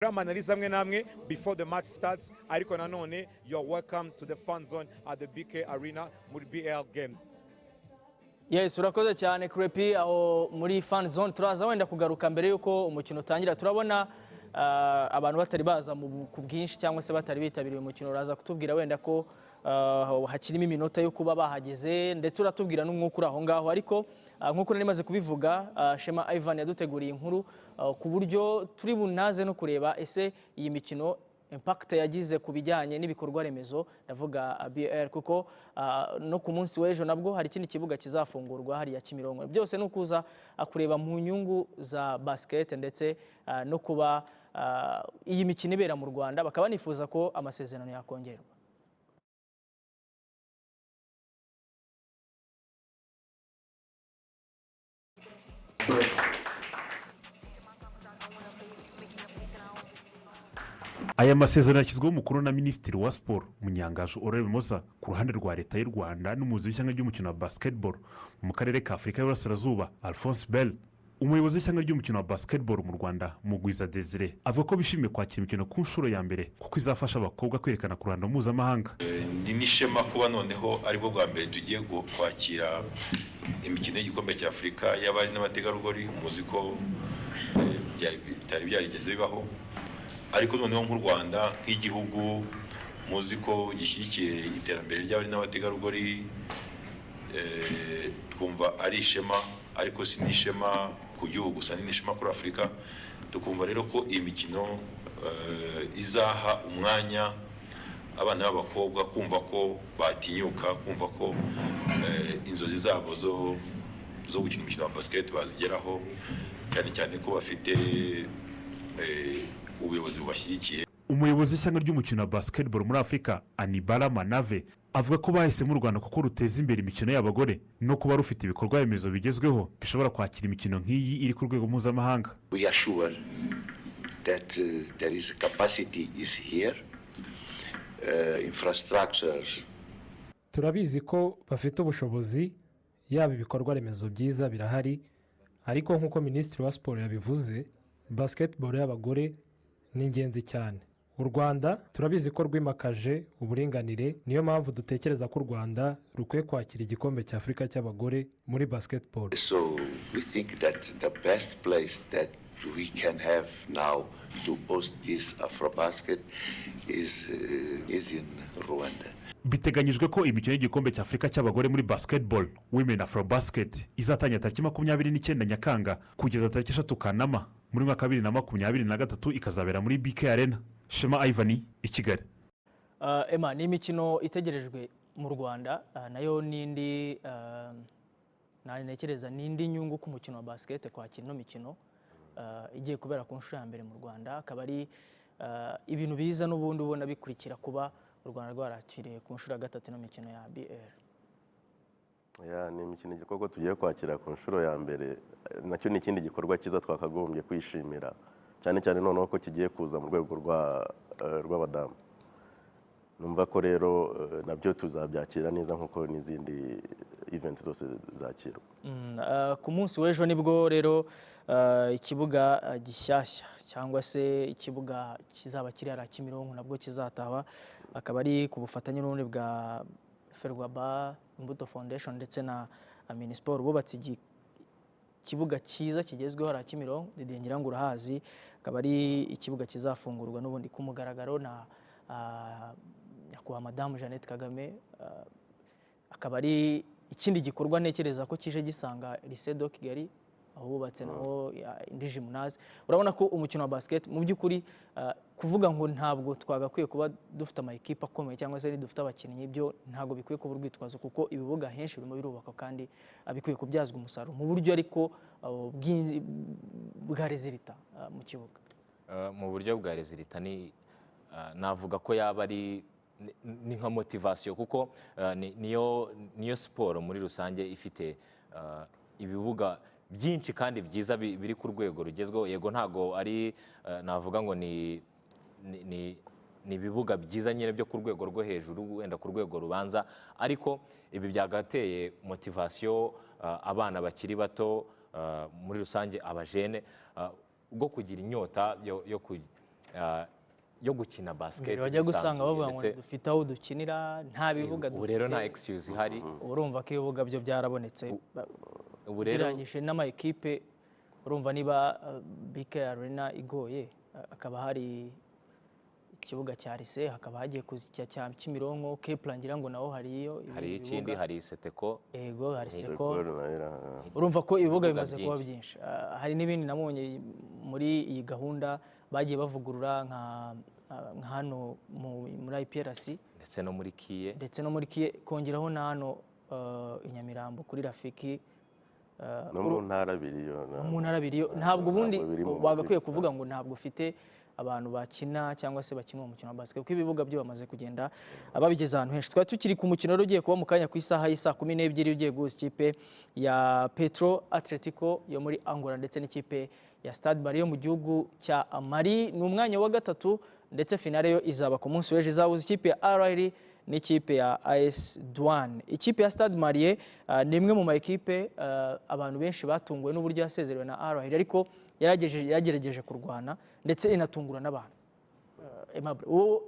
amanaliza amwe namwe before the match starts, ariko nanone you are welcome to the fan zone at the BK Arena muri BAL games. Yes, urakoze cyane Creepy aho muri fan zone. Turaza wenda kugaruka mbere yuko umukino utangira. Turabona abantu batari baza ku bwinshi cyangwa se batari bitabiriye umukino. Uraza kutubwira wenda ko hakirimo iminota yo kuba bahageze, ndetse uratubwira n'umwuka uri aho ngaho. Ariko nk'uko nari maze kubivuga, Shema Ivan yaduteguriye inkuru ku buryo turi bunaze no kureba ese iyi mikino impact yagize ku bijyanye n'ibikorwa remezo, ndavuga BAL, kuko no ku munsi w'ejo nabwo hari ikindi kibuga kizafungurwa hari ya Kimironko. Byose no kuza kureba mu nyungu za basket ndetse no kuba iyi mikino ibera mu Rwanda, bakaba nifuza ko amasezerano yakongerwa. Aya masezerano yashyizweho umukono na Minisitiri wa Sport Munyangaje Oremoza ku ruhande rwa Leta y'u Rwanda n'umuyobozi w'ishyanga ry'umukino wa basketball mu karere ka Afurika y'Uburasirazuba Alphonse Bell. Umuyobozi w'ishyanga ry'umukino wa basketball mu Rwanda Mugwiza Desire avuga ko bishimiye kwakira imikino ku nshuro ya mbere kuko izafasha abakobwa kwerekana ku ruhando mpuzamahanga. Ni nishema kuba noneho aribwo bwa mbere tugiye kwakira imikino y'igikombe cya Afurika y'abari n'abategarugori, muzi ko byari byarigeze bibaho, ariko noneho nk'u Rwanda nk'igihugu muzi ko gishyigikiye iterambere ry'abari n'abategarugori, twumva ari ishema, ariko si n'ishema ku gihugu gusa, ni n'ishema kuri Afurika. Tukumva rero ko iyi mikino izaha umwanya abana b'abakobwa kumva ko batinyuka, kumva ko inzozi zabo zo gukina umukino wa basket bazigeraho, cyane cyane ko bafite ubuyobozi bubashyigikiye. Umuyobozi w'ishyanga ry'umukino wa basketball muri Afurika Anibala Manave avuga ko bahisemo u Rwanda kuko ruteza imbere imikino y'abagore no kuba rufite ibikorwa remezo bigezweho bishobora kwakira imikino nk'iyi iri ku rwego mpuzamahanga. We are sure that there is capacity is here, infrastructures. Turabizi ko bafite ubushobozi, yaba ibikorwa remezo byiza birahari, ariko nk'uko Minisitiri wa Sport yabivuze, basketball y'abagore ni ingenzi cyane. U Rwanda turabizi ko rwimakaje uburinganire, niyo mpamvu dutekereza ko u Rwanda rukwiye kwakira igikombe cya Afurika cy'abagore muri basketball. So we think that the best place that we can have now to host this Afrobasket is in Rwanda. Biteganyijwe ko imikino y'igikombe cya Afurika cy'abagore muri basketball Women Afrobasket izatangira tariki 29 Nyakanga kugeza tariki 3 Kanama muri 2023 ikazabera muri BK Arena. Shema Ivan, i Kigali. Emma, ni imikino itegerejwe mu Rwanda, nayo nindi nekereza nindi nyungu ku mukino wa basket kwakira no mikino igiye kubera ku nshuro ya mbere mu Rwanda, akaba ari ibintu biza n'ubundi ubona bikurikira kuba u Rwanda rwarakiriye ku nshuro ya gatatu no mikino ya BAL. Ni imikino igikorwa tugiye kwakira ku nshuro ya mbere, nacyo ni ikindi gikorwa cyiza twakagombye kwishimira, cyane cyane noneho ko kigiye kuza mu rwego rw'abadamu. Numva ko rero nabyo tuzabyakira neza nk'uko n'izindi event zose zakirwa. Ku munsi w'ejo nibwo rero ikibuga gishyashya cyangwa se ikibuga kizaba kiri ara Kimironko nabwo kizatahwa, akaba ari ku bufatanye n'ubundi bwa Ferwaba, Imbuto Foundation ndetse na Minisport. Bubatse ikibuga cyiza kigezweho ara Kimironko, ngira ngo urahazi, akaba ari ikibuga kizafungurwa n'ubundi ku mugaragaro na nyakubahwa Madamu Jeannette Kagame. Akaba ari ikindi gikorwa nekereza ko kije gisanga Lycée de Kigali aho bubatse naho indi gymnase. Urabona ko umukino wa basket mu by'ukuri kuvuga ngo ntabwo twagakwiye kuba dufite ama equipe akomeye cyangwa se dufite abakinnyi, ibyo ntabwo bikwiye kuba urwitwazo, kuko ibibuga henshi birimo birubaka kandi abikwiye kubyazwa umusaruro mu buryo ariko bwa rezilita mu kibuga. Mu buryo bwa rezilita ni navuga ko yaba ari ni nka motivation, kuko niyo siporo muri rusange ifite ibibuga byinshi kandi byiza biri ku rwego rugezweho. Yego ntago ari navuga ngo ni ibibuga byiza nyine byo ku rwego rwo hejuru, wenda ku rwego rubanza, ariko ibi byagateye motivation abana bakiri bato muri rusange, abajene bwo kugira inyota yo gukina basket bajya gusanga bavuga ngo dufite aho dukinira nta bibuga dufite. Ubu rero nta excuse ihari. Urumva ko ibibuga byo byarabonetse. Ubu rero ugereranyije n'ama ekipe urumva niba BK Arena igoye akaba hari ikibuga cya Lycée, hakaba hagiye kuzicya cya Kimironko, Kepler ngira ngo naho hariyo hari ikindi, hari Seteko. Yego, hari Seteko. Urumva ko ibibuga bimaze kuba byinshi. Hari n'ibindi nabonye muri iyi gahunda bagiye bavugurura nka hano muri IPRC ndetse no muri Kiye kongeraho na hano i Nyamirambo kuri Rafiki no mu ntara biriyo ntabwo ubundi wagakwiye kuvuga ngo ntabwo ufite abantu bakina cyangwa se bakina uwo mukino wa basket kuko ibibuga byo bamaze kugenda ababigeza ahantu henshi. Twari tukiri ku mukino ugiye kuba mu kanya ku isaha y'isa 12 ugiye guhuza ikipe ya Atlético yo muri Angola ndetse n'ikipe ya Stade Malien mu gihugu cya Mali. Ni umwanya wa gatatu ndetse finale yo izaba ku munsi w'ejo, izahuza ikipe ya RR n'ikipe ya AS Douane. Ikipe ya Stade Malien ni imwe mu ma ekipe abantu benshi batunguwe n'uburyo yasezerewe na RR ariko yagerageje kurwana ndetse inatungura n'abantu.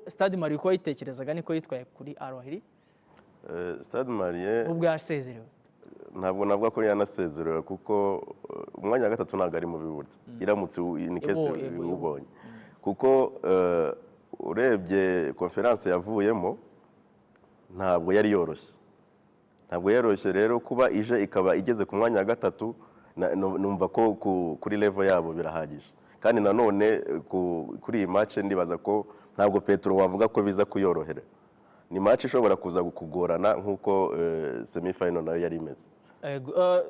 Stade Malien uko yitekerezaga niko yitwaye kuri RR. Stade Malien ubwo yasezerewe ntabwo navuga ko yanasezerewe kuko umwanya wa gatatu ntabwo ari mu biburyo iramutse in case ubonye kuko urebye conference yavuyemo ntabwo yari yoroshye rero kuba ije ikaba igeze ku mwanya wa gatatu numva ko kuri level yabo birahagije kandi nanone kuri iyi match ndibaza ko ntabwo Petro wavuga ko biza kuyorohera. Ni match ishobora kuza kugorana nkuko semi final nayo yari imeze.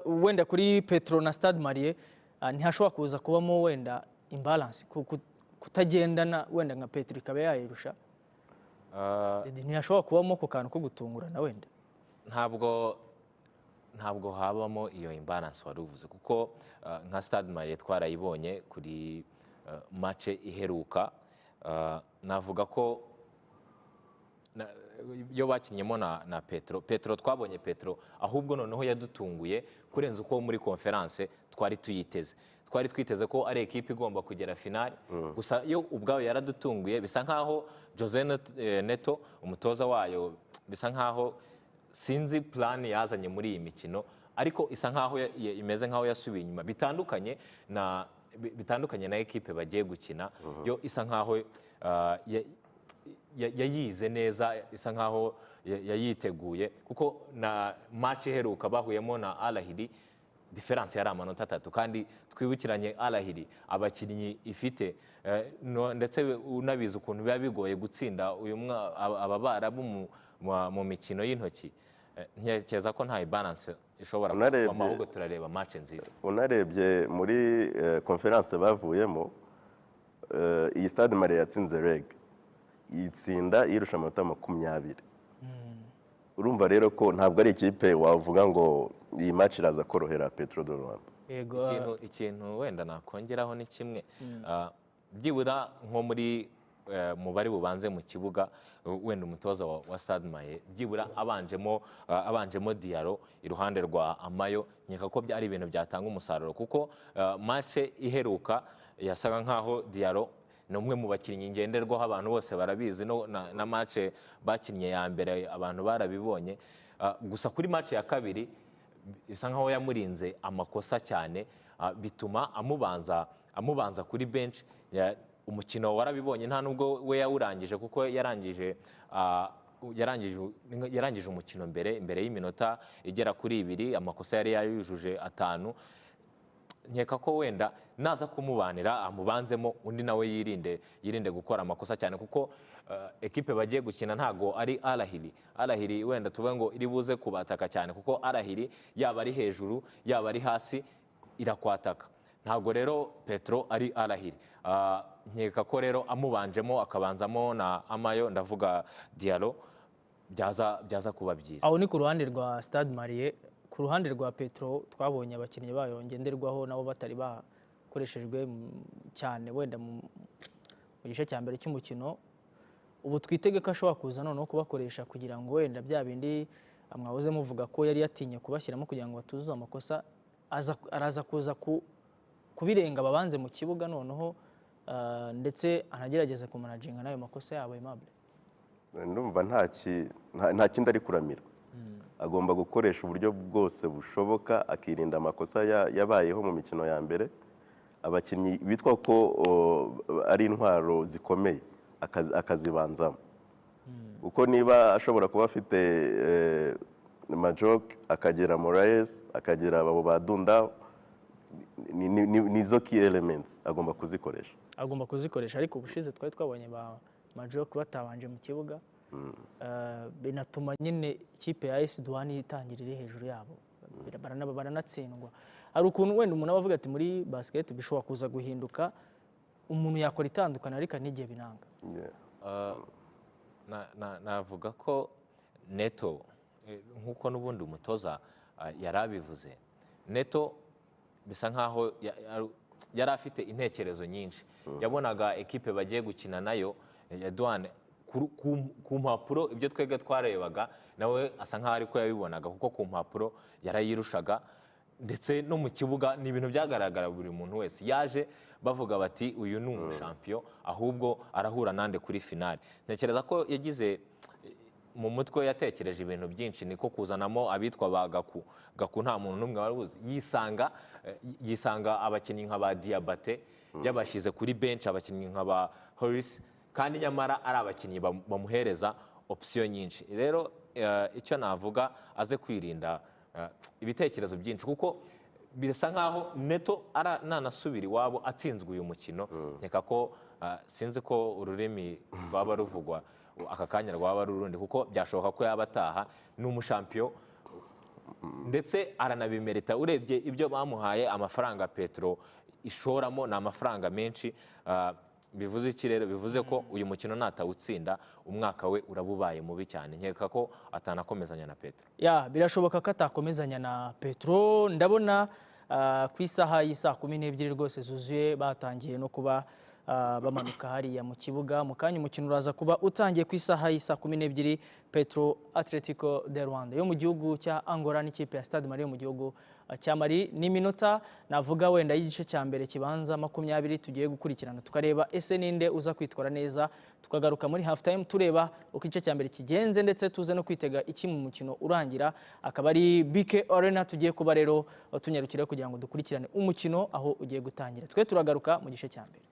Wenda kuri Petro na Stade Malien ntihashobora kuza kubamo wenda imbalance kutagendana wenda nka Petro ikaba yayirusha. Ntihashobora kubamo ku kantu ko gutungurana wenda. Ntabwo habamo iyo imbalance wari uvuze kuko nka Stade Malien twarayibonye kuri match iheruka. Navuga ko yo bakinyemo na Petro twabonye Petro ahubwo noneho yadutunguye kurenza uko muri conference twari twiteze ko ari ekipe igomba kugera finale. Gusa yo ubwayo yaradutunguye bisa nkaho Jose Neto umutoza wayo bisa nkaho sinzi plan yazanye muri iyi mikino ariko isa nkaho imeze nkaho yasubiye inyuma bitandukanye na ekipe bagiye gukina. Yo isa nkaho yayize neza, isa nkaho yayiteguye kuko na match iheruka bahuyemo na Al Ahly difference yari amanota 3 kandi twibukiranye Al Ahly abakinnyi ifite ndetse unabiza ukuntu biba bigoye gutsinda aba Barabu mu mikino y'intoki. Ntekereza ko nta balance ishobora kuba ahubwo turareba match nziza. Unarebye muri conference bavuyemo iyi Stade Malien yatsinze REG itsinda irusha amanota 20. Urumva rero ko ntabwo ari ikipe wavuga ngo iyi match iraza korohera Petro de Rwanda. Ikintu wenda nakongeraho ni kimwe byibura nko muri mu bari bubanze mu kibuga wenda umutoza wa Stade Malien byibura abanjemo Diallo iruhande rwa Amayo. Nkeka ko byari ibintu byatanga umusaruro kuko match iheruka yasaga nkaho Diallo ni umwe mu bakinnyi ngenderwaho abantu bose barabizi na match bakinnye ya mbere abantu barabibonye. Gusa kuri match ya kabiri bisa nkaho yamurinze amakosa cyane bituma amubanza kuri bench. Umukino warabibonye nta nubwo we yawurangije kuko yarangije umukino mbere y'iminota igera kuri 2 amakosa yari yayujuje 5. Nkeka ko wenda naza kumubanira amubanzemo undi nawe yirinde gukora amakosa cyane kuko ekipe bagiye gukina ntago ari Al Ahly wenda tuvuge ngo iri buze kubataka cyane kuko Al Ahly yaba ari hejuru yaba ari hasi irakwataka. Ntago rero Petro ari Al Ahly. Nkeka ko rero amubanjemo akabanzamo na Amayo ndavuga Diallo byaza kuba byiza. Aho ni ku ruhande rwa Stade Malien. Ku ruhande rwa Petro twabonye abakinnyi bayo ngenderwaho nabo batari bakoreshejwe cyane wenda mu gice cya mbere cy'umukino. Ubu twitege ko ashobora kuza noneho kubakoresha kugira ngo wenda bya bindi mwahoze muvuga ko yari yatinye kubashyiramo kugira ngo batuzuze amakosa araza kuza kubirenga babanze mu kibuga noneho ndetse anagerageza kumanaginga n'ayo makosa yabo Aimable. ndumva nta kindi ari kuramira. Agomba gukoresha uburyo bwose bushoboka akirinda amakosa yabayeho mu mikino ya mbere. Abakinnyi bitwa ko ari intwaro zikomeye akazibanzamo, kuko niba ashobora kuba afite Majok, akagira Moraes, akagira abo badunda, nizo key elements agomba kuzikoresha. Ariko ubushize twari twabonye ba Majok batabanje mu kibuga, binatuma nyine ikipe ya AS Douane itangirira hejuru yabo, baranatsindwa. Hari ukuntu wenda umuntu avuga ati muri basket bishobora kuza guhinduka, umuntu yakora itandukana ariko n'igihe binanga. Navuga ko Neto nk'uko n'ubundi umutoza yarabivuze, Neto bisa nkaho yari afite intekerezo nyinshi. Yabonaga ekipe bagiye gukina nayo ya Douane ku mpapuro, ibyo twebwe twarebaga nawe asa nkaho ariko yabibonaga, kuko ku mpapuro yarayirushaga, ndetse no mu kibuga ni ibintu byagaragara buri muntu wese yaje bavuga bati uyu ni umushampiyo, ahubwo arahura nande kuri finale. Ntekereza ko yagize mu mutwe yatekereje ibintu byinshi, niko kuzanamo abitwa ba Gaku nta muntu n'umwe wari uzi, yisanga abakinnyi nka ba Diabate yabashyize kuri bench, abakinnyi nka ba Horis, kandi nyamara ari abakinnyi bamuhereza option nyinshi. Rero icyo navuga aze kwirinda ibitekerezo byinshi, kuko birasa nkaho Neto nanasubira iwabo atsinzwe uyu mukino. Nkeka ko sinzi ko ururimi rwaba ruvugwa aka kanya rwaba rurundi, kuko byashoboka ko yaba ataha n'umushampiyo, ndetse aranabimerita. Urebye ibyo bamuhaye, amafaranga Petro ishoramo ni amafaranga menshi. Bivuze iki rero? Bivuze ko uyu mukino natawutsinda umwaka we urabubaye mubi cyane. Nkeka ko atanakomezanya na Petro. Birashoboka ko atakomezanya na Petro. Ndabona ku isaha y'isa 12 rwose zuzuye batangiye no kuba bamanuka hariya mu kibuga. Mu kanya umukino uraza kuba utangiye ku isaha y'isa 12. Petro Atlético de Luanda yo mu gihugu cya Angola n'ikipe ya Stade Malien mu gihugu cya Mali. Ni minota navuga wenda y'igice cya mbere kibanza 20 tugiye gukurikirana, tukareba ese ninde uza kwitwara neza, tukagaruka muri half time tureba uko igice cya mbere kigenze, ndetse tuze no kwitega iki mu mukino urangira. Akaba ari BK Arena tugiye kuba rero tunyarukire kugira ngo dukurikirane umukino aho ugiye gutangira. Twe turagaruka mu gice cya mbere.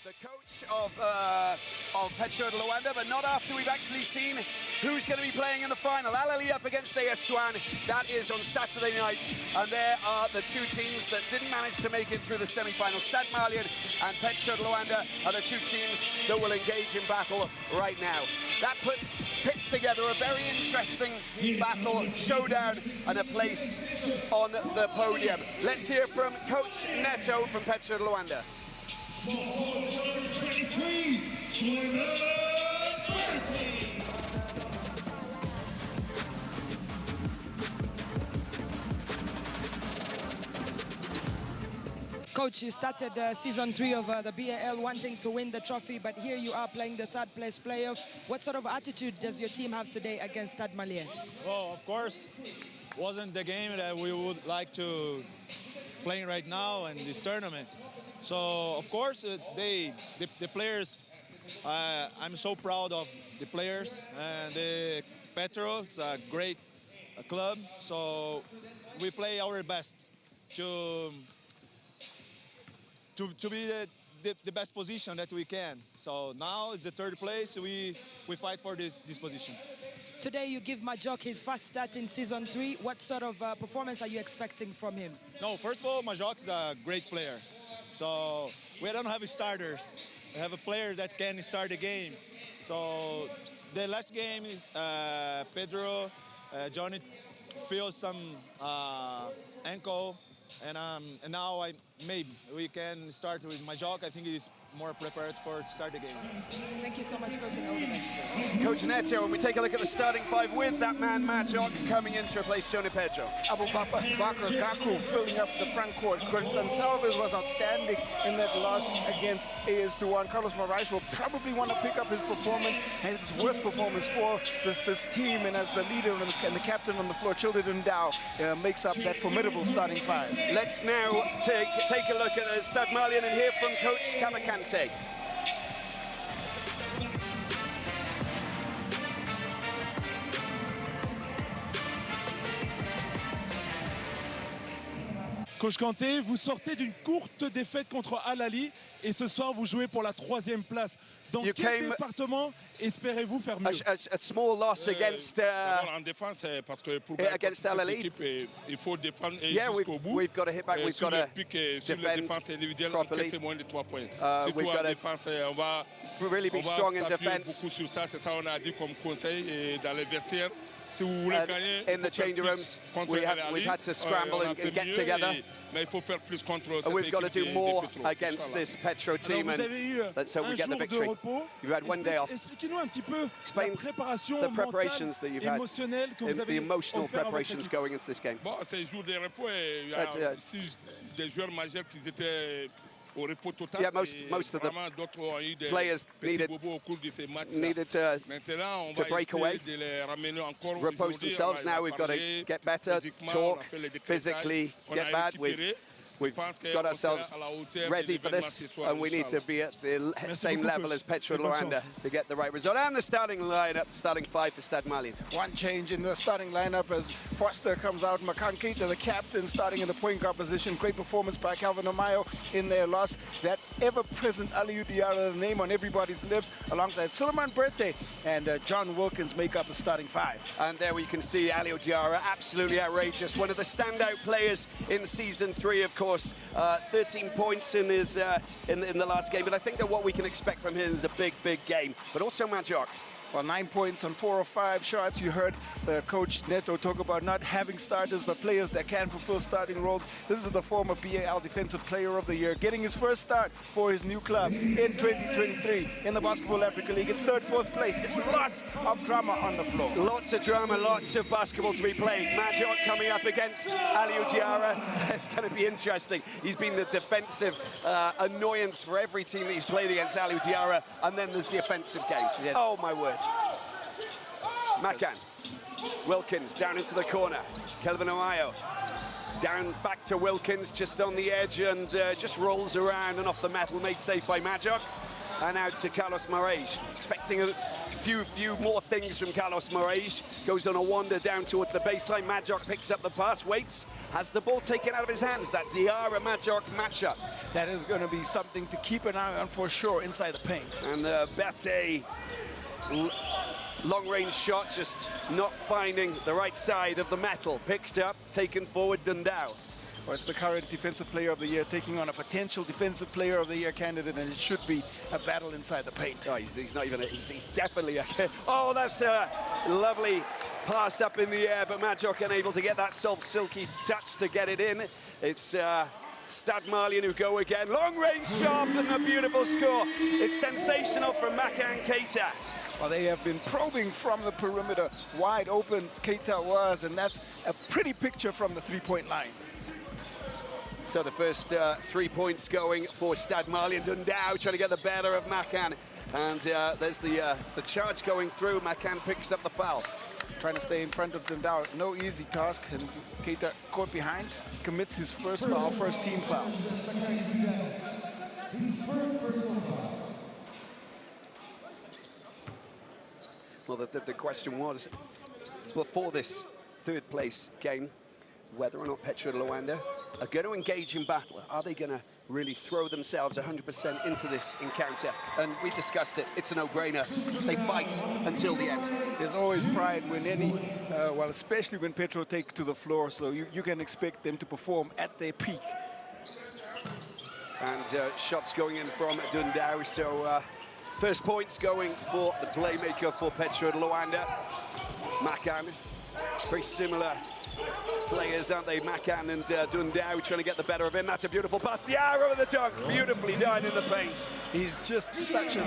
The coach of Petroleos Luanda, but not after we've actually seen who's going to be playing in the final. Alali up against AS Douane. That is on Saturday night. And there are the two teams that didn't manage to make it through the semi-final. Stade Malien and Petroleos Luanda are the two teams that will engage in battle right now. That pits together a very interesting battle, showdown, and a place on the podium. Let's hear from Coach Neto from Petroleos Luanda. Small forward number 23, Coach, you started season 3 of the BAL wanting to win the trophy, but here you are playing the third place playoff. What sort of attitude does your team have today against Stade Malien? Well, of course, wasn't the game that we would like to play right now in this tournament. So, of course, the players, I'm so proud of the players. And the Petro is a great club, so we play our best to be the best position that we can. So now it's the third place, we fight for this position. Today you give Majok his first start in season 3. What sort of performance are you expecting from him? No, first of all, Majok is a great player. So we don't have starters. We have players that can start the game. So the last game, Pedro, Johnny feel some ankle, and now maybe we can start with Majok. I think it is more prepared for start the game. Thank you so much, Coach, and all the best. Coach Neto, when we take a look at the starting five with that man, Majok, coming in to replace Tony Pedro. Abu Bakr Gaku filling up the front court. Gonçalves was outstanding in that loss against AS Duan. Carlos Moraes will probably want to pick up his performance, and his worst performance for this team, and as the leader and the captain on the floor, Childe Dundao, makes up that formidable starting five. Let's now take a look at Stade Malien and hear from Coach Kamakante. Coach Kanté, vous sortez d'une courte défaite contre Al Ahly et ce soir vous jouez pour la 3e place. Dans quel département espérez-vous faire mieux? A small loss against en défense parce que pour against Al Ahly. Il faut défendre jusqu'au bout. We've got to hit back. We've got to defend properly. C'est moins de 3 points. We've got to défense, on va really be strong in defense. Beaucoup sur ça, c'est ça on a dit comme conseil et dans les vestiaires. Si vous voulez gagner, in the changing rooms, we've had to scramble and get together. Mais il faut faire plus contre and we've got to do more against this Petro team, and let's hope we get the victory. You've had one day off. Expliquez-nous un petit peu Explain la préparation the preparations that you've had, émotionnelle que vous avez the emotional preparations going into this game. Bon, c'est jour de repos. Il y a aussi des joueurs majeurs qui étaient au repos total. Yeah, most of the players needed to break away, repose themselves. Now we've got to get better, talk, physically get bad. We've got ourselves ready for this, and we need to be at the same level as Petro Luanda to get the right result. And the starting lineup, starting five for Stade Malien. One change in the starting lineup as Foster comes out. Makan Keita, the captain, starting in the point guard position. Great performance by Calvin Amayo in their loss. That ever-present Aliou Diarra, the name on everybody's lips, alongside Suleiman Berthe and John Wilkins make up the starting five. And there we can see Aliou Diarra, absolutely outrageous. One of the standout players in Season 3, of course. 13 points in his in the last game, but I think that what we can expect from him is a big game. But also Majok. Well, 9 points on 4 or 5 shots. You heard Coach Neto talk about not having starters, but players that can fulfill starting roles. This is the former BAL Defensive Player of the Year, getting his first start for his new club in 2023 in the Basketball Africa League. It's 3rd, 4th place. It's lots of drama on the floor. Lots of drama, lots of basketball to be played. Majok coming up against Aliou Diarra. It's going to be interesting. He's been the defensive annoyance for every team that he's played against, Aliou Diarra, and then there's the offensive game. Yeah. Oh, my word. Makan, Wilkins down into the corner, Kelvin Amayo down back to Wilkins, just on the edge, and just rolls around and off the metal, made safe by Majok. And out to Carlos Moraes, expecting a few more things from Carlos Moraes. Goes on a wander down towards the baseline. Majok picks up the pass, waits, has the ball taken out of his hands. That Diarra-Majok matchup. That is going to be something to keep an eye on for sure inside the paint. And Berthe, long-range shot, just not finding the right side of the metal. Picked up, taken forward, Dundao. Well, it's the current Defensive Player of the Year taking on a potential Defensive Player of the Year candidate, and it should be a battle inside the paint. Oh, he's not even, he's definitely, oh, that's a lovely pass up in the air, but Majok unable to get that soft, silky touch to get it in. It's Stade Malien who go again. Long-range shot and a beautiful score. It's sensational from Makan Keita. Well, they have been probing from the perimeter. Wide open Keita was, and that's a pretty picture from the three-point line. So the first 3 points going for Stade Malien. Dundao trying to get the better of Makan. And there's the charge going through. Makan picks up the foul. Trying to stay in front of Dundao. No easy task. And Keita caught behind. Commits his first foul, first team foul. Well, the question was, before this 3rd place game, whether or not Petro Luanda are going to engage in battle. Are they going to really throw themselves 100% into this encounter? And we discussed it. It's a no-brainer. They fight until the end. There's always pride when well, especially when Petro take to the floor, so you can expect them to perform at their peak. And shots going in from Dundao, so first points going for the playmaker for Petro Luanda. Makan, very similar players, aren't they? Makan and Dundao trying to get the better of him. That's a beautiful pass. Diarra with the dunk, beautifully done in the paint. He's just such a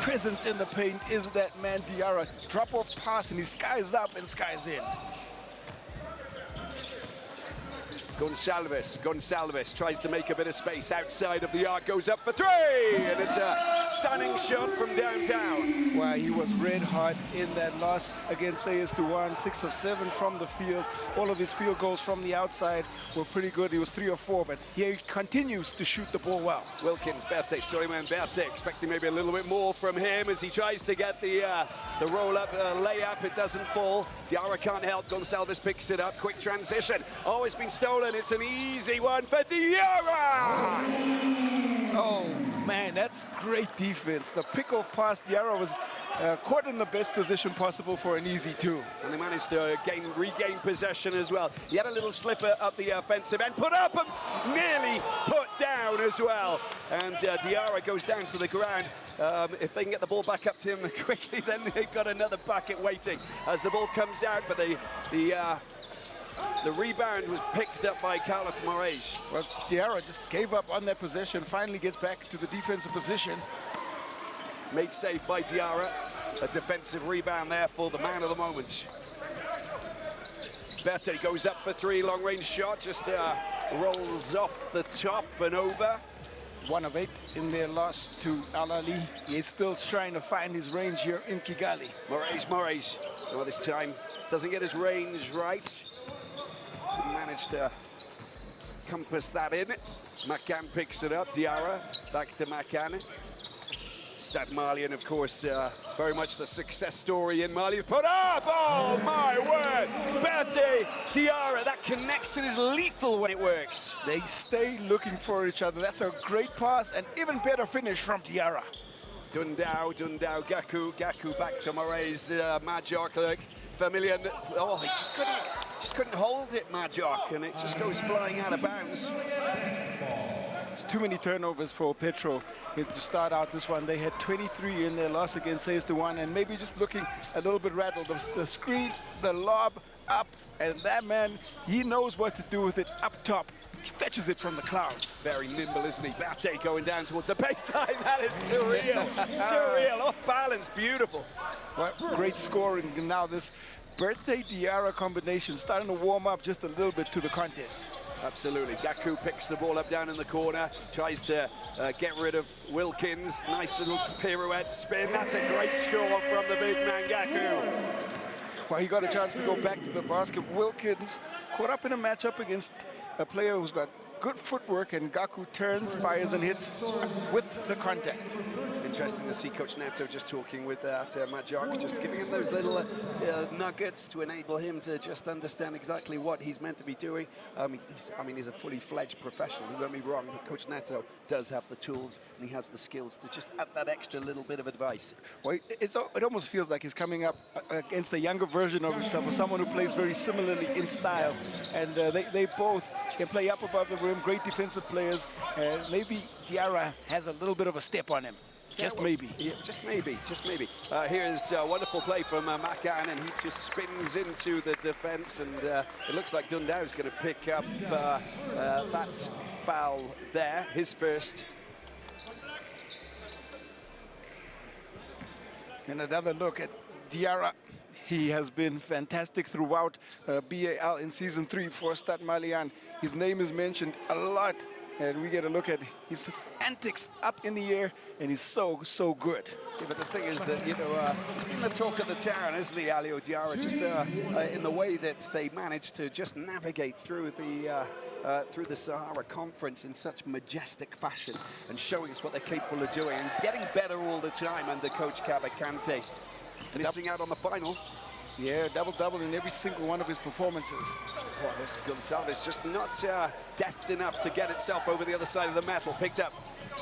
presence in the paint, isn't that man, Diarra? Drop-off pass, and he skies up and skies in. Gonsalves tries to make a bit of space outside of the arc, goes up for three, and it's a stunning shot from downtown. Wow, he was red hot in that loss against Stade, 6 of 7 from the field. All of his field goals from the outside were pretty good. He was 3 of 4, but here he continues to shoot the ball well. Wilkins, Berthe, expecting maybe a little bit more from him as he tries to get the roll-up layup. It doesn't fall. Diarra can't help. Gonsalves picks it up. Quick transition. Oh, it's been stolen. It's an easy one for Diarra! Oh, man, that's great defense. The pick-off pass, Diarra was caught in the best position possible for an easy two. And they managed to regain possession as well. He had a little slipper up the offensive end, put up and nearly put down as well. And Diarra goes down to the ground. If they can get the ball back up to him quickly, then they've got another bucket waiting as the ball comes out, but the rebound was picked up by Carlos Moraes. Well, Diarra just gave up on that possession, finally gets back to the defensive position. Made safe by Diarra. A defensive rebound there for the man of the moment. Berthe goes up for three, long-range shot, just rolls off the top and over. 1 of 8 in their loss to Al Ali. He's still trying to find his range here in Kigali. Moraes, well, this time doesn't get his range right. Managed to compass that in. Makan picks it up. Diarra back to Makan. Stade Malien, of course, very much the success story in Mali. Put up! Oh, my word! Berthe, Diarra, that connection is lethal when it works. They stay looking for each other. That's a great pass and even better finish from Diarra. Dundao, Gaku back to Moraes, Majok, look. Vermillion, oh, he just couldn't hold it, Majok, and it just goes flying out of bounds. There's too many turnovers for Petro to start out this one. They had 23 in their loss against Stade, and maybe just looking a little bit rattled. The screen, the lob, up, and that man, he knows what to do with it up top. He fetches it from the clouds. Very nimble, isn't he? Berthe going down towards the baseline. That is surreal. Surreal, off balance, beautiful. Well, great scoring. Now this Berthe-Diarra combination starting to warm up just a little bit to the contest. Absolutely. Gaku picks the ball up down in the corner, tries to get rid of Wilkins. Nice little pirouette spin. That's a great score from the big man, Gaku. Well, he got a chance to go back to the basket. Wilkins caught up in a matchup against a player who's got good footwork, and Gaku turns, fires, and hits with the contact. Interesting to see Coach Neto just talking with Majok, just giving him those little nuggets to enable him to just understand exactly what he's meant to be doing. He's a fully fledged professional, don't get me wrong, but Coach Neto does have the tools and he has the skills to just add that extra little bit of advice. Well, it almost feels like he's coming up against a younger version of himself, or someone who plays very similarly in style. And they both can play up above the rim, great defensive players. Maybe Diarra has a little bit of a step on him. Just maybe. Yeah, just maybe. Here's a wonderful play from Makan, and he just spins into the defense, and it looks like Dundao is going to pick up that foul there, his first. And another look at Diarra. He has been fantastic throughout BAL in Season 3 for Stade Malien. His name is mentioned a lot, and we get a look at his antics up in the air, and he's so good. Yeah, but the thing is that, you know, in the talk of the town, isn't he, Alio Diarra, just in the way that they managed to just navigate through the Sahara Conference in such majestic fashion and showing us what they're capable of doing and getting better all the time under Coach Kabakante. Missing out on the final. Yeah, double-double in every single one of his performances. Well, Gonsalves just not deft enough to get itself over the other side of the metal. Picked up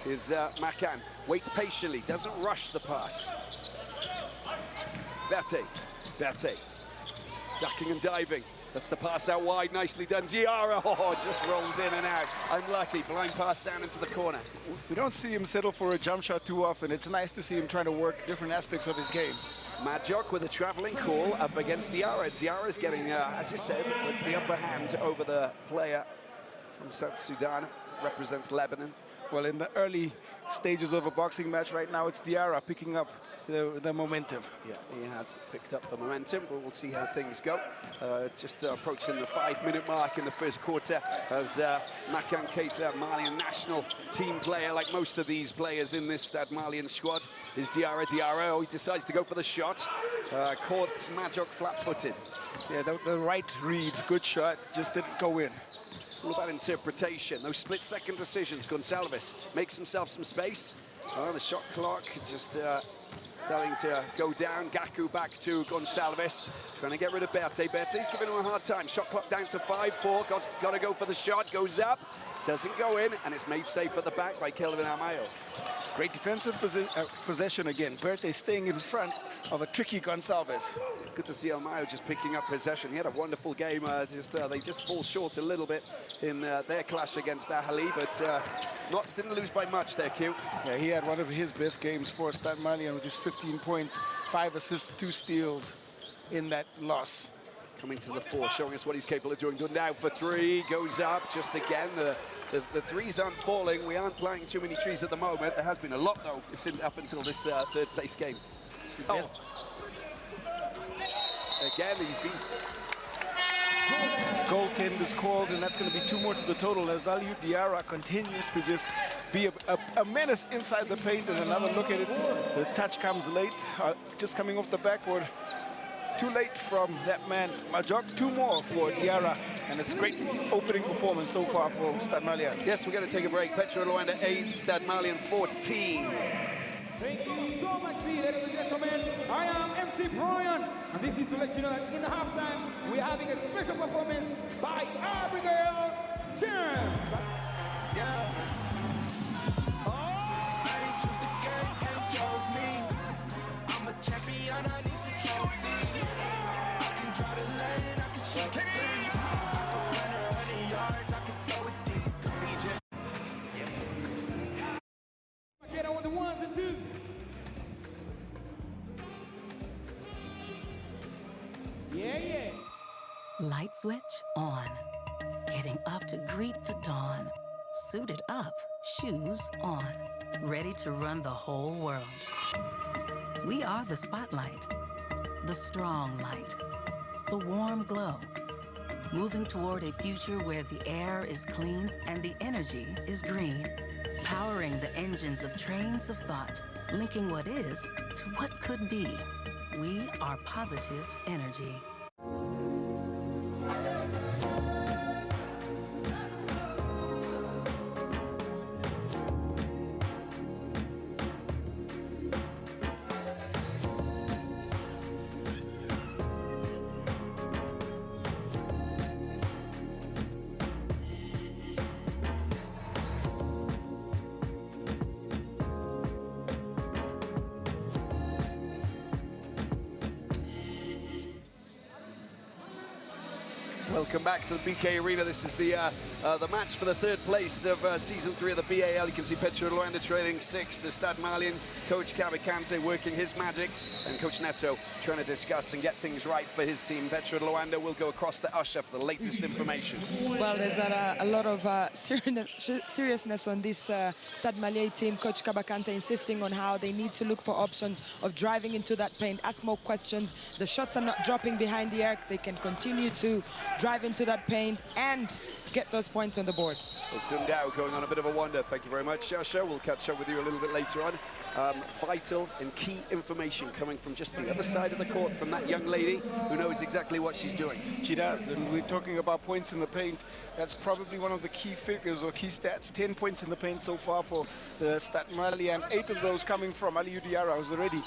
is Makan. Waits patiently, doesn't rush the pass. Berthe. Ducking and diving. That's the pass out wide, nicely done. Diarra, just rolls in and out. Unlucky, blind pass down into the corner. We don't see him settle for a jump shot too often. It's nice to see him trying to work different aspects of his game. Majok with a travelling call up against Diarra. Diarra's getting, as you said, the upper hand over the player from South Sudan, represents Lebanon. Well, in the early stages of a boxing match right now, it's Diarra picking up the momentum. Yeah, he has picked up the momentum, but we'll see how things go. Just approaching the 5-minute mark in the first quarter as Makan Keita, Malien national team player, like most of these players in this Stade Malien squad, is Diarra. Diarra, oh, he decides to go for the shot. Caught Majok flat-footed. Yeah, the right read, good shot, just didn't go in. All about interpretation, those split-second decisions. Gonçalves makes himself some space. Oh, the shot clock just starting to go down. Gaku back to Gonçalves, trying to get rid of Berté. Berté's giving him a hard time. Shot clock down to 5-4. Got to go for the shot. Goes up, doesn't go in, and it's made safe at the back by Kelvin Amayo. Great defensive possession again. Berté staying in front of a tricky Gonçalves. Good to see Amayo just picking up possession. He had a wonderful game. They just fall short a little bit in their clash against Ahali, but didn't lose by much there, Q. Yeah, he had one of his best games for Stade Malien with his 15 points, 5 assists, 2 steals in that loss. Coming to the fore, showing us what he's capable of doing. Good now for 3, goes up just again. The threes aren't falling. We aren't playing too many trees at the moment. There has been a lot, though, up until this third place game. Oh. Again, he's been... Goaltend is called, and that's going to be 2 more to the total as Aliou Diarra continues to just be a menace inside the paint. And another look at it, the touch comes late, just coming off the backboard. Too late from that man, Majok. 2 more for Diarra, and it's a great opening performance so far for Stade Malien. Yes, we're going to take a break. Petro Luanda 8, Stade Malien 14. Thank you so much, ladies and gentlemen. I am MC Brian, and this is to let you know that in the halftime, we're having a special performance by Abigail. Cheers! Yeah. I'm a champion, I need some trophies. I can draw the lane, I can shoot the three. I can run 100 yards, I can throw it deep. Get on with the 1s and 2s. Yeah. Light switch on. Getting up to greet the dawn. Suited up, shoes on. Ready to run the whole world. We are the spotlight, the strong light, the warm glow. Moving toward a future where the air is clean and the energy is green. Powering the engines of trains of thought, linking what is to what could be. We are positive energy. Welcome back to the BK Arena. This is the match for the 3rd place of Season 3 of the BAL. You can see Petro Luanda trailing 6 to Stade Malien. Coach Cabicante working his magic, and Coach Neto trying to discuss and get things right for his team. Petro Luanda will go across to Usher for the latest information. Well, there's a lot of seriousness on this Stade Malien team. Coach Cabicante insisting on how they need to look for options of driving into that paint, ask more questions. The shots are not dropping behind the arc. They can continue to drive into that paint and get those points on the board. There's Dundao going on a bit of a wander. Thank you very much, Usher. We'll catch up with you a little bit later on. Vital and key information coming from just the other side of the court from that young lady who knows exactly what she's doing. She does, and we're talking about points in the paint. That's probably one of the key figures or key stats. 10 points in the paint so far for the Stade Malien, 8 of those coming from Aliou Diarra, who's already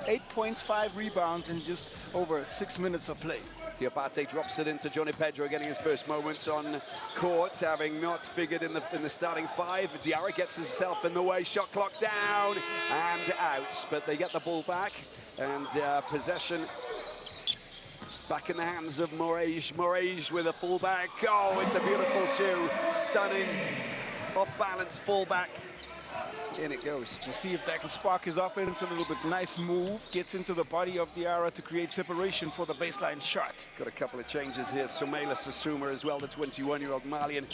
8 points, 5 rebounds in just over 6 minutes of play. Diabate drops it into Johnny Pedro, getting his first moments on court, having not figured in the starting 5. Diarra gets himself in the way, shot clock down and out, but they get the ball back, and possession back in the hands of Moraes. Moraes with a fullback. Oh, it's a beautiful shoe, stunning, off-balance fullback. In it goes. We'll see if that can spark his offense a little bit. Nice move. Gets into the body of Diarra to create separation for the baseline shot. Got a couple of changes here. Soumela Sissouma as well, the 21-year-old Malien.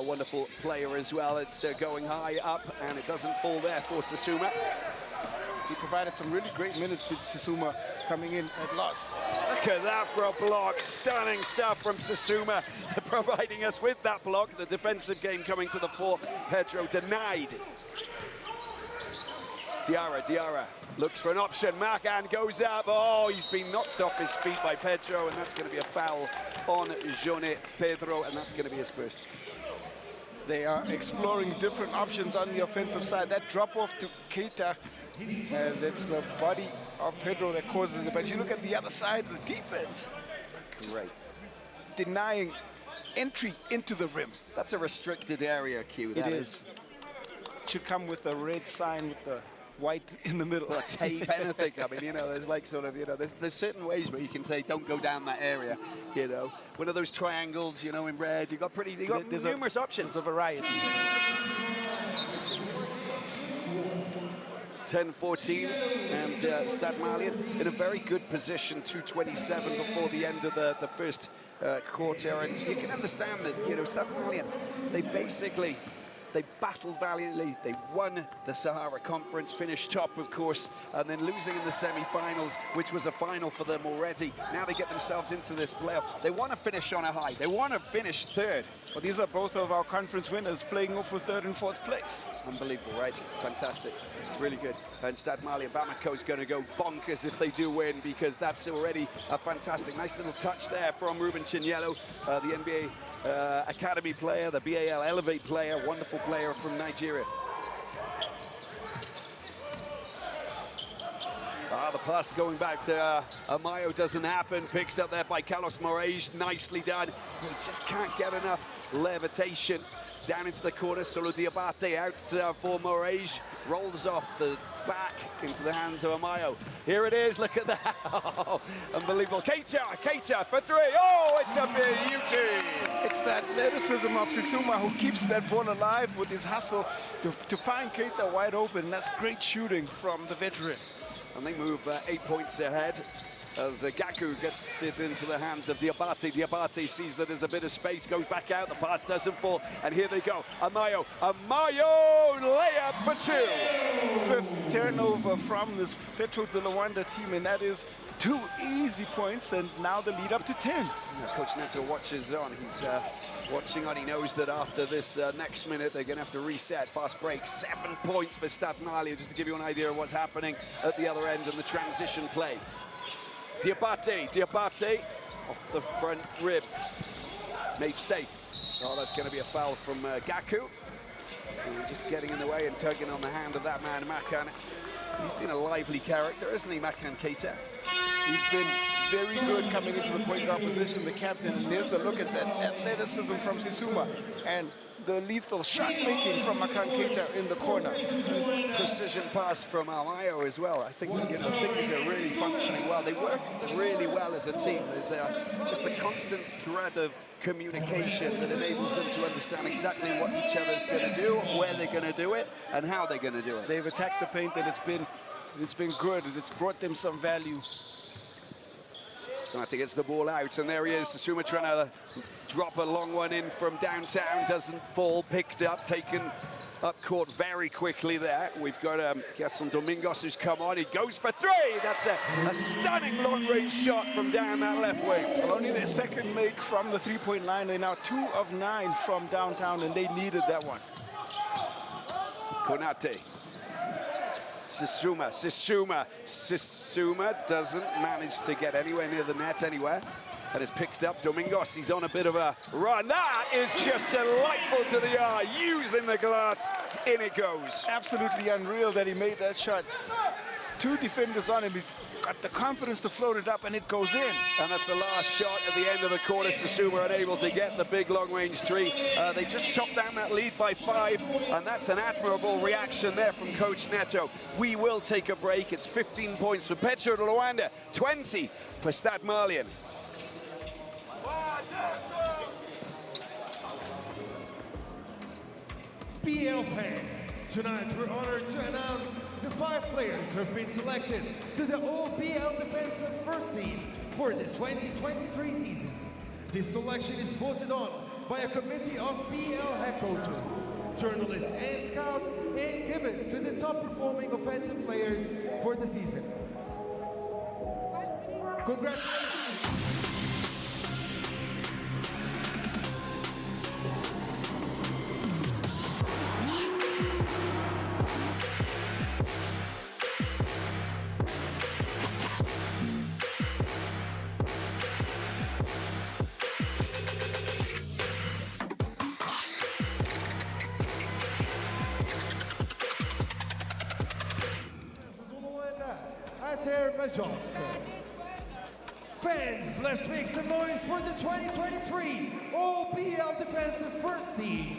Wonderful player as well. It's going high up, and it doesn't fall there for Sissouma. He provided some really great minutes to Sissouma coming in at loss. Look at that for a block. Stunning stuff from Sissouma, providing us with that block. The defensive game coming to the fore. Pedro denied. Diarra looks for an option. Makan goes up. Oh, he's been knocked off his feet by Pedro, and that's going to be a foul on Jone Pedro, and that's going to be his first. They are exploring different options on the offensive side. That drop off to Keita, that's the body of Pedro that causes it. But you look at the other side, the defense. Great. Denying entry into the rim. That's a restricted area, Q. It is. Should come with a red sign with the white in the middle. Or tape, anything. I mean, you know, there's like sort of, you know, there's certain ways where you can say don't go down that area, you know. One of those triangles, you know, in red. You've got numerous options. There's a variety. 10-14, and Stade Malien in a very good position, 2:27 before the end of the first quarter. And you can understand that, you know, Stade Malien, they battled valiantly. They won the Sahara Conference, finished top, of course, and then losing in the semi-finals, which was a final for them already. Now they get themselves into this playoff. They want to finish on a high. They want to finish third. Well, these are both of our conference winners playing off for third and fourth place. Unbelievable, right? It's fantastic. It's really good. And Stade Malien, Bamako is going to go bonkers if they do win, because that's already a fantastic, nice little touch there from Ruben Chinyelo, the NBA Academy player, the BAL Elevate player, wonderful player from Nigeria. The pass going back to Amayo doesn't happen. Picked up there by Carlos Moraes. Nicely done. He just can't get enough levitation. Down into the corner. Solo Diabate out for Moraes. Rolls off the back into the hands of Amayo. Here it is. Look at that. Oh, unbelievable. Keita for three. Oh, it's a beauty. It's that athleticism of Sissouma who keeps that ball alive with his hustle to find Keita wide open. That's great shooting from the veteran. And they move 8 points ahead as Gaku gets it into the hands of Diabate. Diabate sees that there's a bit of space, goes back out, the pass doesn't fall, and here they go. Amayo, layup for two. Fifth turnover from this Petro de Luanda team, and that is 2 easy points, and now the lead up to 10. Coach Neto watches on. He's watching on. He knows that after this next minute, they're going to have to reset. Fast break, 7 points for Stade Malien, just to give you an idea of what's happening at the other end in the transition play. Diabate off the front rib, made safe. Oh, that's going to be a foul from Gaku. And just getting in the way and tugging on the hand of that man, Makan. He's been a lively character, isn't he, Makan Keita? He's been very good coming into the point guard position, the captain. And there's a look at that athleticism from Sissouma and the lethal shot making from Makan Keita in the corner. Precision pass from Amayo as well. I think, you know, things are really functioning well. They work really well as a team. There's just a constant thread of communication that enables them to understand exactly what each other's going to do, where they're going to do it, and how they're going to do it. They've attacked the paint, and it's been good. It's brought them some value. Stade gets the ball out, and there he is. Sissouma trying to drop a long one in from downtown. Doesn't fall, picked up, taken up court very quickly there. We've got Gerson Domingos who's come on. He goes for three. That's a stunning long-range shot from down that left wing. Well, only their second make from the three-point line. They're now 2 of 9 from downtown, and they needed that one. Konate. Sissouma doesn't manage to get anywhere near the net anywhere. And is picked up. Domingos, he's on a bit of a run. That is just delightful to the eye. Using the glass, in it goes. Absolutely unreal that he made that shot. 2 defenders on him. He's got the confidence to float it up, and it goes in. And that's the last shot at the end of the quarter. Sissouma unable to get the big long-range 3. They just chopped down that lead by 5, and that's an admirable reaction there from Coach Neto. We will take a break. It's 15 points for Petro de Luanda, 20 for Stade Malien. BAL fans, tonight we're honored to announce the 5 players who have been selected to the All-BAL Defensive First Team for the 2023 season. This selection is voted on by a committee of BAL head coaches, journalists and scouts, and given to the top performing offensive players for the season. Congratulations! Fans, let's make some noise for the 2023 All-BAL Defensive First Team.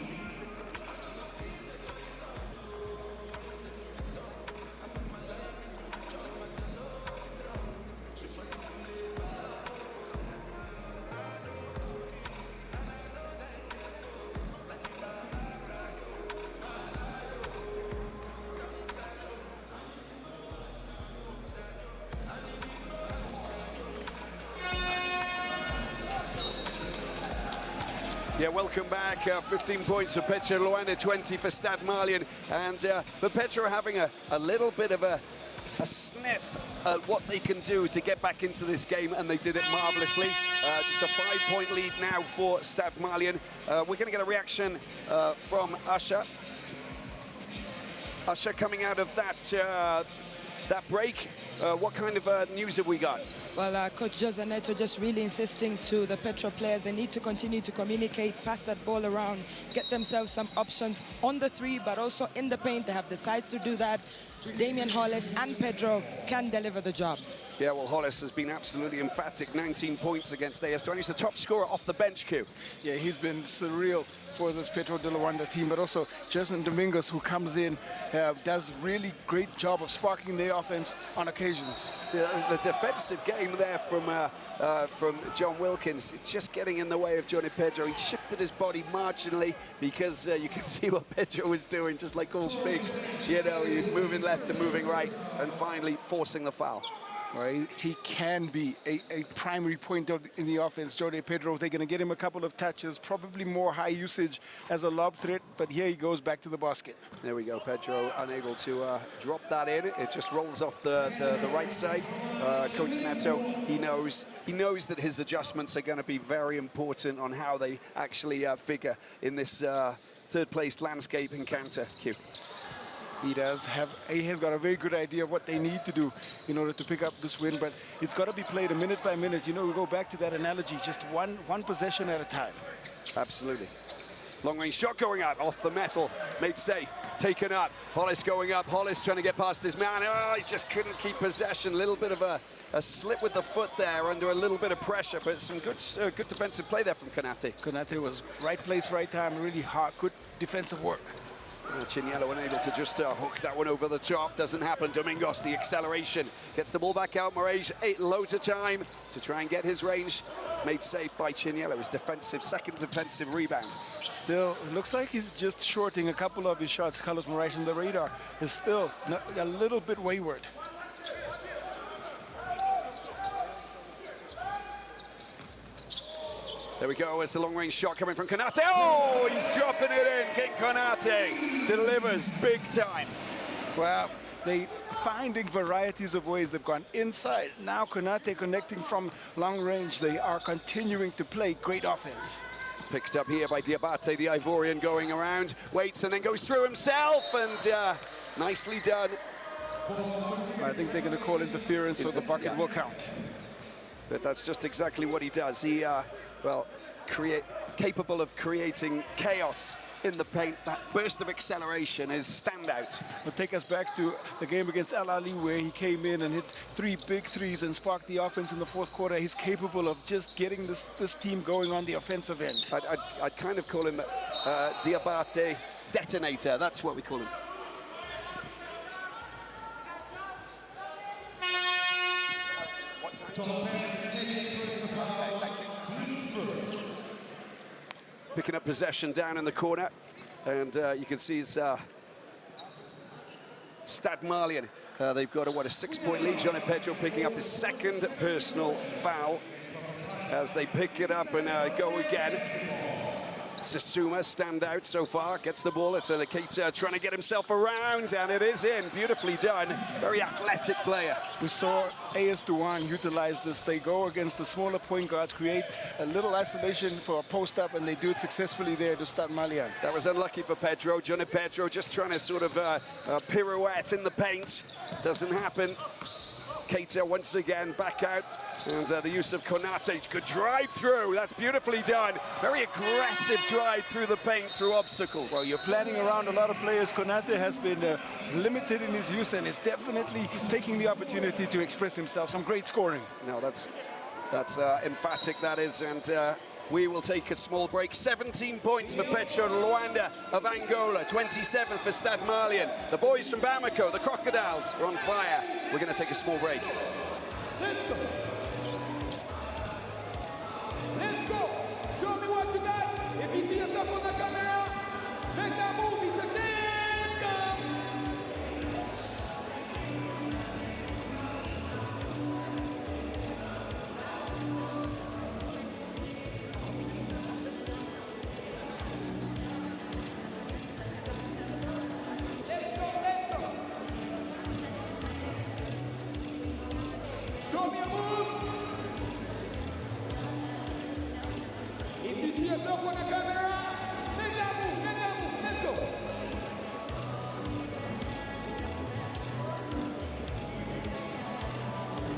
Yeah, welcome back. 15 points for Petro Luanda, 20 for Stade Malien. And but Petro having a little bit of a sniff at what they can do to get back into this game, and they did it marvelously. Just a 5-point lead now for Stade Malien. We're going to get a reaction from Usher. Usher coming out of that break. What kind of news have we got? Well, Coach Jose Neto just really insisting to the Petro players they need to continue to communicate, pass that ball around, get themselves some options on the 3, but also in the paint. They have the size to do that. Damian Hollis and Pedro can deliver the job. Yeah, well, Hollis has been absolutely emphatic. 19 points against AS20. He's the top scorer off the bench, Q. Yeah, he's been surreal for this Petro de Luanda team, but also Jason Domingos, who comes in, does really great job of sparking their offense on occasions. Yeah, the defensive game there from John Wilkins, just getting in the way of Johnny Pedro. He shifted his body marginally because you can see what Pedro was doing, just like all bigs. You know, he was moving left and moving right, and finally forcing the foul. Well, he can be a primary point in the offense. Jode Pedro, they're going to get him a couple of touches, probably more high usage as a lob threat, but here he goes back to the basket. There we go, Pedro unable to drop that in. It just rolls off the right side. Coach Neto, he knows that his adjustments are going to be very important on how they actually figure in this third-place landscape encounter. Q. He has got a very good idea of what they need to do in order to pick up this win, but it's got to be played a minute by minute. You know, we go back to that analogy, just one possession at a time. Absolutely. Long-range shot going up, off the metal, made safe, taken up. Hollis going up, Hollis trying to get past his man. Oh, he just couldn't keep possession. A little bit of a slip with the foot there under a little bit of pressure, but some good defensive play there from Konate. Konate was right place, right time, really hard, good defensive work. Chinyello unable to just hook that one over the top. Doesn't happen. Domingos, the acceleration. Gets the ball back out. Moraes, loads of time to try and get his range. Made safe by Chinyello. His second defensive rebound. Still, it looks like he's just shorting a couple of his shots. Carlos Moraes on the radar is still a little bit wayward. There we go, it's the long-range shot coming from Konate. Oh, he's dropping it in. King Konate delivers big time. Well, they finding varieties of ways. They've gone inside. Now Konate connecting from long range. They are continuing to play great offense. Picked up here by Diabate, the Ivorian, going around. Waits and then goes through himself, and nicely done. I think they're going to call interference, so the bucket will count. But that's just exactly what he does. He, well, capable of creating chaos in the paint. That burst of acceleration is standout. Will take us back to the game against Al Ali, where he came in and hit 3 big threes and sparked the offense in the fourth quarter. He's capable of just getting this team going on the offensive end. I'd kind of call him Diabate detonator. That's what we call him. Picking up possession down in the corner. And you can see it's Stade Malien. They've got a 6-point lead. Johnny Pedro picking up his second personal foul as they pick it up and go again. Sasuma, standout so far, gets the ball. It's Keita trying to get himself around, and it is in. Beautifully done. Very athletic player. We saw AS Douane utilize this. They go against the smaller point guards, create a little isolation for a post-up, and they do it successfully there to start Malien. That was unlucky for Pedro. Johnny Pedro just trying to sort of pirouette in the paint. Doesn't happen. Keita once again back out. And the use of Konate, good drive through. That's beautifully done. Very aggressive drive through the paint, through obstacles. Well, you're planning around a lot of players. Konate has been limited in his use and is definitely taking the opportunity to express himself. Some great scoring. No, that's emphatic, that is. And we will take a small break. 17 points for Petro Luanda of Angola, 27 for Stade Malien. The boys from Bamako, the Crocodiles, are on fire. We're going to take a small break. Let's go. Let's go. Show me what you got. If you see yourself on the camera, make that move. It's a dance comes. Let's go, let's go. Show me a move. If you see yourself on the camera, make that move, let's go.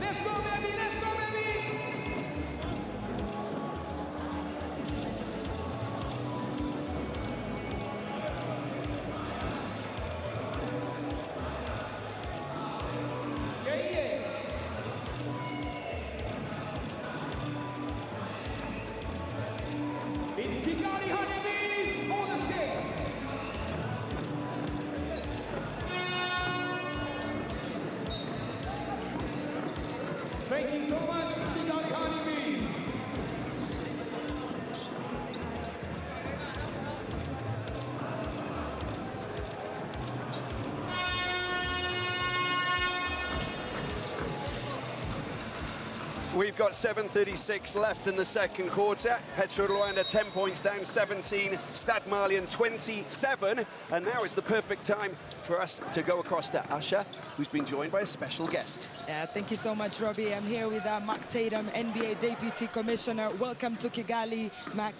Let's go, baby, let's go, baby. Yeah. It's Kigali Honeybees on the stage. Thank you so much, Kigali Honeybees. We've got 7:36 left in the second quarter. Petro Luanda 10 points down, 17. Stade Malien 27. And now is the perfect time for us to go across to Asha, who's been joined by a special guest. Yeah, thank you so much, Robbie. I'm here with Mark Tatum, NBA Deputy Commissioner. Welcome to Kigali, Mark.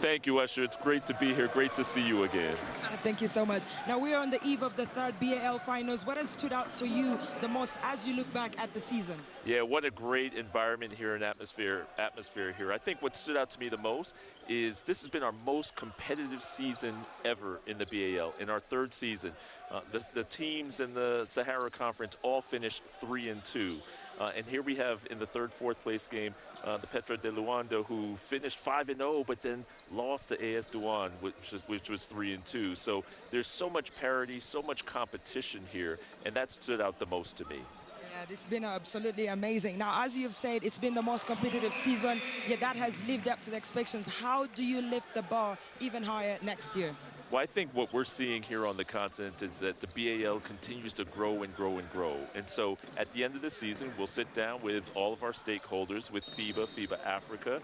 Thank you, Usher. It's great to be here. Great to see you again. Thank you so much. Now, we're on the eve of the third BAL finals. What has stood out for you the most as you look back at the season? Yeah, what a great environment here and atmosphere here. I think what stood out to me the most is this has been our most competitive season ever in the BAL, in our third season. The teams in the Sahara Conference all finished 3-2. And here we have in the third, fourth place game, the Petro de Luanda, who finished 5-0, but then lost to AS Douane, which was 3-2. So there's so much parity, so much competition here, and that stood out the most to me. Yeah, this has been absolutely amazing. Now, as you've said, it's been the most competitive season, yet that has lived up to the expectations. How do you lift the bar even higher next year? Well, I think what we're seeing here on the continent is that the BAL continues to grow and grow and grow. And so at the end of the season, we'll sit down with all of our stakeholders, with FIBA Africa,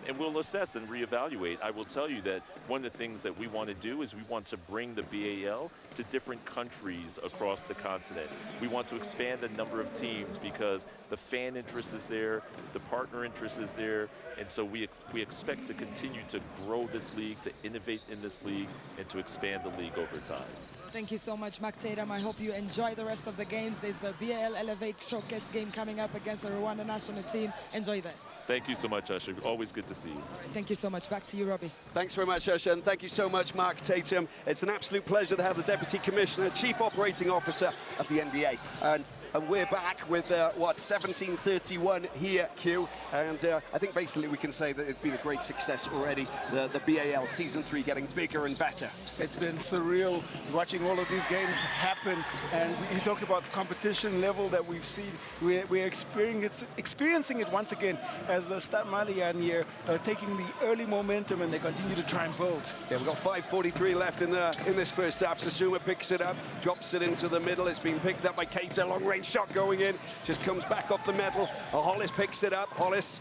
and we'll assess and reevaluate. I will tell you that one of the things that we want to do is we want to bring the BAL to different countries across the continent. We want to expand the number of teams because the fan interest is there, the partner interest is there, and so we expect to continue to grow this league, to innovate in this league, and to expand the league over time. Thank you so much, Mark Tatum. I hope you enjoy the rest of the games. There's the BAL Elevate Showcase game coming up against the Rwanda national team. Enjoy that. Thank you so much, Usher. Always good to see you. Thank you so much. Back to you, Robbie. Thanks very much, Usher, and thank you so much, Mark Tatum. It's an absolute pleasure to have the Deputy Commissioner, Chief Operating Officer of the NBA. And And we're back with, 17:31 here, Q. And I think basically we can say that it's been a great success already, the BAL Season 3 getting bigger and better. It's been surreal watching all of these games happen. And you talked about the competition level that we've seen. We're experiencing it once again as Stade Malien here, taking the early momentum, and they continue to try and build. Yeah, we've got 5:43 left in this first half. Sassouma picks it up, drops it into the middle. It's been picked up by Keita, long-range shot going in, just comes back off the metal. Hollis picks it up. Hollis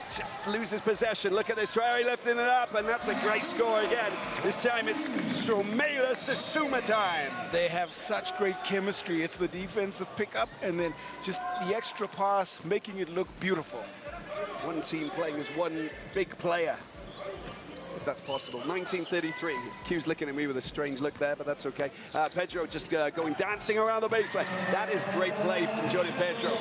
just loses possession. Look at this try, lifting it up, and that's a great score again. This time it's Soumela Sassouma time. They have such great chemistry. It's the defensive pickup and then just the extra pass, making it look beautiful. One team playing as one big player, if that's possible. 19:33. Q's looking at me with a strange look there, but that's okay. Pedro just going dancing around the baseline. That is great play from Johnny Pedro.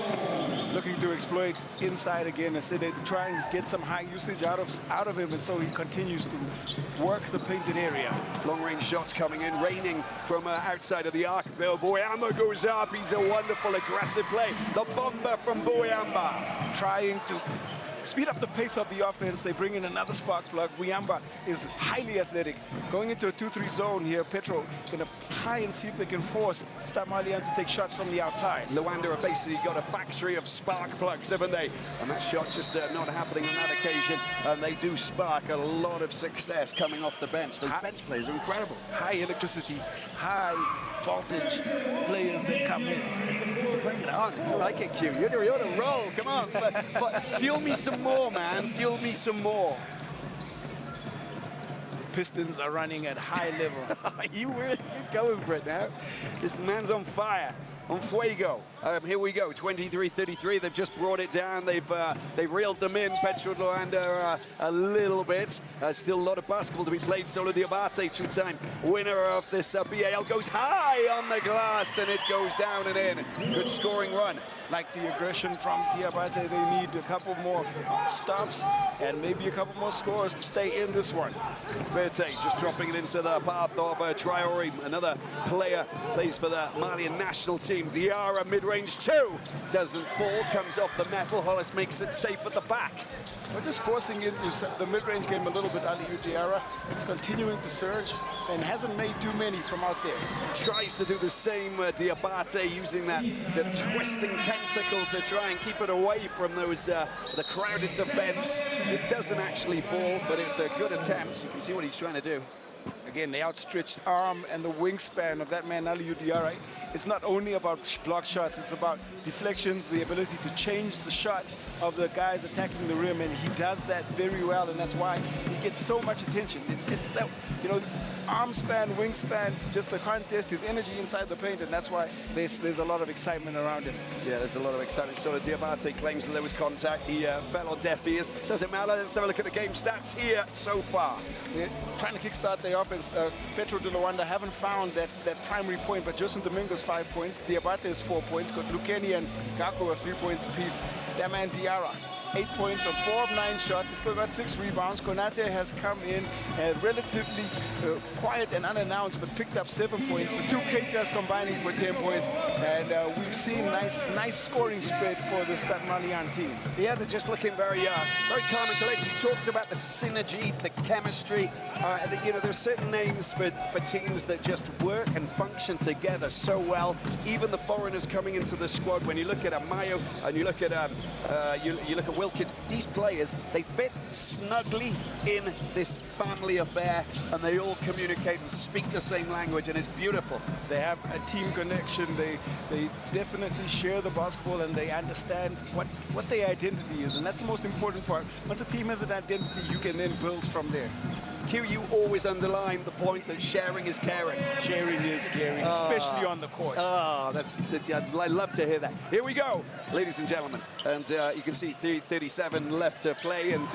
Looking to exploit inside again. I said they try and get some high usage out of him, and so he continues to work the painted area. Long-range shots coming in, raining from outside of the arc. Bill Boyamba goes up. He's a wonderful, aggressive play. The bomber from Boyamba. Trying to speed up the pace of the offense. They bring in another spark plug. Boyamba is highly athletic. Going into a 2-3 zone here, Petro going to try and see if they can force Stade Malien to take shots from the outside. Luanda have basically got a factory of spark plugs, haven't they? And that shot just not happening on that occasion. And they do spark a lot of success coming off the bench. Those bench players are incredible. High electricity, high voltage players that come in. Bring it on. I like it, Q. You're on a roll. Come on. Fuel me some more, man. Fuel me some more. Pistons are running at high level. You're going for it now. This man's on fire. On fuego. Here we go. 23-33. They've just brought it down. They've reeled them in. Petro Luanda a little bit. Still a lot of basketball to be played. Solo Diabate, two-time winner of this BAL, goes high on the glass, and it goes down and in. Good scoring run. Like the aggression from Diabate, they need a couple more stops and maybe a couple more scores to stay in this one. Verte just dropping it into the path of Traore. Another player plays for the Malian national team. Diarra, mid-range two, doesn't fall, comes off the metal. Hollis makes it safe at the back. We're just forcing it, the mid-range game a little bit. Aliou Diarra is continuing to surge and hasn't made too many from out there. Tries to do the same, Diabate, using the twisting tentacle to try and keep it away from those the crowded defense. It doesn't actually fall, but it's a good attempt. You can see what he's trying to do. Again, the outstretched arm and the wingspan of that man, Aliou Diarra. It's not only about block shots, it's about deflections, the ability to change the shot of the guys attacking the rim, and he does that very well, and that's why he gets so much attention. It's that, you know, arm span, wingspan, just the contest, his energy inside the paint, and that's why there's a lot of excitement around him. Yeah, there's a lot of excitement. So Diabate claims that there was contact. He fell on deaf ears. Doesn't matter. Let's have a look at the game stats here so far. Yeah, trying to kickstart the offense. Petro de Luanda haven't found that primary point, but Justin Domingo's 5 points. Diabate is 4 points. Got Lukeni and Gakpo are 3 points apiece. That man Diarra, 8 points on 4 of 9 shots. He's still got 6 rebounds. Konate has come in relatively quiet and unannounced, but picked up 7 points. The two Keitas combining for 10 points. And we've seen nice scoring spread for the Stade Malien team. Yeah, they're just looking very calm and collected. You talked about the synergy, the chemistry. You know, there's certain names for teams that just work and function together so well. Even the foreigners coming into the squad. When you look at Amayo and you look at you look at Wilkins, these players, they fit snugly in this family affair, and they all communicate and speak the same language, and it's beautiful. They have a team connection. They definitely share the basketball, and they understand what their identity is, and that's the most important part. Once a team has an identity, you can then build from there. Q, you always underline the point that sharing is caring. Sharing is caring, especially on the court. I love to hear that. Here we go, ladies and gentlemen. And you can see 3:37 left to play. And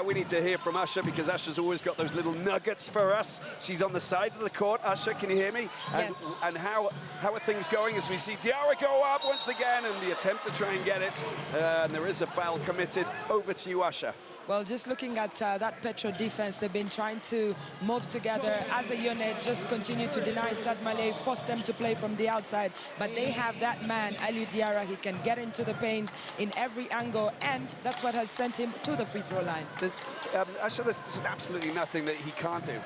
we need to hear from Usher, because Usher's always got those little nuggets for us. She's on the side of the court. Usher, can you hear me? Yes. And how are things going as we see Diarra go up once again, and the attempt to try and get it. And there is a foul committed. Over to you, Usher. Well, just looking at that Petro defense, they've been trying to move together as a unit, just continue to deny Stade Malien, force them to play from the outside. But they have that man, Aliou Diarra. He can get into the paint in every angle, and that's what has sent him to the free throw line. Actually, there's absolutely nothing that he can't do.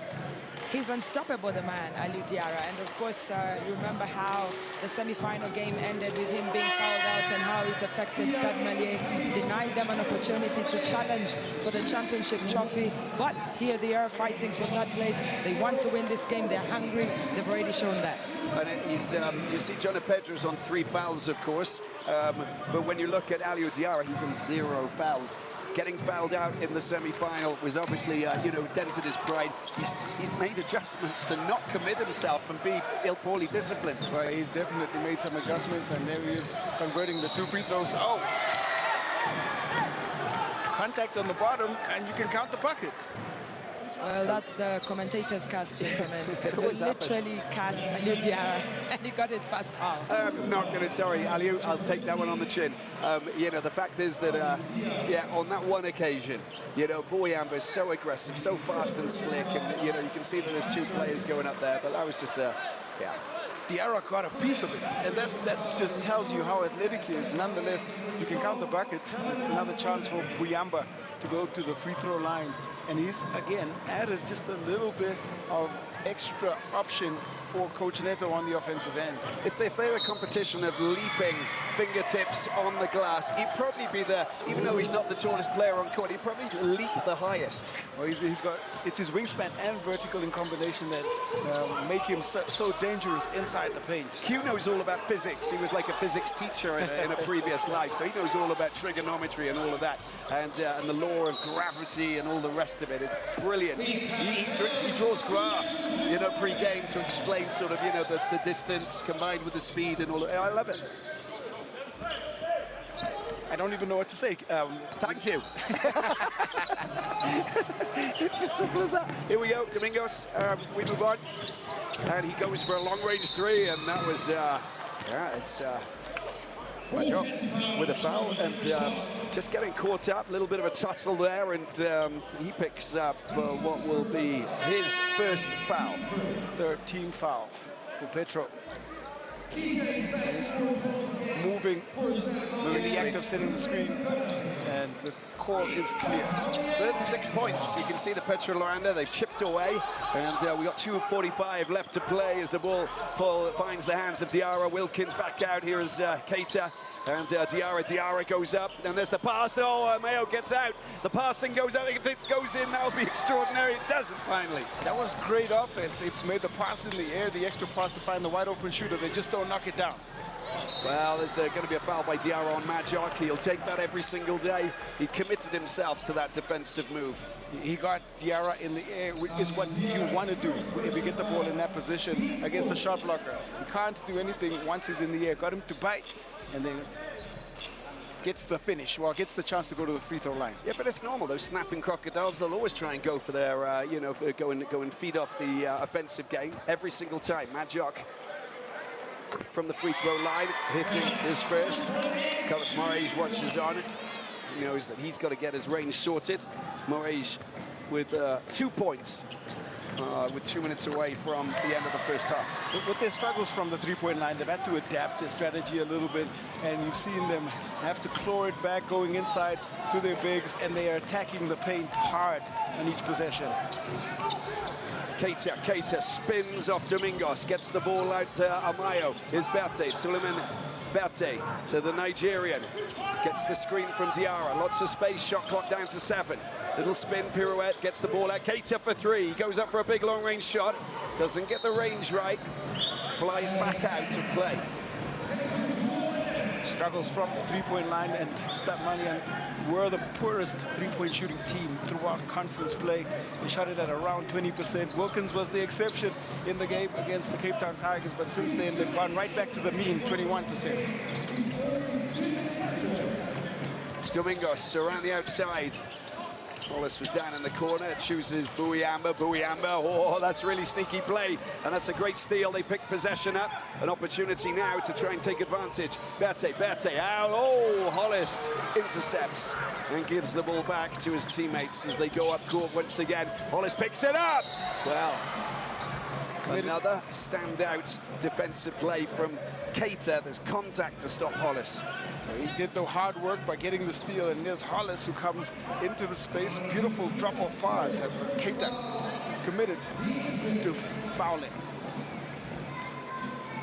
He's unstoppable, the man, Aliou Diarra. And of course, you remember how the semi-final game ended with him being fouled out and how it affected Stade Malien, denied them an opportunity to challenge for the championship trophy. But here they are fighting for that place. They want to win this game. They're hungry. They've already shown that. And he's, you see Johnny Pedro's on 3 fouls, of course. But when you look at Aliou Diarra, he's on 0 fouls. Getting fouled out in the semi-final was obviously, you know, dented his pride. He's made adjustments to not commit himself and be poorly disciplined. Well, he's definitely made some adjustments, and there he is converting the 2 free throws. Oh! Contact on the bottom, and you can count the bucket. Well, that's the commentator's cast, gentlemen. They literally cast Aliou Diarra, and he got his first foul. I'm not going to, sorry, Aliou, I'll take that one on the chin. You know, the fact is that, yeah, on that one occasion, you know, Boyamba's so aggressive, so fast and slick, and, you know, you can see that there's 2 players going up there, but that was just a, yeah. Diarra caught a piece of it, and that just tells you how athletic he is. Nonetheless, you can count the bucket. Another chance for Boyamba to go to the free throw line. And he's, again, added just a little bit of extra option for Coach Neto on the offensive end. If they had a competition of leaping fingertips on the glass, he'd probably be the, even though he's not the tallest player on court, he'd probably leap the highest. Well, he's got, it's his wingspan and vertical in combination that make him so dangerous inside the paint. Hugh knows all about physics. He was like a physics teacher in a previous life, so he knows all about trigonometry and all of that, and the law of gravity and all the rest of it. It's brilliant. He draws graphs, you know, pre-game to explain sort of, you know, the distance combined with the speed and all of it. I love it. I don't even know what to say. Thank you. It's as simple as that. Here we go, Domingos. We move on. And he goes for a long-range 3, and that was, yeah, it's with a foul, and just getting caught up, a little bit of a tussle there, and he picks up what will be his first foul. 3rd team foul for Petro. He's moving in the act of setting the screen, and the call is clear. 6 points. You can see the Petro Luanda, they've chipped away, and we got 2:45 left to play as the ball finds the hands of Diarra. Wilkins back out. Here is Keita, and Diarra goes up, and there's the pass. Oh, Mayo gets out. The passing goes out. If it goes in, that'll be extraordinary. It doesn't, finally. That was great offense. It made the pass in the air, the extra pass to find the wide open shooter. They just don't knock it down. Well, there's going to be a foul by Diarra on Majok. He'll take that every single day. He committed himself to that defensive move. He got Diarra in the air, which is what you want to do if you get the ball in that position against a shot blocker. You can't do anything once he's in the air. Got him to bite, and then gets the finish, well, gets the chance to go to the free throw line. Yeah, but it's normal. Those snapping crocodiles, they'll always try and go for their, you know, go and feed off the offensive game every single time. Majok from the free throw line, hitting his first. Carlos Moraes watches on. He knows that he's got to get his range sorted. Moraes with 2 points. With 2 minutes away from the end of the first half. With their struggles from the three-point line, they've had to adapt their strategy a little bit, and you've seen them have to claw it back, going inside to their bigs, and they are attacking the paint hard on each possession. Keita spins off Domingos, gets the ball out to Amayo. Here's Berté, Suleiman Berté to the Nigerian. Gets the screen from Diarra, lots of space, shot clock down to 7. Little spin, pirouette, gets the ball out. Keita for 3, he goes up for a big long-range shot. Doesn't get the range right, flies back out to play. Struggles from the three-point line, and Stade Malien were the poorest three-point shooting team throughout conference play. They shot it at around 20%. Wilkins was the exception in the game against the Cape Town Tigers, but since then they've gone right back to the mean, 21%. Domingos around the outside. Hollis was down in the corner, chooses Buyamba. Oh, that's really sneaky play, and that's a great steal. They pick possession up, an opportunity now to try and take advantage. Berthe out. Oh, Hollis intercepts and gives the ball back to his teammates as they go up court once again. Hollis picks it up. Well, another standout defensive play from Keita. There's contact to stop Hollis. He did the hard work by getting the steal, and there's Hollis who comes into the space. Beautiful drop-off pass, and Keita committed to fouling.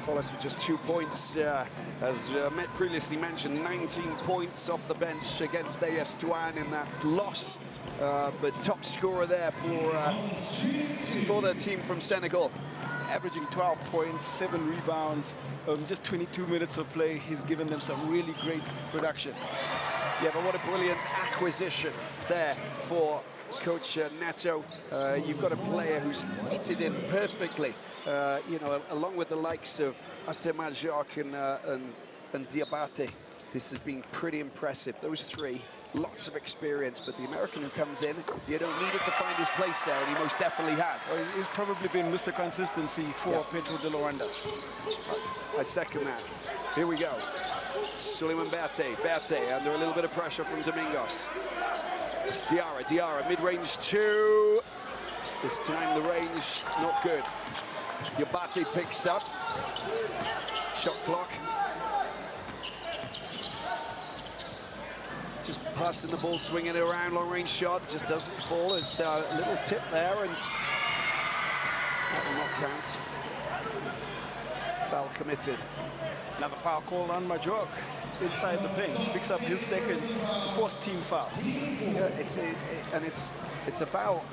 Hollis with just 2 points, as Matt previously mentioned, 19 points off the bench against AS Douane in that loss. But top scorer there for the team from Senegal. Averaging 12 points, 7 rebounds, just 22 minutes of play. He's given them some really great production. Yeah, but what a brilliant acquisition there for Coach Neto. You've got a player who's fitted in perfectly, you know, along with the likes of Atemajok and Diabate. This has been pretty impressive. Those three, lots of experience, but the American who comes in, you don't need it to find his place there, and he most definitely has. Well, he's probably been Mr. Consistency for Petro de Luanda. I second that. Here we go. Suleiman Berthe under a little bit of pressure from Domingos. Diarra, mid-range two. This time the range not good. Diabate picks up. Shot clock. Just passing the ball, swinging it around, long-range shot, just doesn't fall. It's a little tip there, and that will not count. Foul committed. Another foul called on Majok inside the paint. Picks up his second. It's a fourth team foul. Yeah, it's a foul,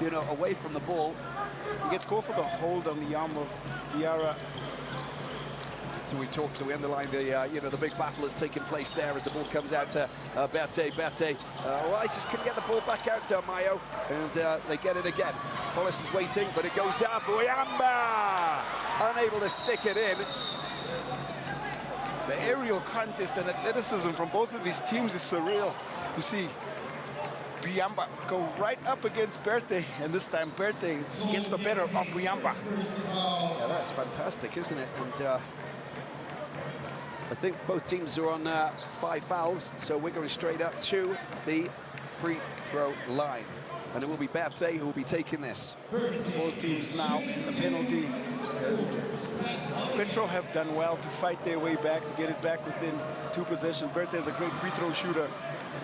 you know, away from the ball. He gets called for the hold on the arm of Diarra. So we underline the, you know, the big battle has taken place there as the ball comes out to Berthe. Well, I just couldn't get the ball back out to Mayo, and they get it again. Hollis is waiting, but it goes up. Buyamba unable to stick it in. The aerial contest and athleticism from both of these teams is surreal. You see Buyamba go right up against Berthe, and this time Berthe gets the better of Buyamba. Yeah, that's fantastic, isn't it? And I think both teams are on 5 fouls, so we're going straight up to the free throw line. And it will be Berthe who will be taking this. Both teams now in the penalty. Petro have done well to fight their way back, to get it back within 2 possessions. Berthe is a great free throw shooter,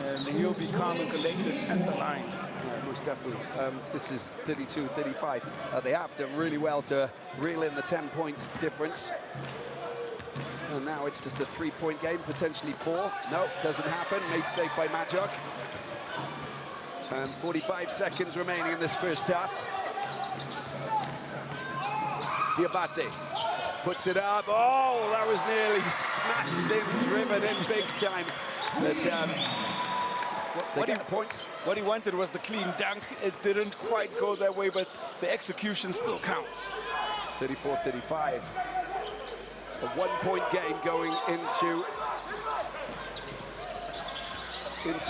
and he'll be calm and collected at the line. Yeah, most definitely. This is 32-35. They have done really well to reel in the 10-point difference. And now it's just a 3-point game, potentially 4. No, doesn't happen. Made safe by Majok. And 45 seconds remaining in this first half. Diabate puts it up. Oh, that was nearly smashed in, driven in big time. But what he wanted was the clean dunk. It didn't quite go that way, but the execution still counts. 34-35. A 1-point game going into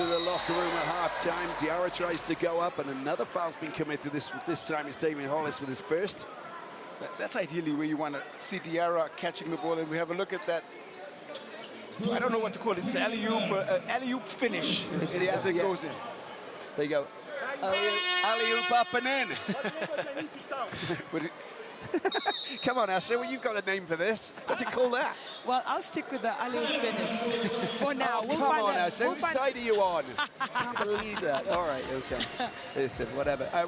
the locker room at halftime. Diarra tries to go up, and another foul's been committed. This time it's Damien Hollis with his first. That's ideally where you want to see Diarra catching the ball, and we have a look at that. I don't know what to call it. It's the alley-oop finish as it goes in. There you go. Alley-oop up and in. Come on, Asher, well, you've got a name for this. What do you call that? Well, I'll stick with the alley-oop finish for now. Oh, come on, Asher. Whose side are you on? I can't believe that. All right, okay. Listen, whatever. I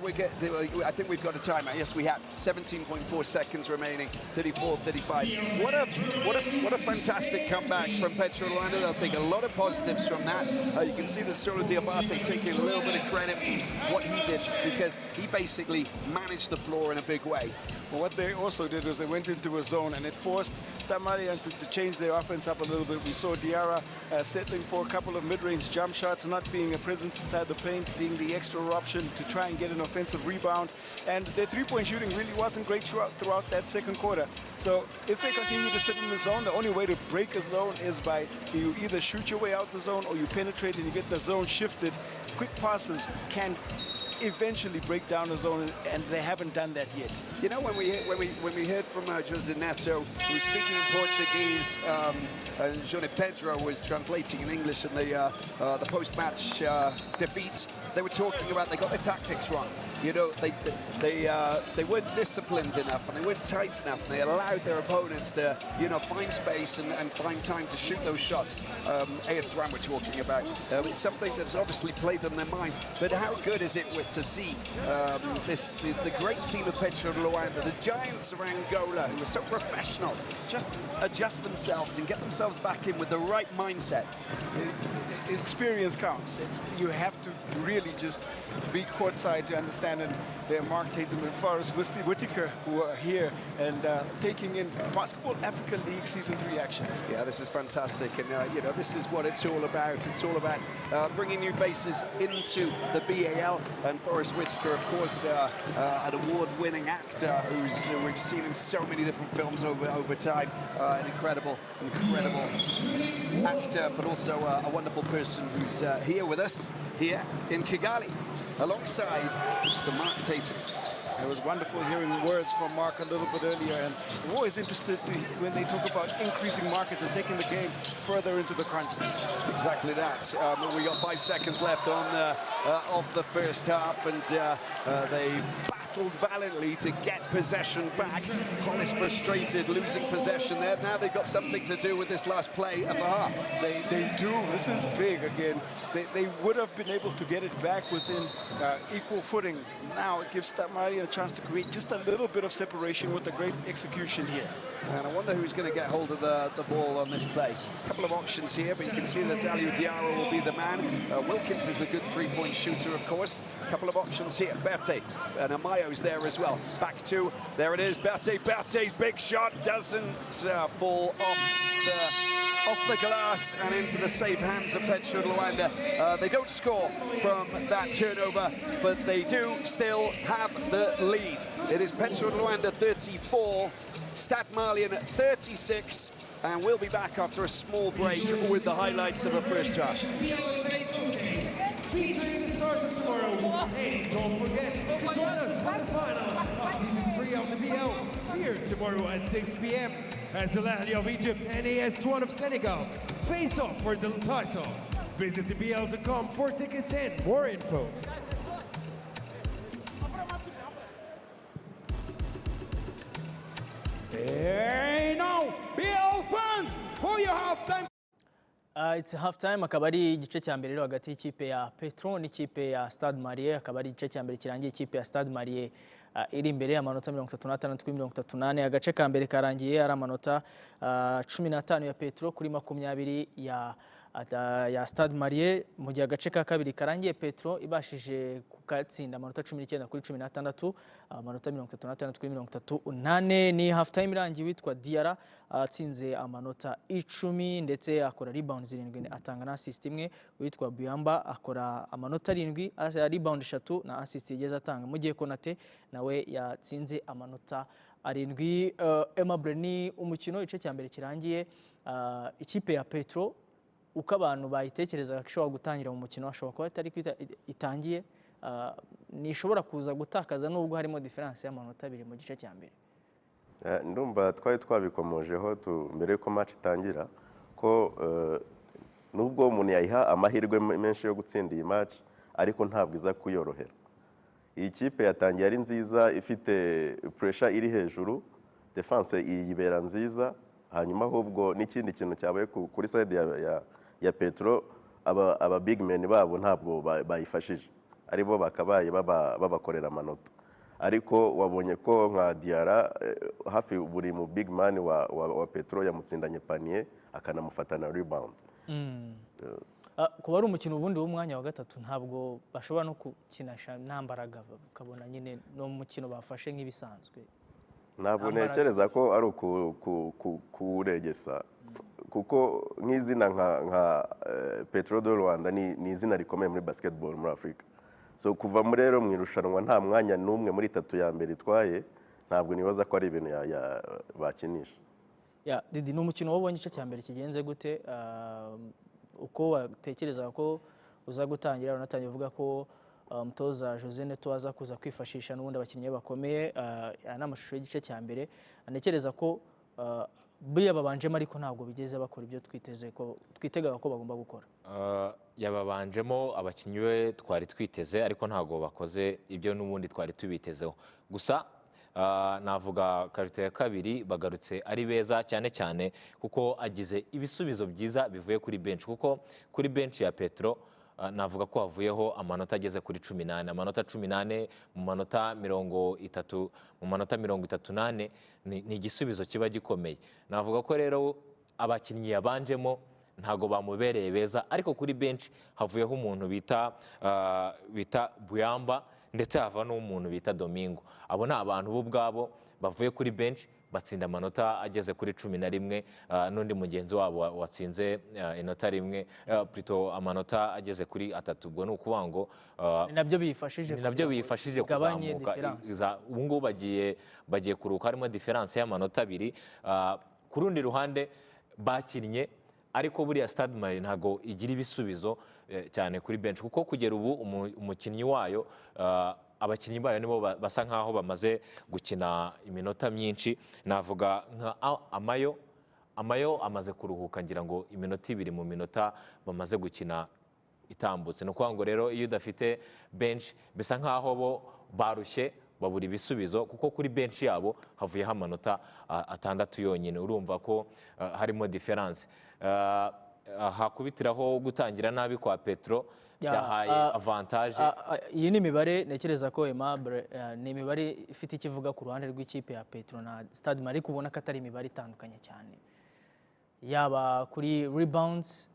think we've got a timeout. Yes, we have. 17.4 seconds remaining. 34-35. What a fantastic comeback from Petro Luanda. They'll take a lot of positives from that. You can see that Solo Diabate taking a little bit of credit for what he did, because he basically managed the floor in a big way. But what they also did was they went into a zone, and it forced Stade Malien to change their offense up a little bit. We saw Diarra settling for a couple of mid-range jump shots, not being a presence inside the paint, being the extra option to try and get an offensive rebound. And their three-point shooting really wasn't great throughout that second quarter. So if they continue to sit in the zone, the only way to break a zone is by you either shoot your way out the zone or you penetrate and you get the zone shifted. Quick passes can eventually break down the zone, and they haven't done that yet. You know, when we heard from Jose Neto, who was speaking in Portuguese, and João Pedro was translating in English in the post-match defeat, they were talking about they got their tactics wrong. You know, they weren't disciplined enough, and they weren't tight enough, and they allowed their opponents to, you know, find space and find time to shoot those shots. AS Douanes we're talking about. It's something that's obviously played on their mind. But how good is it to see the great team of Petroleos Luanda, the giants of Angola, who are so professional, just adjust themselves and get themselves back in with the right mindset. Experience counts. You have to really just be courtside to understand, and they're Mark Tatum and Forrest Whitaker who are here and taking in Basketball Africa League Season 3 action. Yeah, this is fantastic, and you know, this is what it's all about. It's all about bringing new faces into the BAL, and Forrest Whitaker, of course, an award-winning actor who's we've seen in so many different films over time. An incredible actor, but also a wonderful person who's here with us here in Kigali, alongside Mr. Mark Tatum. It was wonderful hearing words from Mark a little bit earlier, and I'm always interested when they talk about increasing markets and taking the game further into the continent. It's exactly that. We got 5 seconds left on of the first half, and they battled valiantly to get possession back. Hollis frustrated, losing possession there. Now they've got something to do with this last play of the half. They do. This is big again. They would have been able to get it back within equal footing. Now it gives Stade Malien a chance to create just a little bit of separation with the great execution here. And I wonder who's going to get hold of the ball on this play. A couple of options here, but you can see that Aliou Diarra will be the man. Wilkins is a good three-point shooter, of course. A couple of options here. Berthe and Amayo's there as well. Back to, there it is, Berthe. Berthe's big shot doesn't fall off the glass and into the safe hands of Petroleos Luanda. They don't score from that turnover, but they do still have the lead. It is Petroleos Luanda 34, Stade Malien 36, and we'll be back after a small break with the highlights of the first half. Featuring the stars of tomorrow, and don't forget to join us for the final of Season 3 of the BL here tomorrow at 6 p.m. as Al Ahly of Egypt and AS Douanes of Senegal face off for the title. Visit thebl.com for tickets and more info. Hey now, BL fans, for your halftime. It's halftime, akaba ari igice cya mbere rero hagati y'ikipe ya Petro n'ikipe ya Stade Malien, akaba ari igice cya mbere kirangiye ikipe ya Stade Malien iri imbere y'amanota 36 kuri 38. Agace ka mbere karangiye ari amanota 15 ya Petro kuri 20 ya Stade Malien, mu gihe agace ka kabiri karangiye Petro ibashije kukatsinda amanota 19 kuri 16, amanota 36 kuri 38. Ni half time irangiye witwa Diarra atsinze amanota 10 ndetse akora rebound 7 atanga na assist imwe. Witwa Buyamba akora amanota 7 asa rebound 3 na assist yigeze atanga, mu gihe Konate nawe yatsinze amanota 7. Aimable, ni umukino igice cya mbere kirangiye, ikipe ya Petro uko abantu bayitekerezaga ko ishobora gutangira mu mukino ashobora kuba atari itangiye, nishobora kuza gutakaza nubwo harimo difference y'amanota 2 mu gice cya mbere. Ndumva twari twabikomojeho mbere yuko match itangira ko nubwo umuntu yayiha amahirwe menshi yo gutsinda iyi match, ariko ntabwo iza kuyorohera. Iyi kipe yatangiye ari nziza, ifite pressure iri hejuru, defense iyibera nziza, hanyuma ahubwo n'ikindi kintu cyabaye kuri side ya Petro, aba big men babo ntabwo bayifashije, aribo bakabaye babakorera amanota. Ariko wabonye ko nka Diarra hafi buri mu big man wa Petro yamutsindanye panier akanamufatana rebound. Kuba ari umukino ubundi w'umwanya wa gatatu ntabwo bashobora no kukinasha nambaraga, ukabona nyine no mukino bafashe nk'ibisanzwe. ntabwo ntekereza ko ari kuwuregesa kuko nk'izina nka Petroleos de Luanda ni izina rikomeye muri basketball muri Afurika. So kuva muri rero mu irushanwa nta mwanya n'umwe muri 3 ya mbere itwaye, ntabwo nibaza ko ari ibintu bakinisha. Didi, ni umukino wabonye igice cya mbere kigenze gute? Uko watekereza ko uza gutangira, unatangiye uvuga ko umutoza Jose Neto aza kuza kwifashisha n'ubundi abakinnyi bakomeye, n'amashusho y'igice cya mbere, anekereza ko buriya babanjemo ariko ntabwo bigeze bakora ibyo twitegaga ko bagomba gukora. Yababanjemo abakinnyi be twari twiteze, ariko ntabwo bakoze ibyo n'ubundi twari tubitezeho. Gusa navuga karite ya kabiri bagarutse ari beza cyane cyane kuko agize ibisubizo byiza bivuye kuri bench, kuko kuri bench ya Petro navuga ko havuyeho amanota ageze kuri 18, amanota 18 mu manota 30, mu manota 38 ni igisubizo kiba gikomeye. Navuga ko rero abakinnyi yabanjemo ntago bamubereye beza, ariko kuri bench havuyeho umuntu bita Buyamba, ndetse hava n'umuntu bita Domingo. Abo ni abantu bo ubwabo bavuye kuri bench batsinda amanota ageze kuri 11, n'undi mugenzi wabo watsinze inota rimwe, plutôt amanota ageze kuri 3. Ubwo ni ukuvuga ngo nabyo bifashije kuzamuka. Ubu ngubu bagiye kuruka, harimo diferanse y'amanota 2. Ku rundi ruhande bakinnye, ariko buriya Stade Malien ntago igira ibisubizo cyane kuri bench, kuko kugera ubu umukinnyi wayo abakinnyi bayo nibo basa nkaho bamaze gukina iminota myinshi. Navuga nka Amayo amaze kuruhuka, ngira ngo iminota 2 mu minota bamaze gukina itambutse. No kuvuga ngo rero iyo udafite bench bisa nkaho bo barushye, babura ibisubizo, kuko kuri bench yabo havuyeho amanota 6 yonyine. Urumva ko harimo difference. Hakubitiraho gutangira nabi kwa Petro yahaye avantage. Iyi ni imibare nekereza ko Aimable ni imibare ifite ikivuga ku ruhande rw'ikipe ya Petro na Stade Malien, kubona ko atari imibare itandukanye cyane. Yaba kuri rebounds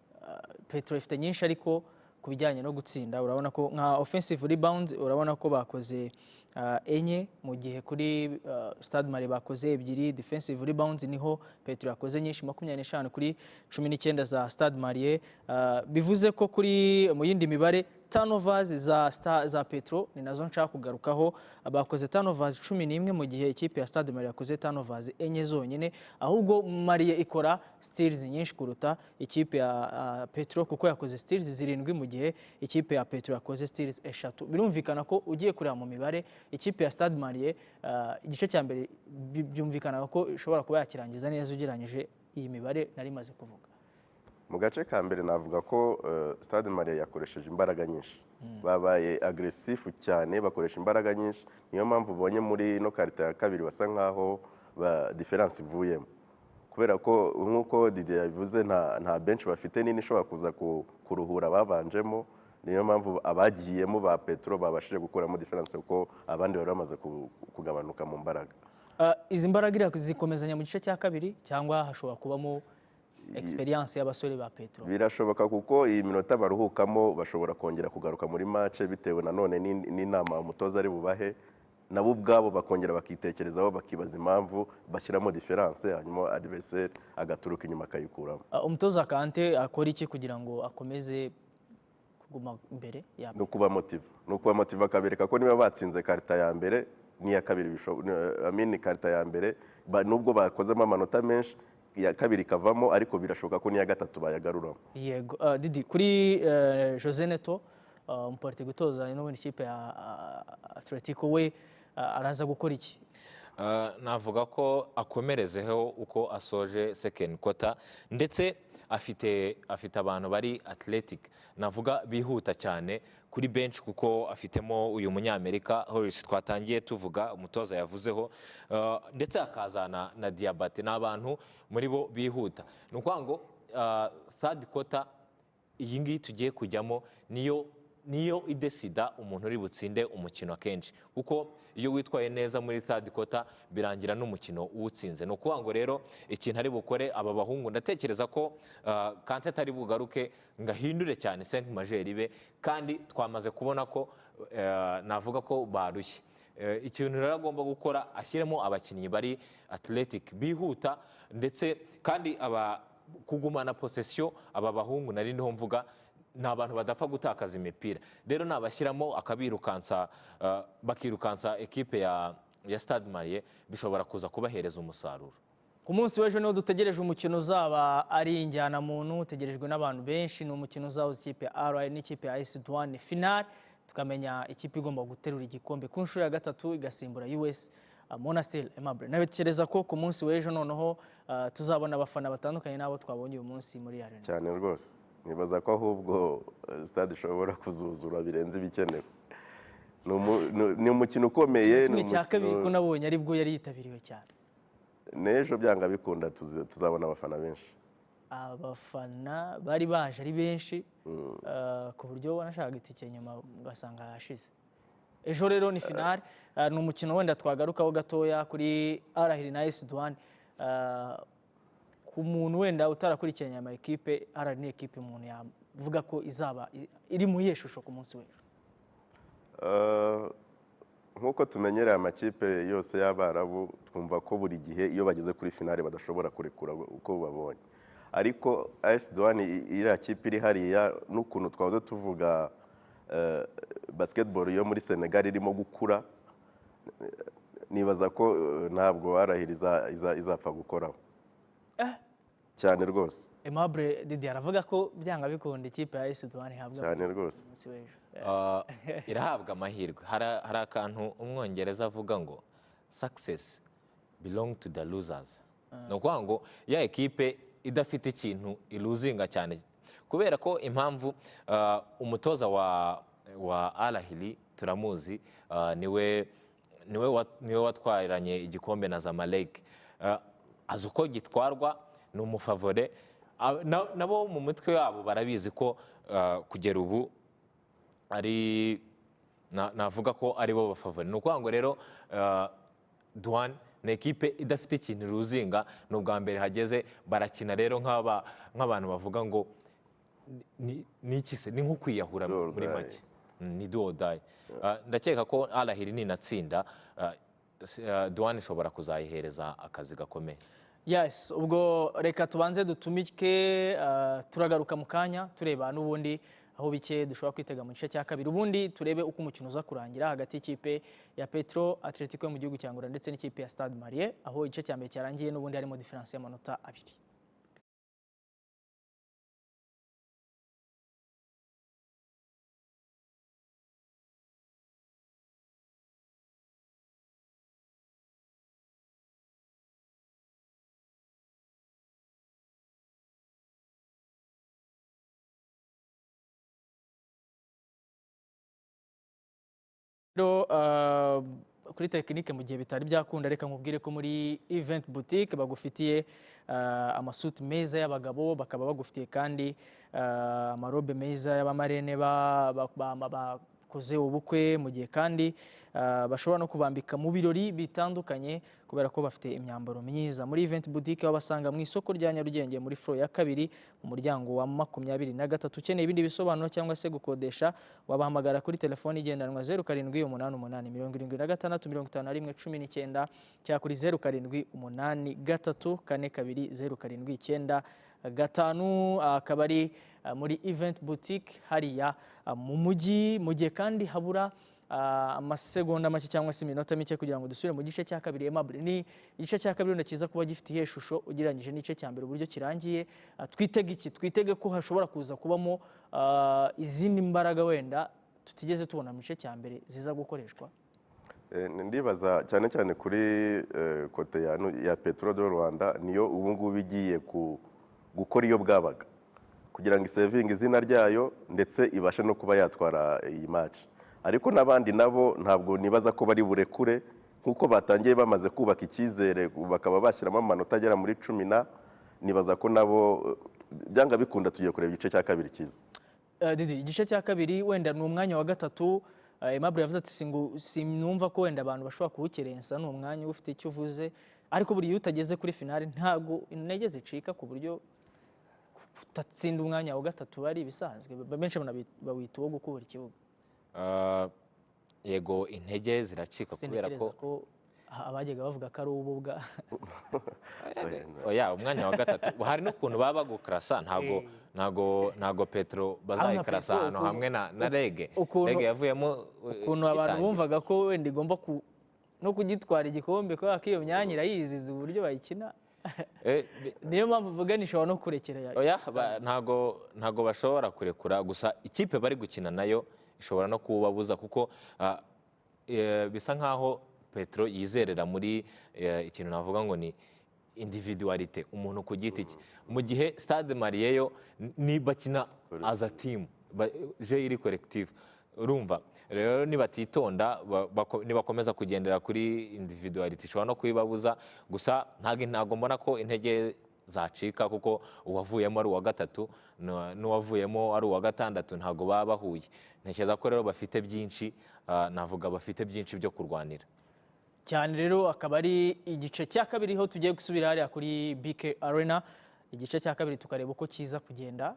Petro ifite nyinshi, ariko ku bijyanye no gutsinda urabona ko nka offensive rebounds urabona ko bakoze 4, mu gihe kuri Stade Malien bakoze 2. Defensive rebounds niho Petro yakoze nyinshi, 25 kuri 19 za Stade Malien. Bivuze ko kuri mu yindi mibare turnovers za Petro ni nazo nshaka kugarukaho. Bakoze turnovers 11, mu gihe ikipe ya Stade Malien yakoze turnovers 4 zonyine, ahubwo Malien ikora steals nyinshi kuruta ikipe ya Petro, kuko yakoze steals 7, mu gihe ikipe ya Petro yakoze steals 3. Birumvikana ko ugiye kureba mu mibare ikipe ya Stade Malien igice cya mbere byumvikana ko ishobora kuba yakirangiza neza ugereranyije iyi mibare nari maze kuvuga. Mu gace ka mbere navuga ko Stade Malien yakoresheje imbaraga nyinshi, babaye aggressive cyane, bakoresha imbaraga nyinshi. Niyo mpamvu ubonye muri no karita ya kabiri basa nkaho difference ivuyemo, kubera ko nkuko Didier yabivuze nta bench bafite nini ishobora kuza kuruhura babanjemo. Niyo mpamvu abagiyemo ba Petro babashije gukuramo difference, kuko abandi bari bamaze kugabanuka mu mbaraga. Izi mbaraga zikomezanya mu gice cya kabiri, cyangwa hashobora kubamo experience y'abasore ba Petro? Birashoboka, kuko iyi minota baruhukamo bashobora kongera kugaruka muri match, bitewe nanone n'inama umutoza ari bubahe, nabo ubwabo bakongera bakitekerezaho, bakibaza impamvu bashyiramo difference, hanyuma adversaire agaturuka inyuma akayikuramo. Umutoza Kante akora iki kugira ngo akomeze kuguma imbere? Ni ukuba motive akabereka ko niba batsinze karita ya mbere n'iya kabiri karita ya mbere nubwo bakozemo amanota menshi, iya kabiri kavamo, ariko birashoboka ko n'iya gatatu bayagaruramo. Yego. Didi, kuri Jose Neto umuporte gutoza n'ubundi ikipe ya Atlético, we araza gukora iki? Navuga ko akomerezeho uko asoje second quarter, ndetse afite abantu bari athletic, navuga bihuta cyane kuri bench, kuko afitemo uyu munyamerika Horace twatangiye tuvuga, umutoza yavuzeho, ndetse akazana na Diabate, n'abantu muri bo bihuta. Ni ukuvuga ngo third quarter iyi ngiyi tugiye kujyamo niyo idesida umuntu uri butsinde umukino akenshi, kuko iyo witwaye neza muri third quarter birangira n'umukino uwutsinze. Ni ukuvuga ngo rero ikintu ari bukore aba bahungu, ndatekereza ko Kante atari bugaruke ngahindure cyane 5 majeri be, kandi twamaze kubona ko navuga ko barushye. ikintu rero agomba gukora ashyiremo abakinnyi bari athletic bihuta ndetse kandi kugumana possession aba bahungu nari ndiho mvuga ni abantu badapfa gutakaza imipira rero nabashyiramo akabirukansa bakirukansa ekipe ya Stade Malien bishobora kuza kubahereza umusaruro. Ku munsi w'ejo niho dutegereje umukino uzaba ari injyana muntu utegerejwe n'abantu benshi, ni umukino uzahuza ikipe ya RI n'ikipe ya Stade final, tukamenya ikipe igomba guterura igikombe ku nshuro ya gatatu igasimbura US Monastir Aimable. Nabekereza ko ku munsi w'ejo noneho tuzabona abafana batandukanye n'abo twabonye uyu munsi muri arena. Cyane rwose nibaza ko ahubwo stade ishobora kuzuzura birenze ibikenewe. Ni umukino ukomeye, ni cya kabiri ko nabonye ari bwo yari yitabiriwe cyane. N'ejo byanga bikunda tuzabona abafana benshi. Abafana bari baje ari benshi ku buryo wanashaka itike nyuma ugasanga yashize. Ejo rero ni finale, ni umukino wenda twagarukaho gatoya kuri Arahiri na Stade. Ku muntu wenda utarakurikiranye ama ekipe, Arahiri ni ekipe umuntu yavuga ko izaba iri mu yeshusho ku munsi w'ejo. Nk'uko tumenyereye amakipe yose y'Abarabu twumva ko buri gihe iyo bageze kuri finale badashobora kurekura uko babonye, ariko Stade iriya kipe iri hariya n'ukuntu twahoze tuvuga basketball yo muri Senegal irimo gukura, nibaza ko ntabwo Arahiri izapfa gukoraho cyane rwose. Aimable Didi aravuga ko byanga bikunda ikipe ya Stade ihabwa cyane rwose. Irahabwa amahirwe. Hari akantu umwongereza avuga ngo success belong to the losers. No kwa ngo ya ekipe idafite ikintu iluzinga cyane kubera ko impamvu umutoza wa Al-Ahli turamuzi niwe watwaranye igikombe na Zamalek, azuko gitwarwa ni umufavore nabo mu mutwe wabo barabizi ko kugera ubu ari navuga ko ari bo bafavore. Ni ukuvuga ngo rero Douane ni ekipe idafite ikintu ruzinga, ni ubwa mbere hageze barakina rero nk'abantu bavuga ngo ni nko kwiyahura muri make, ni do or die. Ndakeka ko Al-Ahli ninatsinda Douane ishobora kuzayihereza akazi gakomeye. Yes, ubwo reka tubanze dutumike turagaruka mu kanya tureba n'ubundi aho bike dushobora kwitega mu gice cya kabiri, ubundi turebe uko umukino uza kurangira hagati y'ikipe ya Petro Atlético mu gihugu cya Angola ndetse n'ikipe ya Stade Malien, aho igice cya mbere cyarangiye n'ubundi harimo difference y'amanota 2. Kuri tekinike mu gihe bitari byakunda, reka nkubwire ko muri event boutique bagufitiye amasuit meza y'abagabo, bakaba bagufitiye kandi amarobe meza y'abamarene bakoze ubukwe, mu gihe kandi bashobora no kubambika mu birori bitandukanye kubera ko bafite imyambaro myiza. Muri event boutique wabasanga mu isoko rya Nyarugenge muri floor ya 2 mu muryango wa 23. Ukeneye ibindi bisobanuro cyangwa se gukodesha wabahamagara kuri telefoni igendanwa 0788865119 cyangwa kuri 0788420795 akaba ari muri event boutique hariya mu mujyi, mu gihe kandi habura amasegonda make cyangwa se iminota mike kugira ngo dusubire mu gice cya kabiri. Aimable, ni igice cya kabiri ndakiza kuba gifite iheshusho ugereranyije n'igice cya mbere uburyo kirangiye. Twitege ko hashobora kuza kubamo izindi mbaraga wenda tutigeze tubona mu gice cya mbere ziza gukoreshwa. Ndibaza cyane cyane kuri kote ya Petroleos de Rwanda, niyo ubu ngubu igiye gukora iyo bwabaga kugira ngo isevinge izina ryayo ndetse ibashe no kuba yatwara iyi match, ariko n'abandi nabo ntabwo nibaza ko bari burekure nkuko batangiye bamaze kubaka icyizere bakaba bashyiramo amanota agera muri 10. Nibaza ko nabo byanga bikunda tugiye kureba igice cya kabiri cyiza. Didi, igice cya kabiri wenda ni umwanya wa gatatu. Aimable yavuze ati sinumva ko wenda abantu bashobora kuwukerensa, ni umwanya ufite icyo uvuze, ariko buri utageze kuri finale ntago intege zicika ku buryo utatsinda umwanya wa gatatu bari bisanzwe. Benshi bawita uwo gukubura ikibuga. yego intege ziracika kubera ko abajyaga bavuga ko ari ububwa oya umwanya wa gatatu hari n'ukuntu baba bagukarasa ntago Petro bazayikarasa ahantu hamwe na rege yavuyemo ukuntu abantu bumvaga ko wenda igomba no kugitwara igikombe kubera ko iyo myanya irayiziza uburyo bayikina niyo mpamvu uvuga nishobora no kurekera oya ntago bashobora kurekura gusa ikipe bari gukina nayo ishobora no kubabuza kuko bisa nkaho Petro yizerera muri ikintu navuga ngo ni individualite umuntu ku giti cye mu gihe Stade Malien yo ni bakina as a team je iri collective urumva rero nibatitonda nibakomeza kugendera kuri individualite ishobora no kuyibabuza gusa ntago mbona ko intege zacika kuko uwavuyemo ari uwa gatatu n'uwavuyemo ari uwa gatandatu ntago baba bahuye ntekereza ko rero bafite byinshi navuga bafite byinshi byo kurwanira cyane rero akaba ari igice cya kabiri ho tugiye gusubira hariya kuri BK Arena igice cya kabiri tukareba uko kiza kugenda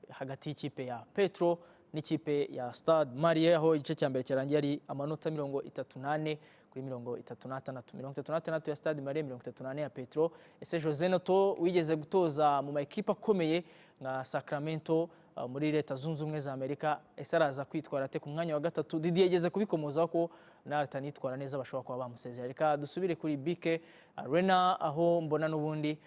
hagati y'ikipe ya Petro n'ikipe ya Stade Malien aho igice cya mbere cyarangiye ari amanota 38 kuri 36 ya Stade Malien 38 ya Petro. Ese Jose Noto wigeze gutoza mu makipe akomeye nka Sacramento muri Leta Zunze Ubumwe za Amerika ese araza kwitwara ate ku mwanya wa gatatu Didier yageze kubikomoza ko natanitwara neza bashobora kuba bamusezera. Reka dusubire kuri BK Arena aho mbona n'ubundi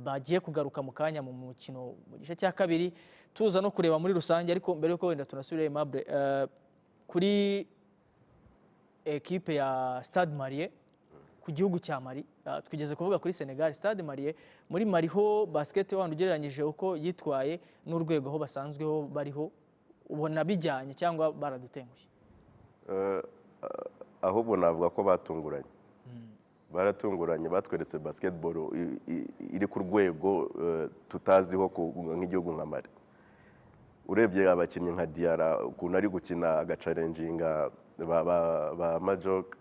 bagiye kugaruka mu kanya mu mukino mu gice cya kabiri tuza no kureba muri rusange ariko mbere yuko wenda tunasubire Mable kuri ekipe ya Stade Malien ku gihugu cya Mali twigeze kuvuga kuri Senegal Stade Malien muri Mali ho basket wandi ugereranyije uko yitwaye n'urwego aho basanzweho bariho ubona bijyanye cyangwa baradutengushye ahubwo navuga ko batunguranye baratunguranye batweretse basketball iri ku rwego tutaziho nk'igihugu nka Mali urebye abakinnyi nka Diarra ukuntu ari gukina agacalenginga ba Majok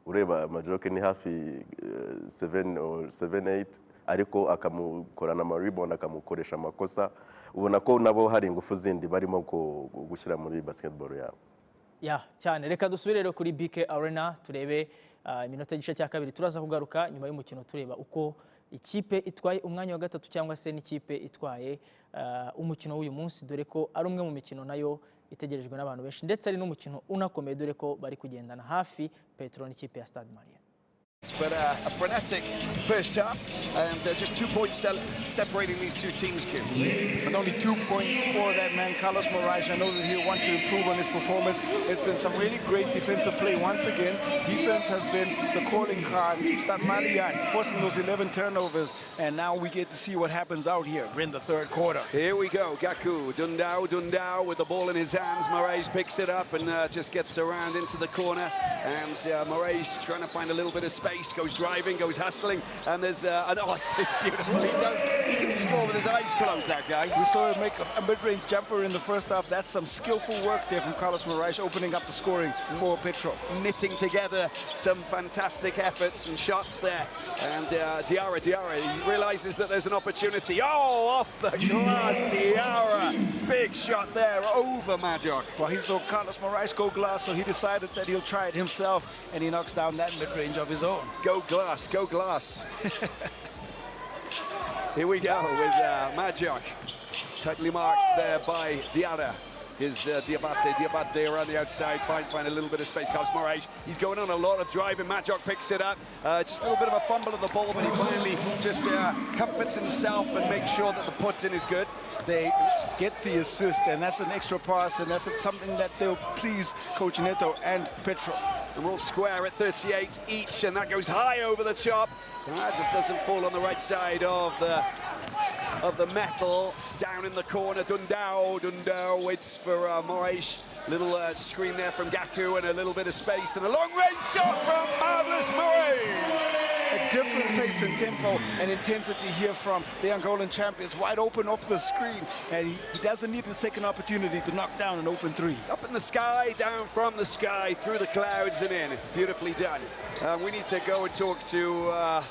ureba Majok ni hafi 7-8 ariko akamukorana amaribon akamukoresha amakosa ubona ko nabo hari ingufu zindi barimo gushyira muri basketball yabo cyane reka dusubire rero kuri BK Arena turebe iminota y'igice cya kabiri turaza kugaruka nyuma y'umukino tureba uko ikipe itwaye umwanya wa gatatu cyangwa se n'ikipe itwaye umukino w'uyu munsi dore ko ari umwe mu mikino nayo itegerejwe n'abantu benshi ndetse ari n'umukino unakomeye dore ko bari kugendana hafi Petro n'ikipe ya Stade Malien. But a frenetic first half, and just 2 points separating these two teams, Kim. And only 2 points for that man, Carlos Moraes. I know that he'll want to improve on his performance. It's been some really great defensive play once again. Defense has been the calling card. Stade Malien forcing those 11 turnovers, and now we get to see what happens out here in the third quarter. Here we go, Gakou, Dundao with the ball in his hands. Moraes picks it up and just gets around into the corner, and Moraes trying to find a little bit of space. Goes driving, goes hustling, and there's it's just beautiful. He can score with his eyes closed, that guy. We saw him make a mid-range jumper in the first half. That's some skillful work there from Carlos Moraes, opening up the scoring for Petro. Knitting together some fantastic efforts and shots there. And Diarra, he realizes that there's an opportunity. Oh, off the glass, Diarra. Big shot there over Majok. Well, he saw Carlos Moraes go glass, so he decided that he'll try it himself, and he knocks down that mid-range of his own. Go glass, go glass. Here we go with Majok. Tightly marked there by Diarra. Is Diabate around the outside, find a little bit of space. Carlos Moraes, he's going on a lot of driving. Majok picks it up. Just a little bit of a fumble of the ball, but he finally just comforts himself and makes sure that the put's in is good. They get the assist, and that's an extra pass, and that's something that they'll please Coach Neto and Petro. And we're all square at 38 each, and that goes high over the top. That just doesn't fall on the right side of the metal. Down in the corner, Dundao waits for Moraes. Little screen there from Gakou and a little bit of space, and a long-range shot from marvelous Moraes. A different pace and tempo and intensity here from the Angolan champions. Wide open off the screen, and he doesn't need the second opportunity to knock down an open three. Up in the sky, down from the sky, through the clouds and in. Beautifully done. We need to go and talk to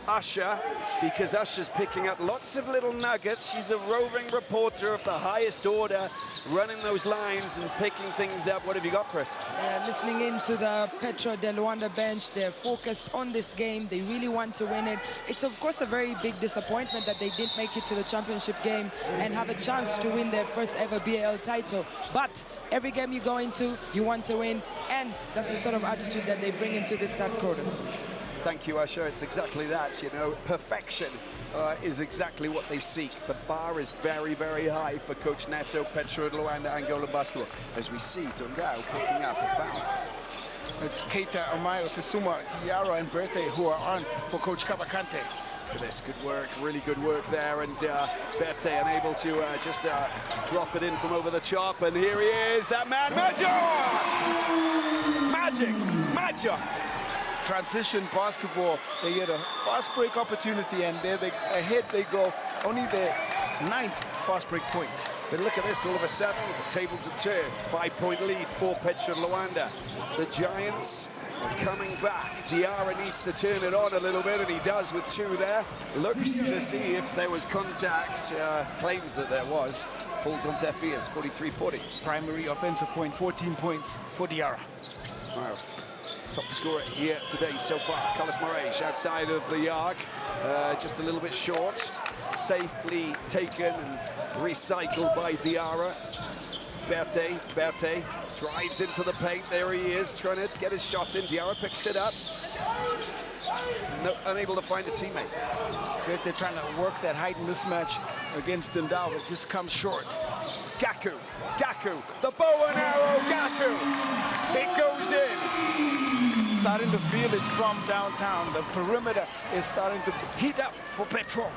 Usher, because Usher's picking up lots of little nuggets. She's a roving reporter of the highest order, running those lines and picking things up. What have you got for us? Listening into the Petro de Luanda bench, they're focused on this game. They really want to win it. It's, of course, a very big disappointment that they didn't make it to the championship game and have a chance to win their first ever BAL title. But every game you go into, you want to win, and that's the sort of attitude that they bring into this third quarter. Thank you, Usher. It's exactly that, you know, perfection is exactly what they seek. The bar is very, very high for Coach Neto, Petro de Luanda, Angola basketball. As we see, Dundao picking up a foul. It's Keita, Amayo, Sesuma, Diarra, and Berthe who are on for Coach Cabacante. This good work, really good work there, and Berthe unable to just drop it in from over the top, and here he is, that man, Magic! Transition basketball, they get a fast break opportunity, and there ahead they go, only the 9th fast break point. But look at this, all of a sudden, the tables are turned. 5-point lead for Petro de Luanda. The Giants are coming back. Diarra needs to turn it on a little bit, and he does with 2 there. Looks to see if there was contact, claims that there was. Falls on deaf ears, 43-40. Primary offensive point, 14 points for Diarra. Wow. Top scorer here today so far. Carlos Moraes outside of the arc, just a little bit short. Safely taken and recycled by Diarra. Berthe drives into the paint. There he is, trying to get his shot in. Diarra picks it up. No, unable to find a teammate. Berthe trying to work that height mismatch against Dundao, but just comes short. Gaku, the bow and arrow, Gaku. It goes in. Starting to feel it from downtown. The perimeter is starting to heat up for Petro.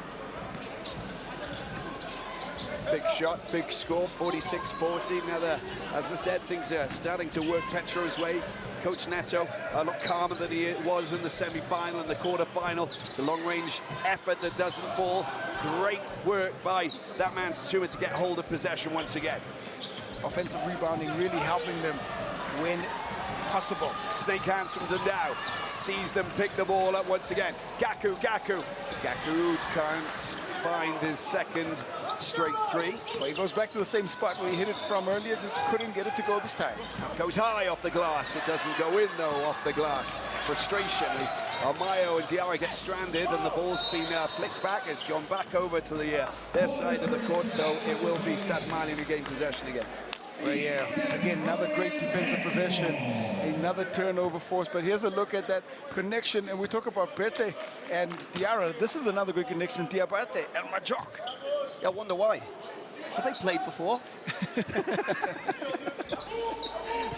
Big shot, big score, 46-40. Now, as I said, things are starting to work Petro's way. Coach Neto a lot calmer than he was in the semi-final and the quarter-final. It's a long-range effort that doesn't fall. Great work by that man Stewart to get hold of possession once again. Offensive rebounding really helping them when possible. Snake hands from Dundao. Sees them pick the ball up once again. Gaku. Gaku can't find his second straight 3. Well, he goes back to the same spot where he hit it from earlier, just couldn't get it to go this time. Goes high off the glass. It doesn't go in, though, off the glass. Frustration as Amayo and Diarra get stranded, and the ball's been flicked back. It's gone back over to their side of the court, so it will be Stade Malien who gain possession again. Well, yeah, again, another great defensive possession, another turnover force. But here's a look at that connection, and we talk about Berthe and Diarra. This is another great connection, Diabate and Majok. I wonder why. Have they played before?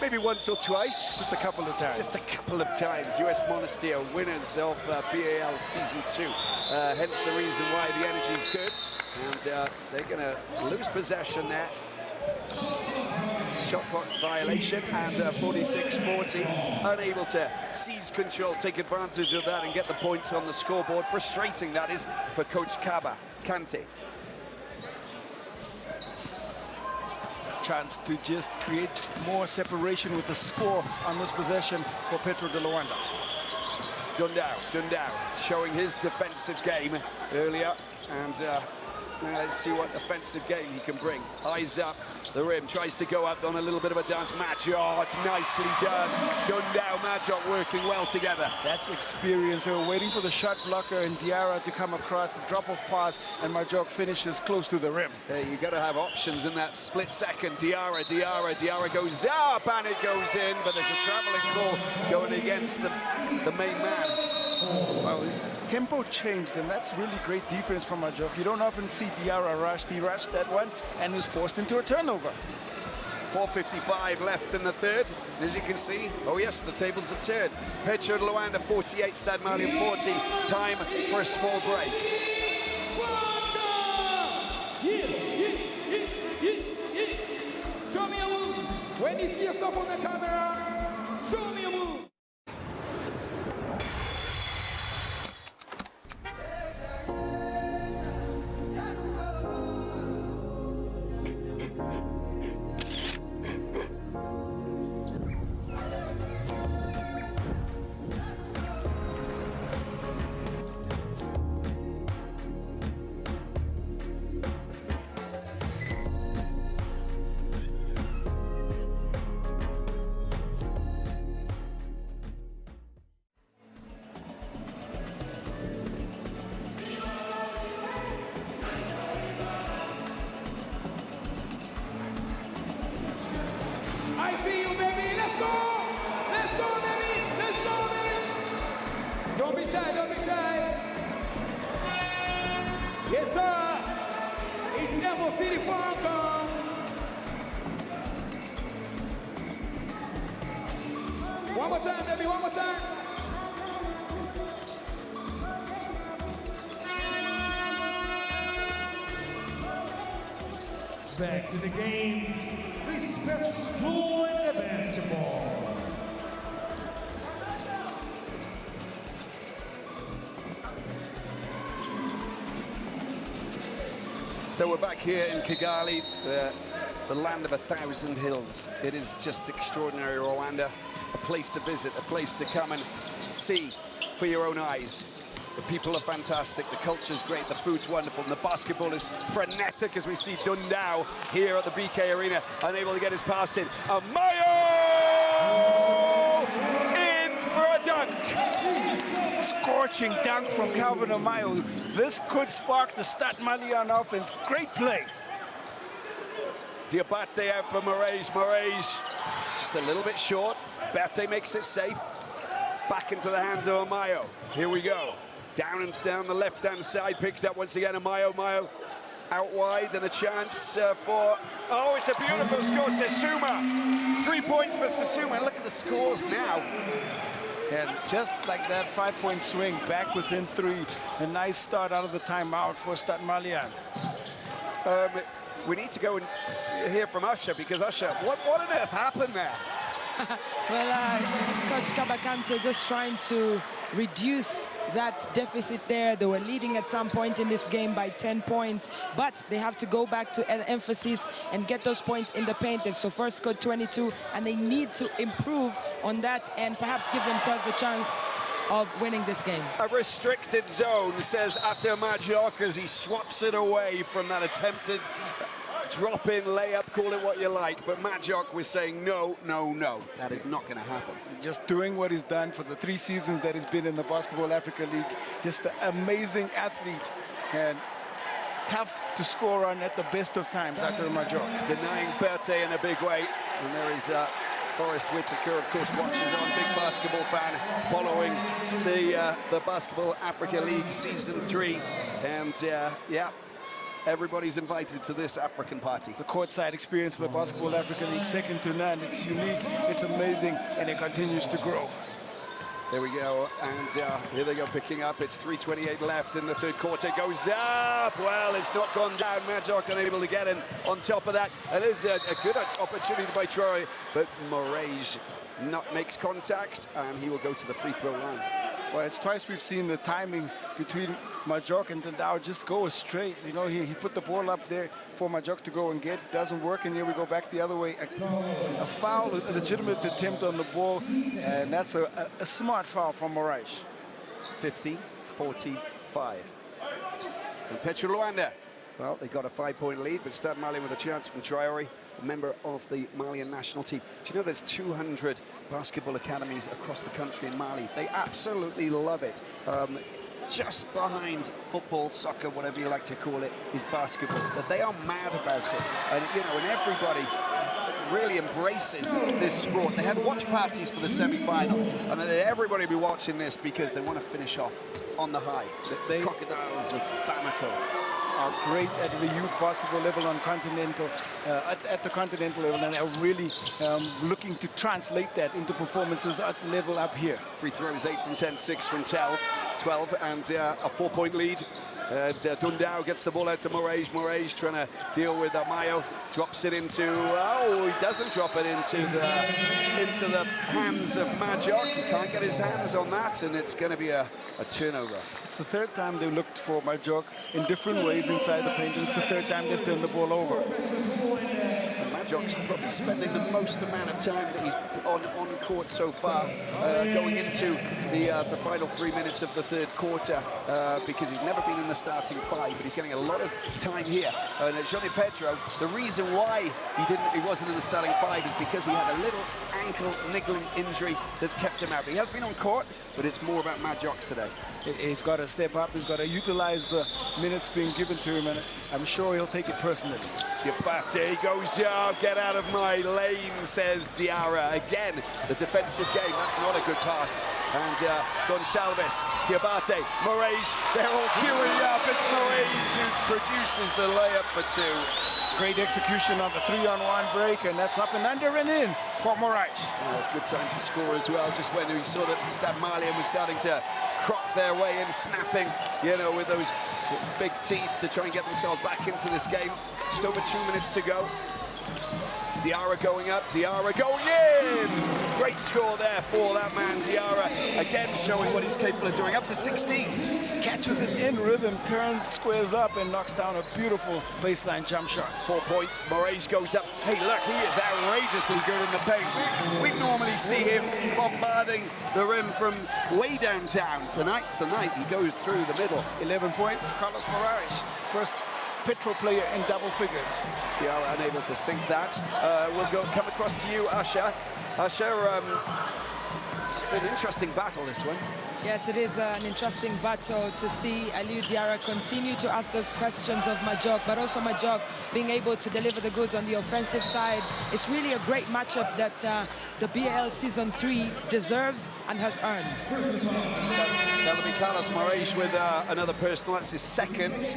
Maybe once or twice. Just a couple of times. Just a couple of times. US Monastir winners of BAL Season 2. Hence the reason why the energy is good. And they're going to lose possession there. Shot clock violation, and 46-40, unable to seize control, take advantage of that and get the points on the scoreboard. Frustrating, that is, for Coach Cabacante. Chance to just create more separation with the score on this possession for Petro de Luanda. Dundao showing his defensive game earlier, and now let's see what offensive game he can bring. Eyes up, the rim, tries to go up on a little bit of a dance. Majok, nicely done. Dundao, Majok working well together. That's experience. They were waiting for the shot blocker and Diarra to come across the drop-off pass, and Majok finishes close to the rim. Hey, you got to have options in that split second. Diarra goes up and it goes in, but there's a traveling ball going against the main man. Well, his tempo changed, and that's really great defense from Majok. You don't often see Diarra rush. He rushed that one and was forced into a turnover. 4:55 left in the third. As you can see, oh yes, the tables have turned. Petro de Luanda 48, Stade Malien 40. Time for a small break. Show me a move. When you see yourself on the camera, show me a move. Yes, sir. It's Emerald City Falcon. One more time, baby, one more time. Back to the game. It's Petroleos basketball. So we're back here in Kigali, the land of 1,000 hills. It is just extraordinary, Rwanda. A place to visit, a place to come and see for your own eyes. The people are fantastic, the culture's great, the food's wonderful, and the basketball is frenetic as we see Dundao here at the BK Arena, unable to get his pass in. And Mayo in for a dunk. Scorching dunk from Calvin Amayo. This could spark the Stade Malien offense. Great play. Diabate out for Moraes. Just a little bit short. Bate makes it safe. Back into the hands of Amayo. Here we go. Down the left-hand side, picked up once again Amayo. Mayo out wide and a chance for... Oh, it's a beautiful score, Sesuma. 3 points for Sesuma. Look at the scores now. And just like that 5-point swing, back within 3. A nice start out of the timeout for Stade Malien. We need to go and hear from Usher, because Usher, what on earth happened there? Well, Coach Kabakante just trying to reduce that deficit there. They were leading at some point in this game by 10 points, but they have to go back to an emphasis and get those points in the paint. They've so far scored 22, and they need to improve on that and perhaps give themselves a chance of winning this game. A restricted zone, says Atta Majok as he swats it away from that attempted drop-in layup, call it what you like, but Majok was saying no, that is not going to happen. Just doing what he's done for the 3 seasons that he's been in the Basketball Africa League. Just an amazing athlete and tough to score on at the best of times after Majok. Denying Berthe in a big way, and there is Forrest Whitaker, of course, watches on, big basketball fan, following the Basketball Africa League Season 3, and yeah, everybody's invited to this African party. The courtside experience for the Basketball Africa League, second to none. It's unique, it's amazing, and it continues to grow. There we go, and here they go picking up. It's 3:28 left in the third quarter. Goes up. Well, it's not gone down. Majok unable to get in on top of that. It is a good opportunity by Troy, but Moraes makes contact, and he will go to the free throw line. Well, it's twice we've seen the timing between Majok and Dundao just go straight. You know, he put the ball up there for Majok to go and get. It doesn't work, and here we go back the other way. A foul, a legitimate attempt on the ball, and that's a smart foul from Moraes. 50-45. And Petroleos, well, they got a 5-point lead, but Stade Malien with a chance from Traoré, a member of the Malian national team. Do you know there's 200 basketball academies across the country in Mali? They absolutely love it. Just behind football, soccer, whatever you like to call it, is basketball. But they are mad about it. And, you know, and everybody really embraces this sport. They had watch parties for the semi-final, and everybody will be watching this because they want to finish off on the high. The Crocodiles of Bamako are great at the youth basketball level on continental, at the continental level, and are really looking to translate that into performances at level up here. Free throws 8 from 10, 6 from 12, and a 4-point lead. And Dundao gets the ball out to Moraes. Moraes trying to deal with Amayo. Drops it into... Oh, he doesn't drop it into the hands of Majok. He can't get his hands on that, and it's going to be a turnover. It's the third time they looked for Majok in different ways inside the paint, and it's the third time they've turned the ball over. Majok's probably spending the most amount of time that he's on court so far, going into the final 3 minutes of the third quarter, because he's never been in the starting 5, but he's getting a lot of time here. And Johnny Pedro, the reason why he wasn't in the starting 5 is because he had a little ankle niggling injury that's kept him out. But he has been on court, but it's more about Majok today. He's got to step up, he's got to utilize the minutes being given to him, and I'm sure he'll take it personally. Diabate goes up, get out of my lane, says Diarra. Again, the defensive game, that's not a good pass. And Gonçalves, Diabate, Moraes, they're all queuing up. It's Moraes who produces the layup for two. Great execution on the 3-on-1 break, and that's up and under and in for Moraes. Good time to score as well, just when we saw that Stade Malien was starting to crop their way in, snapping, you know, with those big teeth to try and get themselves back into this game. Just over 2 minutes to go. Diarra going up, Diarra going in! Great score there for that man, Diarra. Again, showing what he's capable of doing, up to 16. Catches it in rhythm, turns, squares up, and knocks down a beautiful baseline jump shot. 4 points, Moraes goes up. Hey, look, he is outrageously good in the paint. We normally see him bombarding the rim from way downtown. Tonight's the night he goes through the middle. 11 points, Carlos Moraes. First Petro player in double figures. Diarra unable to sink that. We'll come across to you, Usher. Usher, it's an interesting battle, this one. Yes, it is an interesting battle to see Aliou Diarra continue to ask those questions of Majok, but also Majok being able to deliver the goods on the offensive side. It's really a great matchup that the BAL Season 3 deserves and has earned. That'll be Carlos Moraes with another personal. That's his second,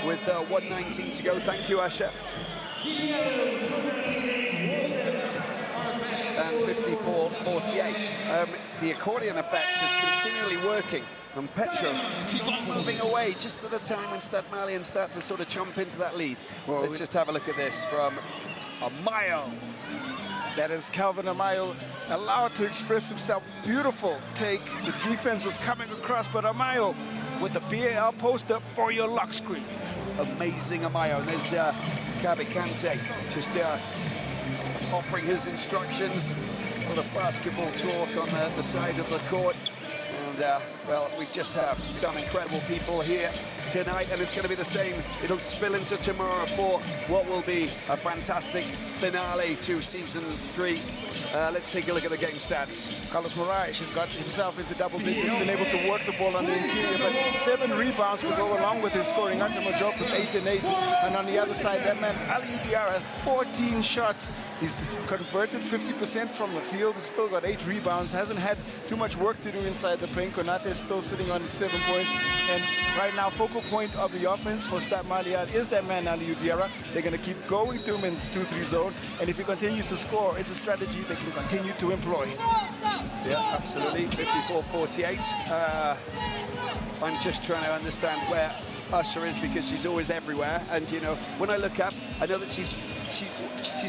with 1:19 to go. Thank you, Asha. And 54-48. The accordion effect is continually working, and Petro keeps on moving away just at a time when Stade Malien start to sort of chomp into that lead. Well, let's just have a look at this from Amayo. That is Calvin Amayo, allowed to express himself. Beautiful take. The defense was coming across, but Amayo with the BAL poster for your lock screen. Amazing Amayo. And there's Kabikante just offering his instructions. A lot of basketball talk on the side of the court. And, well, we just have some incredible people here tonight, and it's going to be the same. It'll spill into tomorrow for what will be a fantastic finale to Season 3. Let's take a look at the game stats. Carlos Moraes has got himself into double digits, been able to work the ball on the interior, but 7 rebounds to go along with his scoring. Under Majok with 8 and 8. And on the other side, that man, Aliou Diarra, has 14 shots. He's converted 50% from the field. He's still got 8 rebounds. Hasn't had too much work to do inside the paint. Konate is still sitting on 7 points. And right now, focal point of the offense for Stade Malien is that man, Aliou Diarra. They're going to keep going to him in this 2-3 zone. And if he continues to score, it's a strategy they can continue to employ. Yeah, absolutely. 54-48. I'm just trying to understand where Usher is, because she's always everywhere. And, you know, when I look up, I know that she's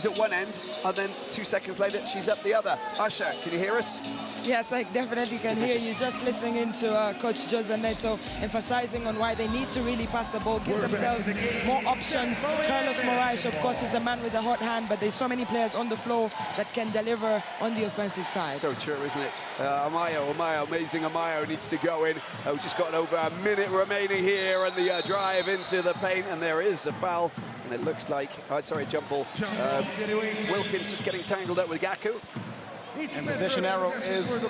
at one end, and then 2 seconds later, she's up the other. Usher, can you hear us? Yes, I definitely can hear you. Just listening into Coach Jose Neto emphasizing on why they need to really pass the ball, give themselves more options. Carlos Moraes, of course, is the man with the hot hand, but there's so many players on the floor that can deliver on the offensive side. So true, isn't it? Amayo, amazing Amayo needs to go in. We've just got over a minute remaining here, and the drive into the paint, and there is a foul. And it looks like, sorry, jump ball. Wilkins just getting tangled up with Gaku. And possession arrow is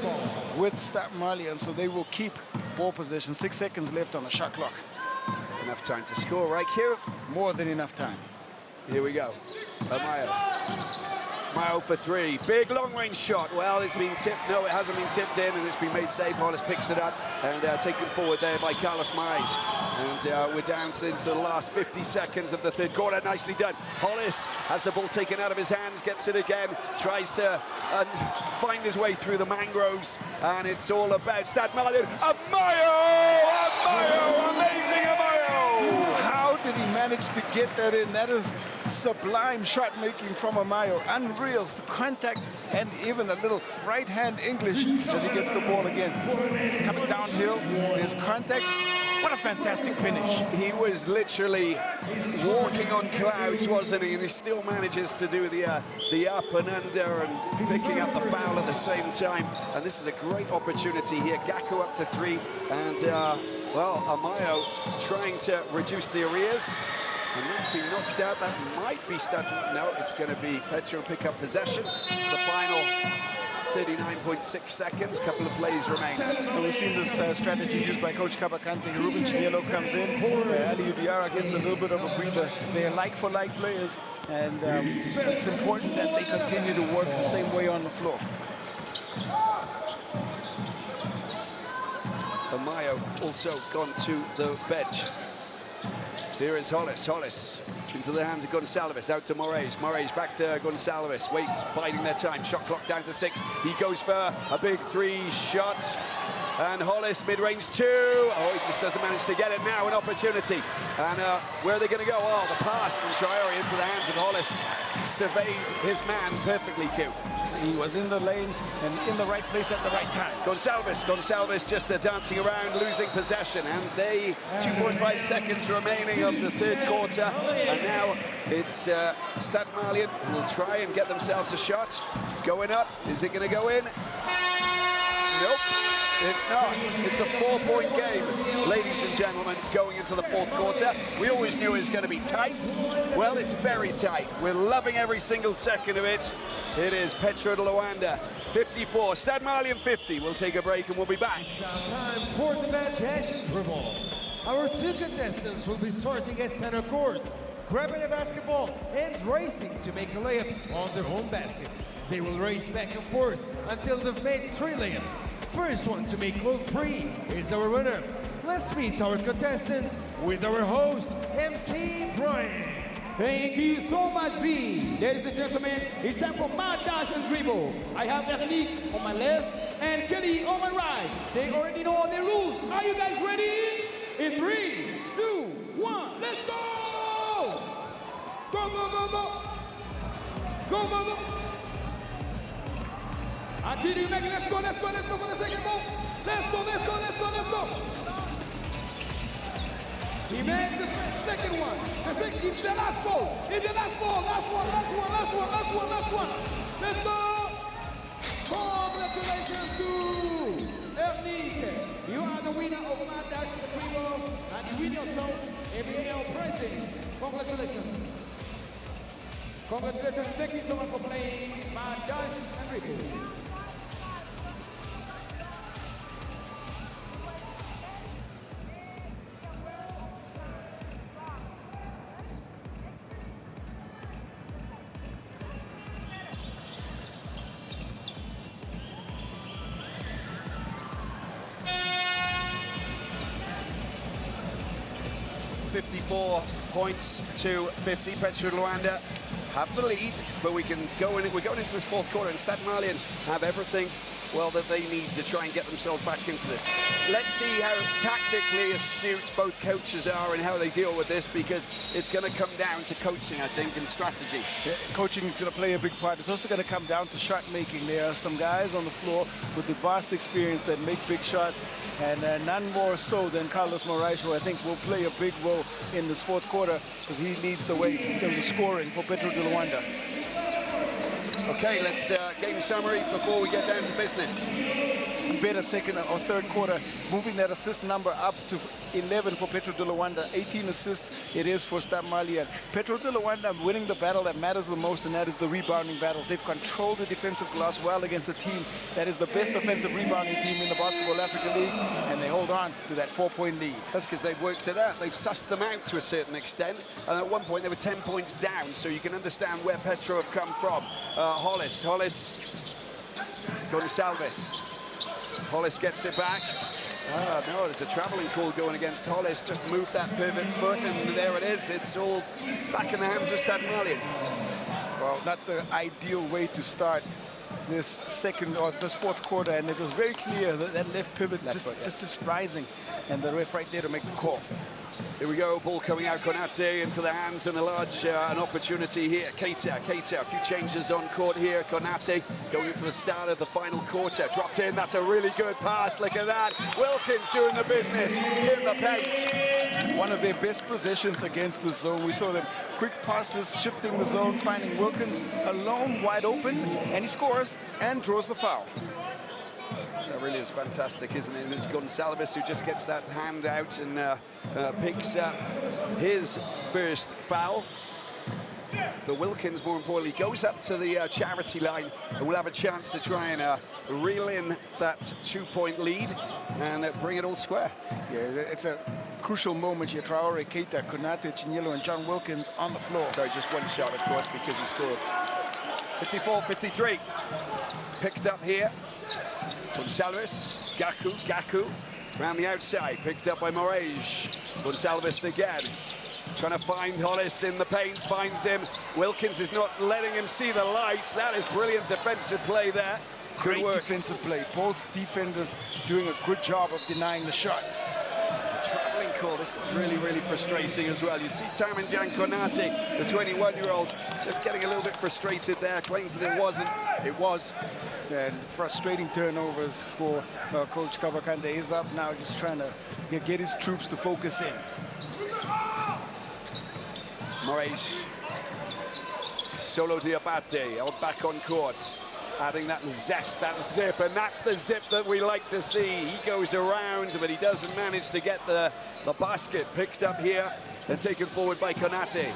with Stade Malien, so they will keep ball possession. 6 seconds left on the shot clock. Enough time to score right here. More than enough time. Here we go. Amayo. Amayo for 3. Big long-range shot. Well, it's been tipped. No, it hasn't been tipped in, and it's been made safe. Hollis picks it up and taken forward there by Carlos Moraes. And we're down into the last 50 seconds of the third quarter. Nicely done. Hollis has the ball taken out of his hands, gets it again, tries to find his way through the mangroves, and it's all about Stade Malien. Amayo! Amayo! Amazing Amayo! How did he manage to get that in? That is sublime shot making from Amayo. Unreal contact, and even a little right hand English as he gets the ball again. Coming downhill, there's contact. What a fantastic finish. He was literally walking on clouds, wasn't he? And he still manages to do the up and under and picking up the foul at the same time. And this is a great opportunity here. Gaku up to 3, and well, Amayo trying to reduce the arrears. And that's been knocked out. That might be Stade. No, it's going to be Petro pick up possession. The final 39.6 seconds, couple of plays remain. Well, we've seen this strategy used by Coach Kabakante. Ruben Chinielo comes in, Aliou Diarra gets a little bit of a breather. They are like-for-like players, and it's important that they continue to work the same way on the floor. Amayo also gone to the bench. Here is Hollis. Hollis into the hands of Gonçalves. Out to Moraes. Moraes back to Gonçalves. Waits, biding their time. Shot clock down to 6. He goes for a big 3 shots. And Hollis, mid-range 2. Oh, he just doesn't manage to get it now. An opportunity. And where are they going to go? Oh, the pass from Traore into the hands of Hollis. Surveyed his man perfectly, Q. He was in the lane and in the right place at the right time. Gonçalves just dancing around, losing possession. And they, 2.5 seconds remaining of the third quarter. And now it's Stade Malien who will try and get themselves a shot. It's going up. Is it going to go in? Nope. It's not. It's a 4-point game, ladies and gentlemen, going into the fourth quarter. We always knew it was going to be tight. Well, it's very tight. We're loving every single second of it. It is Petro de Luanda 54, Stade Malien 50. We'll take a break and we'll be back. Time for the mad dash and dribble. Our 2 contestants will be starting at center court, grabbing a basketball and racing to make a layup on their own basket. They will race back and forth until they've made 3 layups. First one to make all 3 is our winner. Let's meet our contestants with our host, MC Brian. Thank you so much, Z. Ladies and gentlemen, it's time for Mad Dash and Dribble. I have Veronique on my left and Kelly on my right. They already know all the rules. Are you guys ready? In 3, 2, 1, let's go! Go, go, go, go! Go, go, go! Until you make it, let's go for the second ball. Let's go. He makes the second one. It's the last ball. Last one. Let's go. Congratulations to Veronique. You are the winner of Mad Dash and Dribble, and you win yourself a BAL present. Congratulations. Thank you so much for playing Mad Dash and Dribble. 54 points to 50. Petro de Luanda have the lead, but we're going into this fourth quarter, and Stade Malien have everything, well, that they need to try and get themselves back into this. Let's see how tactically astute both coaches are and how they deal with this, because it's going to come down to coaching, I think, and strategy. Yeah, coaching is going to play a big part. It's also going to come down to shot making. There are some guys on the floor with the vast experience that make big shots, and none more so than Carlos Moraes, who I think will play a big role in this fourth quarter, because he leads the way in terms of scoring for Petro de Luanda. Okay, let's game summary before we get down to business. Better second or third quarter, moving that assist number up to 11 for Petro de Luanda, 18 assists it is for Stade Malien. Petro de Luanda winning the battle that matters the most, and that is the rebounding battle. They've controlled the defensive glass well against a team that is the best offensive rebounding team in the Basketball Africa League, and they hold on to that 4-point lead. That's because they've worked it out. They've sussed them out to a certain extent, and at one point they were 10 points down, so you can understand where Petro have come from. Hollis, Gonçalves. Hollis gets it back. No, there's a traveling call going against Hollis. Just moved that pivot foot, and there it is. It's all back in the hands of Stade Malien. Well, not the ideal way to start this second or this fourth quarter, and it was very clear that that left pivot just rising, and the ref right there to make the call. Here we go, ball coming out, Konate into the hands, and a large an opportunity here. Keita, a few changes on court here. Konate going into the start of the final quarter. Dropped in, that's a really good pass, look at that. Wilkins doing the business in the paint. One of their best possessions against the zone. We saw them quick passes, shifting the zone, finding Wilkins alone, wide open, and he scores and draws the foul. That really is fantastic, isn't it? There's Gonçalves who just gets that hand out and picks up his first foul. But Wilkins, more importantly, goes up to the charity line and will have a chance to try and reel in that 2-point lead and bring it all square. Yeah, it's a crucial moment here. Traore, Keita, Konate, Chinyelo, and John Wilkins on the floor. Sorry, just one shot, of course, because he scored. 54-53. Picked up here. Gonçalves, Gaku, around the outside, picked up by Moraes. Gonçalves again. trying to find Hollis in the paint, finds him. Wilkins is not letting him see the lights. That is brilliant defensive play there. Great defensive play. Both defenders doing a good job of denying the shot. It's a traveling call. This is really, really frustrating as well. You see Tamanjan Konate, the 21-year-old, just getting a little bit frustrated there, claims that it wasn't. It was. And frustrating turnovers for Coach Kabakante. He's up now just trying to get his troops to focus in. Moraes, Solo Diabate, out back on court. Adding that zest, that zip, and that's the zip that we like to see. He goes around, but he doesn't manage to get the basket picked up here and taken forward by Konate.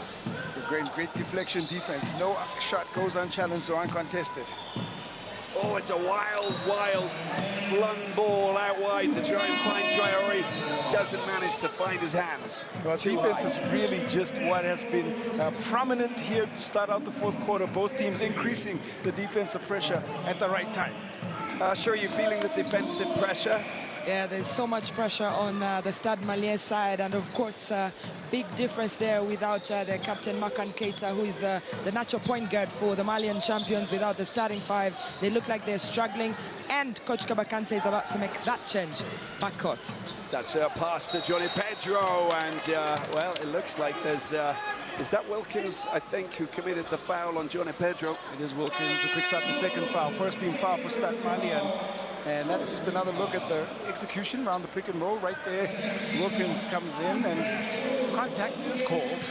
Great deflection defense. No shot goes unchallenged or uncontested. Oh, it's a wild, wild flung ball out wide to try and find Traore. Doesn't manage to find his hands. Well, defense is really just what has been prominent here to start out the fourth quarter. Both teams increasing the defensive pressure at the right time. Sure, you feeling the defensive pressure? Yeah, there's so much pressure on the Stade Malien side, and of course, big difference there without the captain Makan Keita, who is the natural point guard for the Malian champions. Without the starting five, they look like they're struggling, and Coach Kabakante is about to make that change. Backcourt. That's a pass to Johnny Pedro, and well, it looks like there's. Is that Wilkins, I think, who committed the foul on Johnny Pedro? It is Wilkins who picks up the second foul. First team foul for Stade Malien. And that's just another look at the execution around the pick and roll right there. Wilkins comes in and contact is called.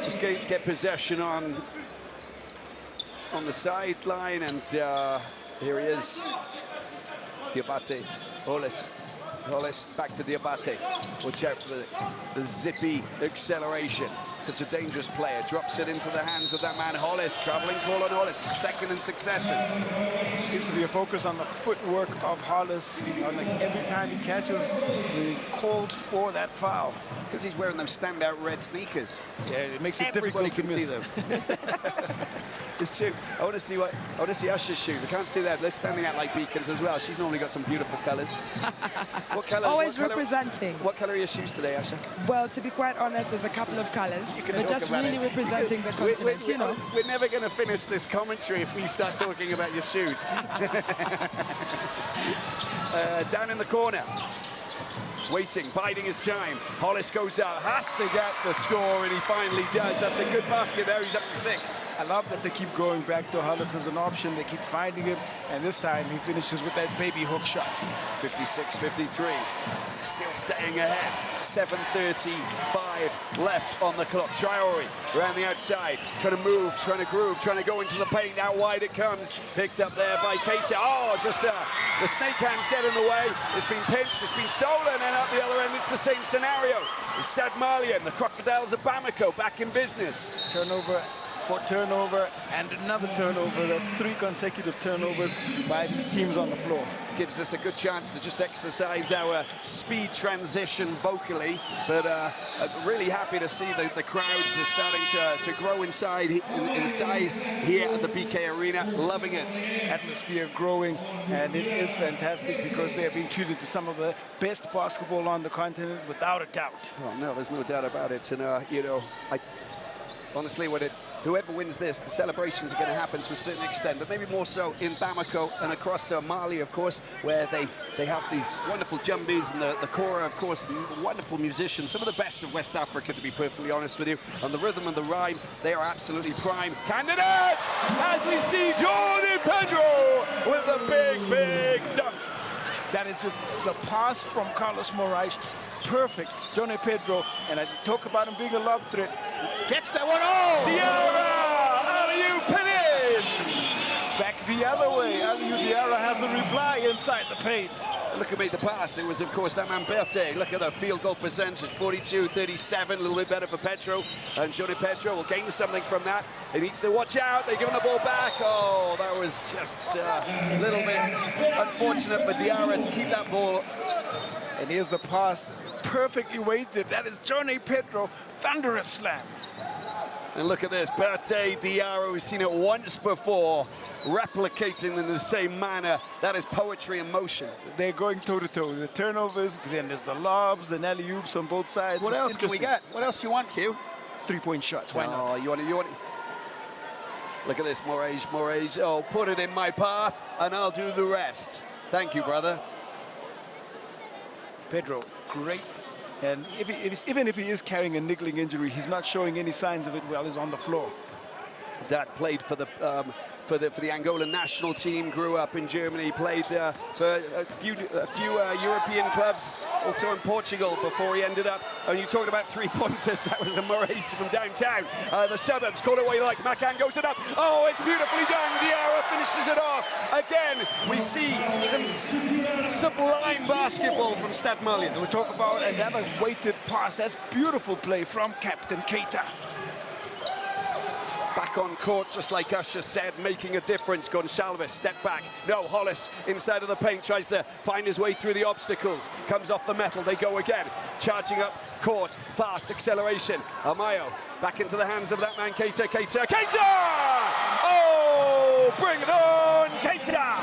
Just get possession on the sideline, and here he is. Diabate, Hollis back to Diabate. Watch out for the zippy acceleration. Such a dangerous player. Drops it into the hands of that man, Hollis. Traveling call on Hollis, second in succession. Seems to be a focus on the footwork of Hollis. Every time he catches, he called for that foul. Because he's wearing them standout red sneakers. Yeah, it makes it difficult to miss. See them. It's true. I want to see Usher's shoes. I can't see that. They're standing out like beacons as well. She's normally got some beautiful colours. What colour? Always representing. What colour are your shoes today, Usher? Well, to be quite honest, there's a couple of colours. But just really representing the continent, you know. We're never going to finish this commentary if we start talking about your shoes. Down in the corner. Waiting, biding his time. Hollis goes out, has to get the score, and he finally does. That's a good basket there. He's up to 6. I love that they keep going back to Hollis as an option. They keep finding him, and this time he finishes with that baby hook shot. 56-53. Still staying ahead. 7:35 left on the clock. Traore around the outside, trying to move, trying to groove, trying to go into the paint. Out wide it comes. Picked up there by Keita. Oh, just the snake hands get in the way. It's been pinched, it's been stolen, and at the other end it's the same scenario. It's Stade Malien, the Crocodiles of Bamako, back in business. Turnover for turnover and another turnover. That's 3 consecutive turnovers by these teams on the floor. Gives us a good chance to just exercise our speed transition vocally, but really happy to see the crowds are starting to grow in size here at the BK Arena. Loving it. Atmosphere growing, and it is fantastic because they are being treated to some of the best basketball on the continent, without a doubt. Oh, no, there's no doubt about it. And, you know, honestly, whoever wins this, the celebrations are going to happen to a certain extent, but maybe more so in Bamako and across Mali, of course, where they have these wonderful jumbies, and the Kora, of course, wonderful musicians, some of the best of West Africa, to be perfectly honest with you. On the rhythm and the rhyme, they are absolutely prime candidates, as we see Johnny Pedro with a big, big dunk. That is just the pass from Carlos Moraes. Perfect. Johnny Pedro, and I talk about him being a lob threat. Gets that one. Oh! Diarra! Alley-oop pin in! Back the other way. Aliou Diarra has a reply inside the paint. Look at me, the pass. It was, of course, that man Berthe. Look at the field goal percentage, 42-37, a little bit better for Pedro. And Johnny Pedro will gain something from that. He needs to watch out. They're giving the ball back. Oh, that was just a little bit unfortunate for Diarra to keep that ball. And here's the pass, perfectly weighted. That is Johnny Pedro, thunderous slam. And look at this, Berthe Diarra, we've seen it once before, replicating in the same manner. That is poetry in motion. They're going toe-to-toe. The turnovers, then there's the lobs and alley-oops on both sides. What else can we get? What else do you want, Q? Three-point shots, why not? Oh, you want it. Look at this, Moraes. Oh, put it in my path, and I'll do the rest. Thank you, brother. Pedro, great. And even if he is carrying a niggling injury, he's not showing any signs of it while he's on the floor. Dad played for the Angolan national team, grew up in Germany, played for a few European clubs, also in Portugal before he ended up. And you talked about three-pointers, that was the Moraes from downtown. The suburbs, call it what you like. Macan goes it up. Oh, it's beautifully done. Diarra finishes it off. Again, we see some sublime basketball from Stade Malien. We talk about another weighted pass. That's beautiful play from Captain Keita. Back on court, just like Usher said, making a difference. Gonçalves, step back. No, Hollis inside of the paint, tries to find his way through the obstacles. Comes off the metal, they go again. Charging up court, fast acceleration. Amayo, back into the hands of that man, Keita! Oh, bring it on, Keita!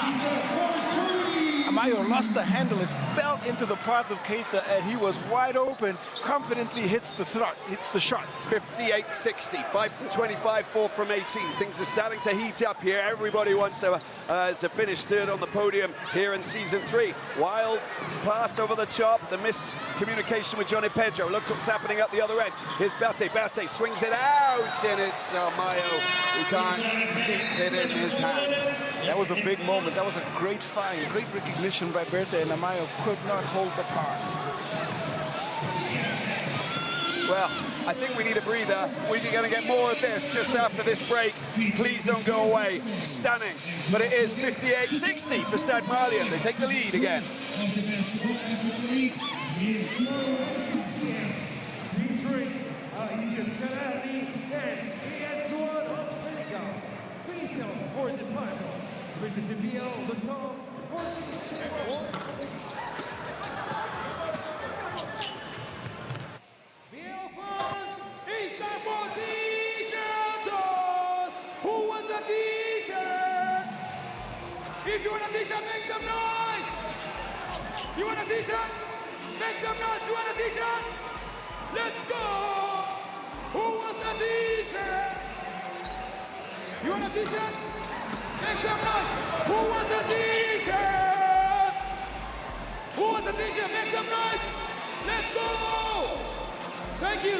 Amayo lost the handle, it fell into the path of Keita, and he was wide open, confidently hits the shot. 58-60, 5 from 25, 4 from 18. Things are starting to heat up here. Everybody wants to finish third on the podium here in season 3. Wild pass over the top, the miscommunication with Johnny Pedro. Look what's happening at the other end. Here's Berthe swings it out, and it's Amayo who can't keep it in his hands. That was a big moment. That was a great find, great recognition by Berthe, and Amayo could not hold the pass. Well, I think we need a breather. We're going to get more of this just after this break. Please don't go away. Stunning. But it is 58-60 for Stade Malien. They take the lead again. For the title, visit the BAL.com for tickets. BAL fans, it's time for t-shirt toss. Who wants a t-shirt? If you want a t-shirt, make some noise. You want a t-shirt? Make some noise. You want a t-shirt? Let's go. Who wants a t-shirt? You want a t-shirt? Make some noise. Who wants a t-shirt? Who wants a t-shirt? Make some noise. Let's go. Thank you.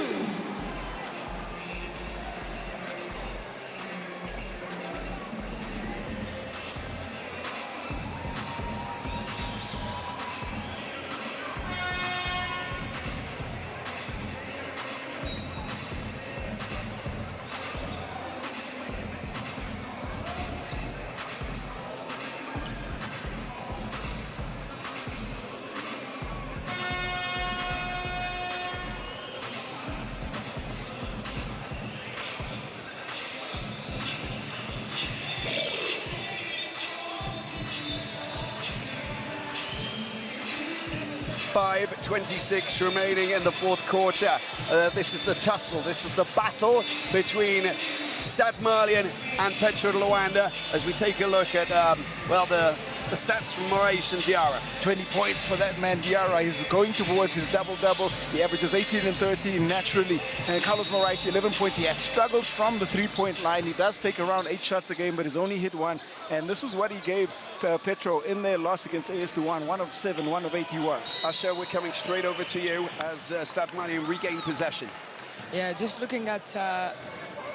.26 remaining in the fourth quarter. This is the tussle, this is the battle between Stade Malien and Petro de Luanda as we take a look at, the stats from Moraes and Diarra. 20 points for that man, Diarra. He's going towards his double-double. He averages 18 and 13 naturally. And Carlos Moraes, 11 points. He has struggled from the three-point line. He does take around 8 shots a game, but he's only hit 1. And this was what he gave Petro in their loss against AS Douanes. 1 of 7, 1 of 8 he was. Usher, we're coming straight over to you as Stade Malien regain possession. Yeah, just looking at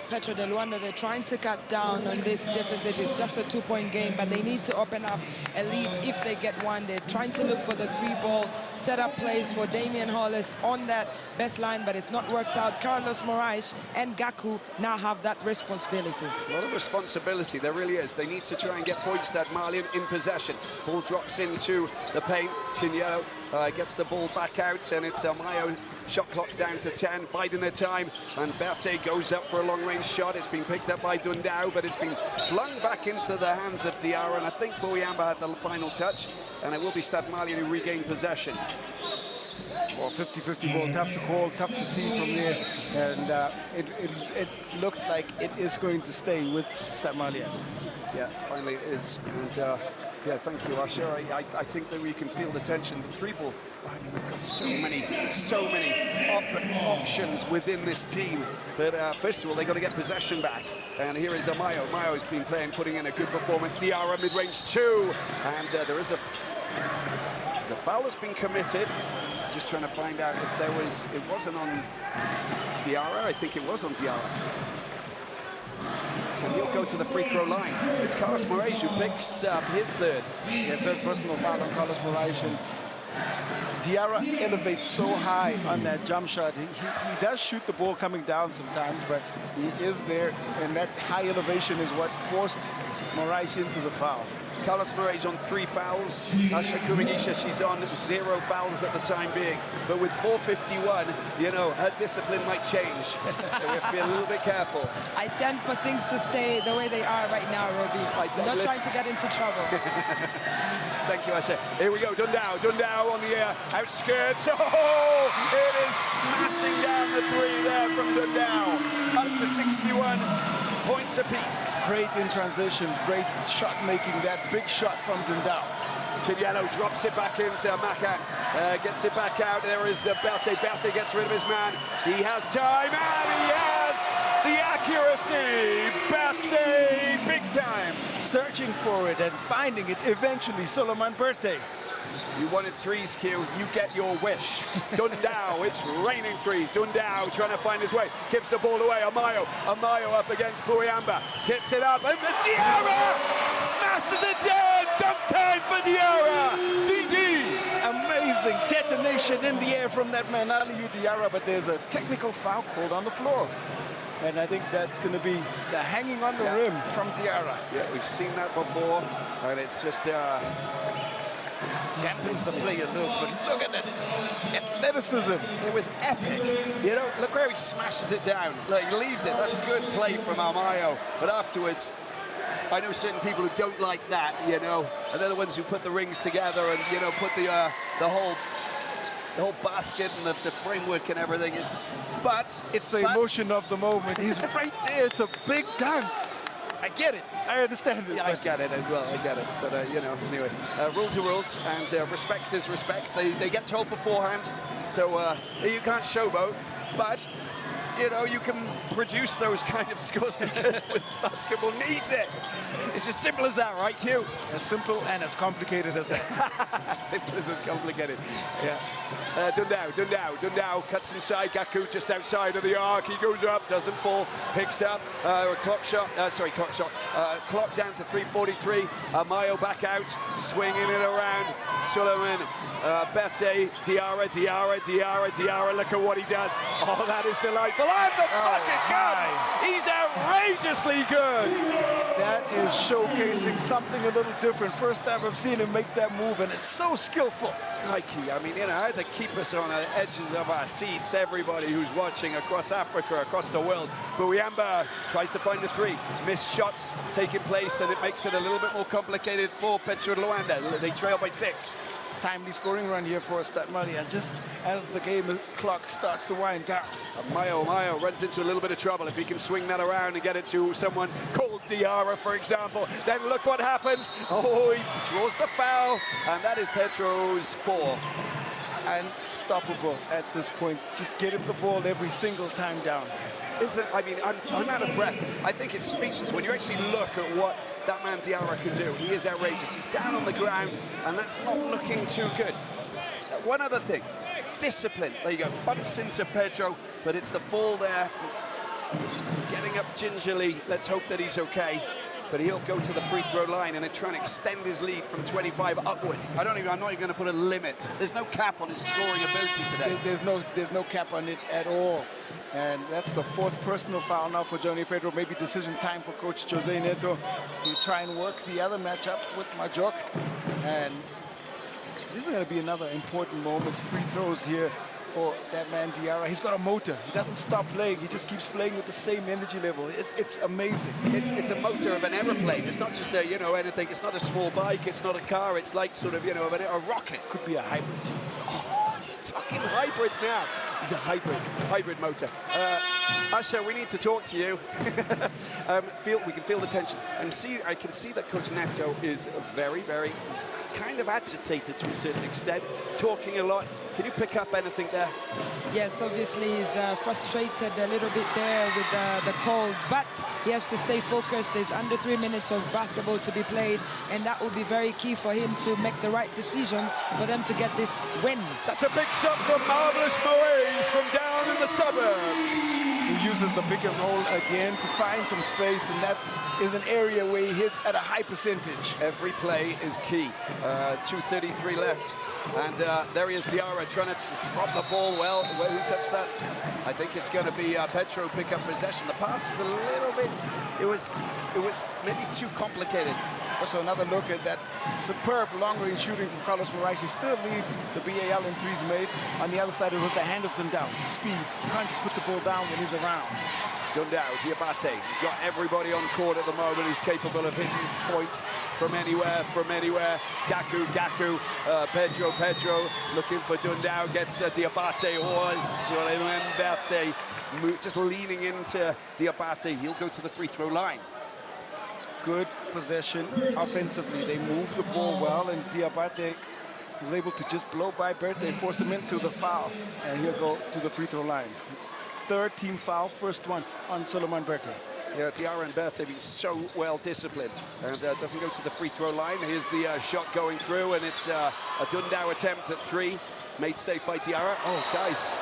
Petro de Luanda, they're trying to cut down on this deficit. It's just a 2-point game, but they need to open up a lead if they get one. They're trying to look for the 3-ball, set up plays for Damian Hollis on that best line, but it's not worked out. Carlos Moraes and Gaku now have that responsibility. A lot of responsibility, there really is. They need to try and get points. Stade Malien in possession. Ball drops into the paint. Chinyello gets the ball back out, and it's Amayo. Shot clock down to 10, biding their time, and Berthe goes up for a long-range shot. It's been picked up by Dundao, but it's been flung back into the hands of Diarra, and I think Bouyamba had the final touch, and it will be Stade Malien who regain possession. Well, 50-50 ball, tough to call, tough to see from there. And it looked like it is going to stay with Stade Malien. Yeah, finally it is. And yeah, thank you, Asher. I think that we can feel the tension. The three ball, I mean, they've got so many options within this team that first of all, they got to get possession back. And here is Amayo. Amayo's been putting in a good performance. Diarra mid-range 2. And there's a foul that's been committed. Just trying to find out if there was, it wasn't on Diarra. I think it was on Diarra. And he'll go to the free throw line. It's Carlos Moraes who picks up his third. Yeah, third personal foul on Carlos Moraes. And Diarra elevates so high on that jump shot. He does shoot the ball coming down sometimes, but he is there, and that high elevation is what forced Moraes into the foul. Carlos Moraes on 3 fouls. Asha Kumigisha, she's on 0 fouls at the time being. But with 4:51, you know, her discipline might change. So we have to be a little bit careful. I tend for things to stay the way they are right now, Robbie. I'm not trying to get into trouble. Thank you, Asha. Here we go, Dundao on the outskirts. Oh, it is smashing down the 3 there from Dundao. Up to 61 points apiece. Great in transition, great shot making, that big shot from Dundao. Chidiello drops it back into Makan, gets it back out. There is Berte. Berte gets rid of his man. He has time, and he has the accuracy. Berte, big time. Searching for it and finding it eventually, Solomon Berte. You wanted 3s, Q. You get your wish. Dundao, it's raining 3s. Dundao trying to find his way. Gives the ball away. Amayo up against Buyamba. Gets it up. And Diarra smashes it down. Dunk time for Diarra. DD. Amazing detonation in the air from that man, Aliou Diarra. But there's a technical foul called on the floor. And I think that's going to be the hanging on the rim from Diarra. Yeah, we've seen that before. And it's just... dampens the play a little, but look at that athleticism. It was epic. You know, look where he smashes it down. Like, he leaves it. That's good play from Amayo. But afterwards, I know certain people who don't like that, you know, and they're the ones who put the rings together and, you know, put the whole basket and the framework and everything. It's the emotion of the moment. He's right there. It's a big dunk. I get it. I understand it. Yeah, I get it as well. I get it. But, you know, anyway, rules are rules, and respect is respect. They get told beforehand, so you can't showboat. But, you know, you can produce those kind of scores because basketball needs it. It's as simple as that, right, Hugh? As simple and as complicated as that. Simple as complicated. Yeah. Dundao cuts inside. Gaku just outside of the arc. He goes up, doesn't fall. Picks up. Clock down to 3:43. Amayo back out, swinging it around. Suleiman, Berte, Diarra. Look at what he does. Oh, that is delightful. And the bucket comes. He's outrageously good. That is showcasing something a little different. First time I've seen him make that move, and it's so skillful. Nike, I mean, you know, how to keep us on the edges of our seats, everybody who's watching across Africa, across the world. Buyamba tries to find the 3. Missed shots taking place, and it makes it a little bit more complicated for Petroleos Luanda. They trail by 6. Timely scoring run here for Stade Malien, just as the game clock starts to wind down. Amayo runs into a little bit of trouble. If he can swing that around and get it to someone called Diarra, for example, then look what happens. Oh, he draws the foul, and that is Petro's 4th. Unstoppable at this point. Just get him the ball every single time down. I mean, I'm out of breath. I think it's speechless when you actually look at what that man Diarra can do. He is outrageous. He's down on the ground, and that's not looking too good. One other thing, discipline. There you go, bumps into Pedro, but it's the fall there. Getting up gingerly. Let's hope that he's okay. But he'll go to the free throw line and try and extend his lead from 25 upwards. I'm not even going to put a limit. There's no cap on his scoring ability today. There's no cap on it at all. And that's the 4th personal foul now for Johnny Pedro. Maybe decision time for Coach Jose Neto. You try and work the other matchup with Majok. And this is going to be another important moment. Free throws here for that man Diarra. He's got a motor. He doesn't stop playing. He just keeps playing with the same energy level. It's amazing. It's a motor of an aeroplane. It's not just a, you know, anything. It's not a small bike. It's not a car. It's like sort of, you know, a rocket. Could be a hybrid. Oh, He's talking hybrids now. He's a hybrid motor. Usher, we need to talk to you. We can feel the tension. I can see that Coach Neto is he's kind of agitated to a certain extent, talking a lot. Can you pick up anything there? Yes, obviously he's frustrated a little bit there with the calls, but he has to stay focused. There's under 3 minutes of basketball to be played, and that will be very key for him to make the right decision for them to get this win. That's a big shot from Marvelous Moraes from down in the suburbs. He uses the pick and roll again to find some space, and that is an area where he hits at a high percentage. Every play is key. 2:33 left. And there he is, Diarra, trying to drop the ball well. Who touched that? I think it's going to be Petro pick up possession. The pass was a little bit, it was maybe too complicated. Also another look at that superb long-range shooting from Carlos Moraes. He still leads the BAL in threes made. On the other side, it was the hand of Dundao, his speed. You can't just put the ball down when he's around. Dundao, Diabate, you've got everybody on court at the moment who's capable of hitting points from anywhere. Gaku, Pedro, looking for Dundao, gets Diabate, just leaning into Diabate. He'll go to the free throw line. Good possession offensively. They moved the ball well, and Diabate was able to just blow by Berthe, force him into the foul, and he'll go to the free throw line. Third team foul, first one on Solomon Berthe. Yeah, Diarra and Berthe have been so well disciplined, and doesn't go to the free throw line. Here's the shot going through, and it's a Dundao attempt at three, made safe by Diarra. Oh, guys,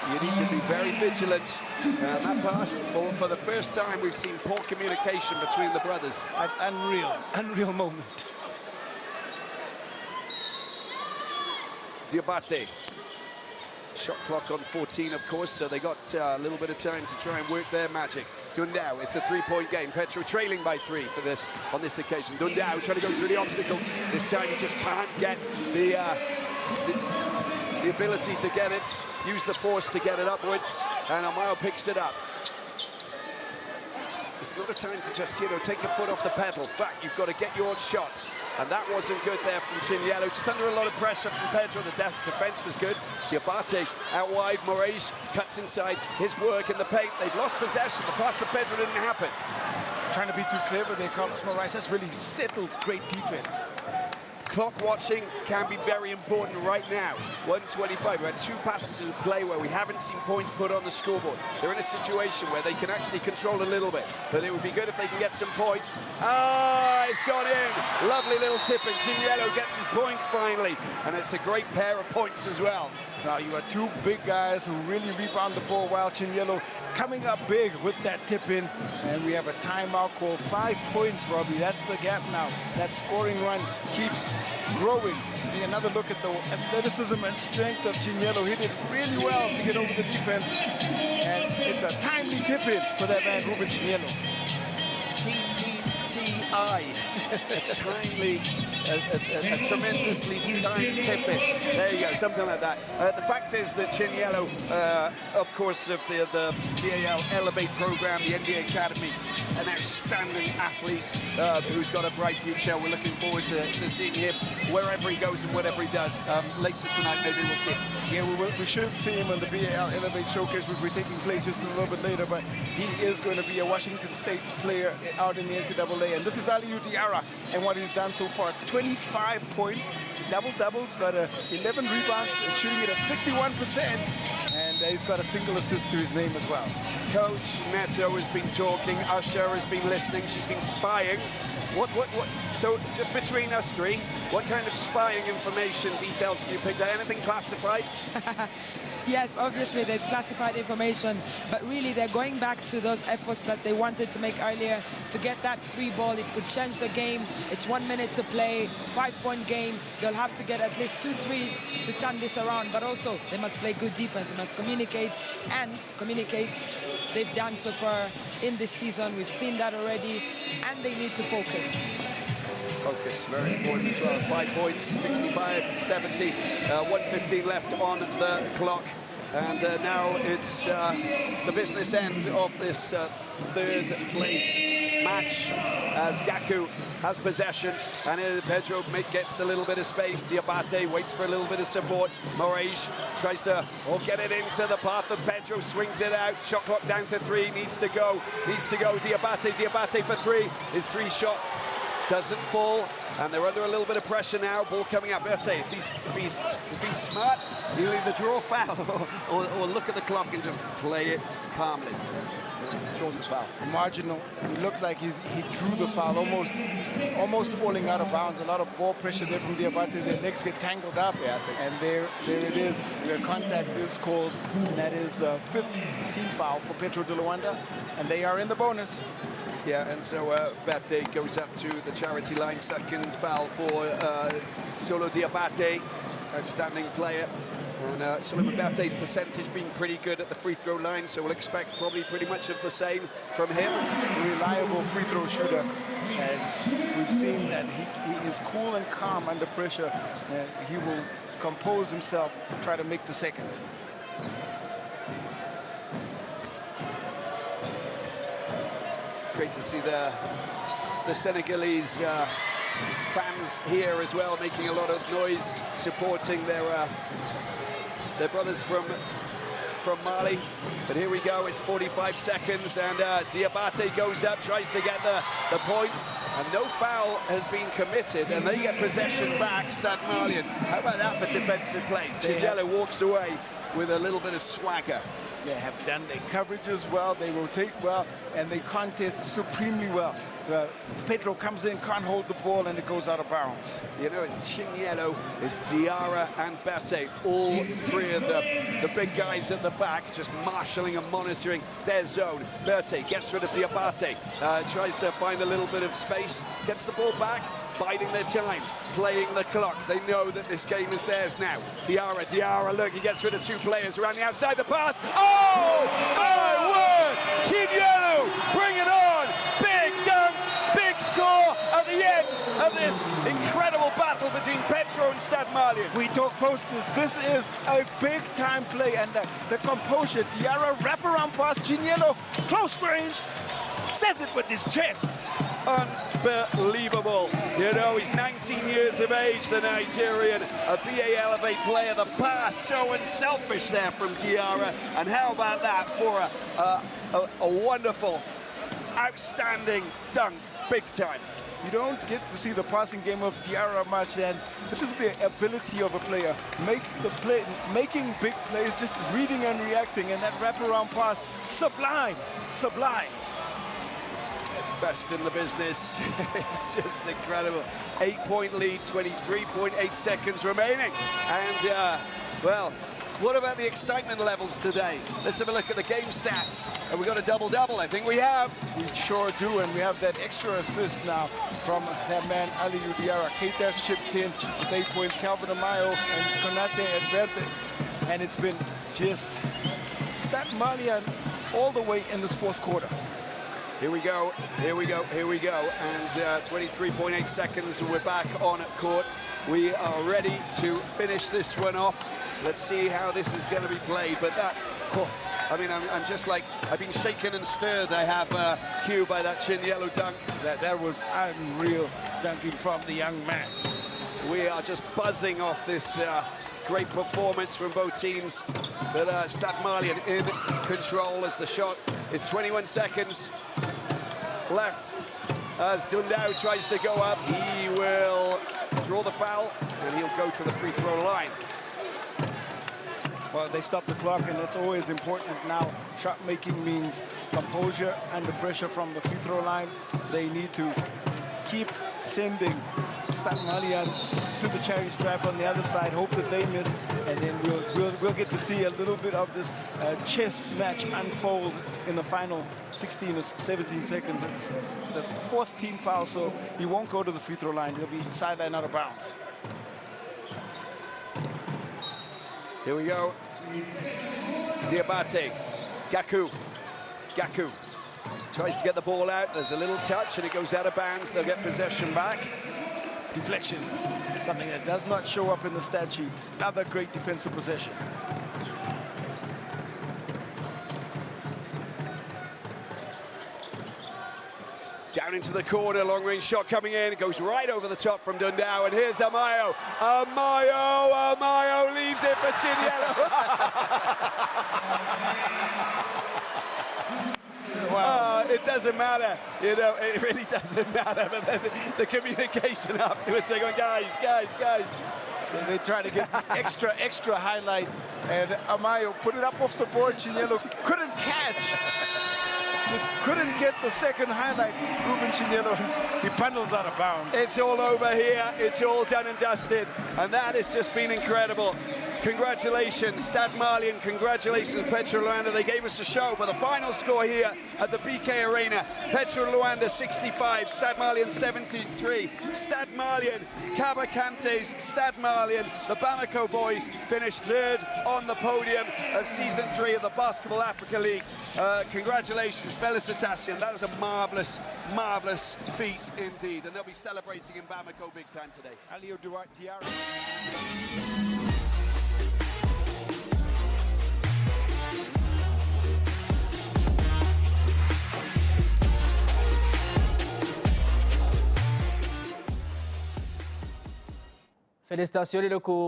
you need to be very vigilant. That pass, for the first time, we've seen poor communication between the brothers. Unreal moment. Diabate. Shot clock on 14, of course, so they got a little bit of time to try and work their magic. Dundao, it's a three-point game. Petro trailing by 3 for this on this occasion. Dundao trying to go through the obstacles. This time he just can't get the ability to get it, use the force to get it upwards, and Amayo picks it up. It's not a time to just, take your foot off the pedal, but you've got to get your shots. And that wasn't good there from Ciniello. Just under a lot of pressure from Pedro. The defense was good. Diabate out wide. Moraes cuts inside. His work in the paint. They've lost possession. The pass to Pedro didn't happen. Trying to be too clever there, Carlos Moraes. That's really settled great defense. Clock watching can be very important right now. 1:25. We had 2 passages of play where we haven't seen points put on the scoreboard. They're in a situation where they can actually control a little bit, but it would be good if they can get some points. It's gone in. Lovely little tip, and Ciniello gets his points finally, and it's a great pair of points as well. Now you got 2 big guys who really rebound the ball, while Ciniello coming up big with that tip in, and we have a timeout call. 5 points, Robbie. That's the gap now. That scoring run keeps growing. Another look at the athleticism and strength of Ciniello. He did really well to get over the defense, and it's a timely tip in for that man, Ruben Ciniello. TTTI. Timely, a tremendously timed tip in. There you go, something like that. The fact is that Ciniello, of course, of the BAL Elevate program, the NBA Academy, an outstanding athlete who's got a bright future. We're looking forward to seeing him wherever he goes and whatever he does. Later tonight, maybe we'll see him. Yeah, we should see him on the BAL Elevate Showcase, which will be taking place just a little bit later, but he is going to be a Washington State player out in the NCAA. And this is Aliou Diarra and what he's done so far. 25 points, double-double, got 11 rebounds, and shooting it at 61%. And he's got a single assist to his name as well. Coach Neto has been talking, Usher has been listening, she's been spying. What? So just between us three, what kind of spying information details have you picked up? Anything classified? Yes, obviously there's classified information, but really they're going back to those efforts that they wanted to make earlier to get that 3 ball. It could change the game. It's 1 minute to play, 5-point game. They'll have to get at least 2 threes to turn this around, but also they must play good defense. They must communicate and communicate. They've done so far in this season. We've seen that already, and they need to focus. Focus, very important as well. 5 points, 65-70, 1:15 left on the clock. And now it's the business end of this third place match as Gaku has possession and Pedro gets a little bit of space. Diabate waits for a little bit of support. Moraes tries to get it into the path of Pedro, swings it out. Shot clock down to 3, needs to go. Diabate for 3. His 3 shot doesn't fall, and they're under a little bit of pressure now. Ball coming up. Berthe, if he's smart, he'll either draw a foul or look at the clock and just play it calmly. Draws the foul. Marginal. It looked like he drew the foul, almost falling out of bounds. A lot of ball pressure there from Diabate. Their legs get tangled up, and there it is. Their contact is called, and that is a 5th team foul for Petro de Luanda, and they are in the bonus. Yeah, and so Berthe goes up to the charity line. Second foul for Solo Diabate, outstanding player. And Suleiman Berthe's percentage being pretty good at the free throw line, so we'll expect probably pretty much of the same from him. A reliable free throw shooter, and we've seen that he is cool and calm under pressure, and he will compose himself, try to make the second. Great to see the Senegalese fans here as well, making a lot of noise, supporting their brothers from Mali. But here we go, it's 45 seconds, and Diabate goes up, tries to get the points, and no foul has been committed, and they get possession back, Stade Malien. How about that for defensive play? Chinyelo walks away with a little bit of swagger. They have done their coverages well, they rotate well, and they contest supremely well. Pedro comes in, can't hold the ball, and it goes out of bounds. You know, it's Chinyelo, it's Diarra and Berthe, all 3 of the big guys at the back, just marshalling and monitoring their zone. Berthe gets rid of Diabate, tries to find a little bit of space, gets the ball back, biding their time, playing the clock. They know that this game is theirs now. Diarra, look, he gets rid of 2 players around the outside, the pass. Oh, my word! Chinyelo, bring it on! Big dunk, big score at the end of this incredible battle between Petro and Stade Malien. We talk posters. This is a big-time play, and the composure. Diarra wraparound pass, Chinyelo, close range, says it with his chest. Unbelievable. You know, he's 19 years of age, the Nigerian, a BAL of 8 player. The pass so unselfish there from Diarra. And how about that for a wonderful, outstanding dunk, big time. You don't get to see the passing game of Diarra much, and this is the ability of a player. Making big plays, just reading and reacting, and that wraparound pass, sublime. Best in the business. It's just incredible. 8-point lead, 23.8 seconds remaining. And, well, what about the excitement levels today? Let's have a look at the game stats. Have we got a double-double? I think we have. We sure do, and we have that extra assist now from that man, Aliou Diarra. Keita's chipped in with 8 points, Calvin Amayo and Konate and Berthe. And it's been just Stade Malien all the way in this 4th quarter. Here we go. And 23.8 seconds, and we're back on court. We are ready to finish this one off. Let's see how this is going to be played. But that, I mean, I'm just like, I've been shaken and stirred. I have Q by that Chinyelo dunk. That was unreal dunking from the young man. We are just buzzing off this great performance from both teams. But Stade Malien in control as the shot. It's 21 seconds left as Dundao tries to go up. He will draw the foul, and he'll go to the free throw line. Well, they stop the clock, and that's always important now. Shot making means composure under pressure from the free throw line. They need to keep sending Stade Malien to the cherry stripe on the other side, hope that they miss, and then we'll get to see a little bit of this chess match unfold in the final 16 or 17 seconds. It's the 4th team foul, so he won't go to the free throw line. He'll be sideline out of bounds. Here we go. Diabate, Gaku tries to get the ball out. There's a little touch and it goes out of bounds. They'll get possession back. Deflections, something that does not show up in the stat sheet. Another great defensive possession. Down into the corner, long-range shot coming in. It goes right over the top from Dundao, and here's Amayo. Amayo leaves it for Ciniello. Wow. It doesn't matter, you know, it really doesn't matter. But then the communication afterwards, they're going, guys. They try to get the extra highlight, and Amayo put it up off the board. Ciniello couldn't catch. Just couldn't get the second highlight. Ruben Ciniello, he bundles out of bounds. It's all over here. It's all done and dusted. And that has just been incredible. Congratulations, Stade Malien. Congratulations, Petro Luanda. They gave us a show, but the final score here at the BK Arena, Petro Luanda 65, Stade Malien 73. Stade Malien, Cabacantes, Stade Malien, the Bamako boys finished third on the podium of Season 3 of the Basketball Africa League. Congratulations, felicitations. That is a marvellous feat indeed. And they'll be celebrating in Bamako big time today. Aliou Diarra. Felicitazioni ku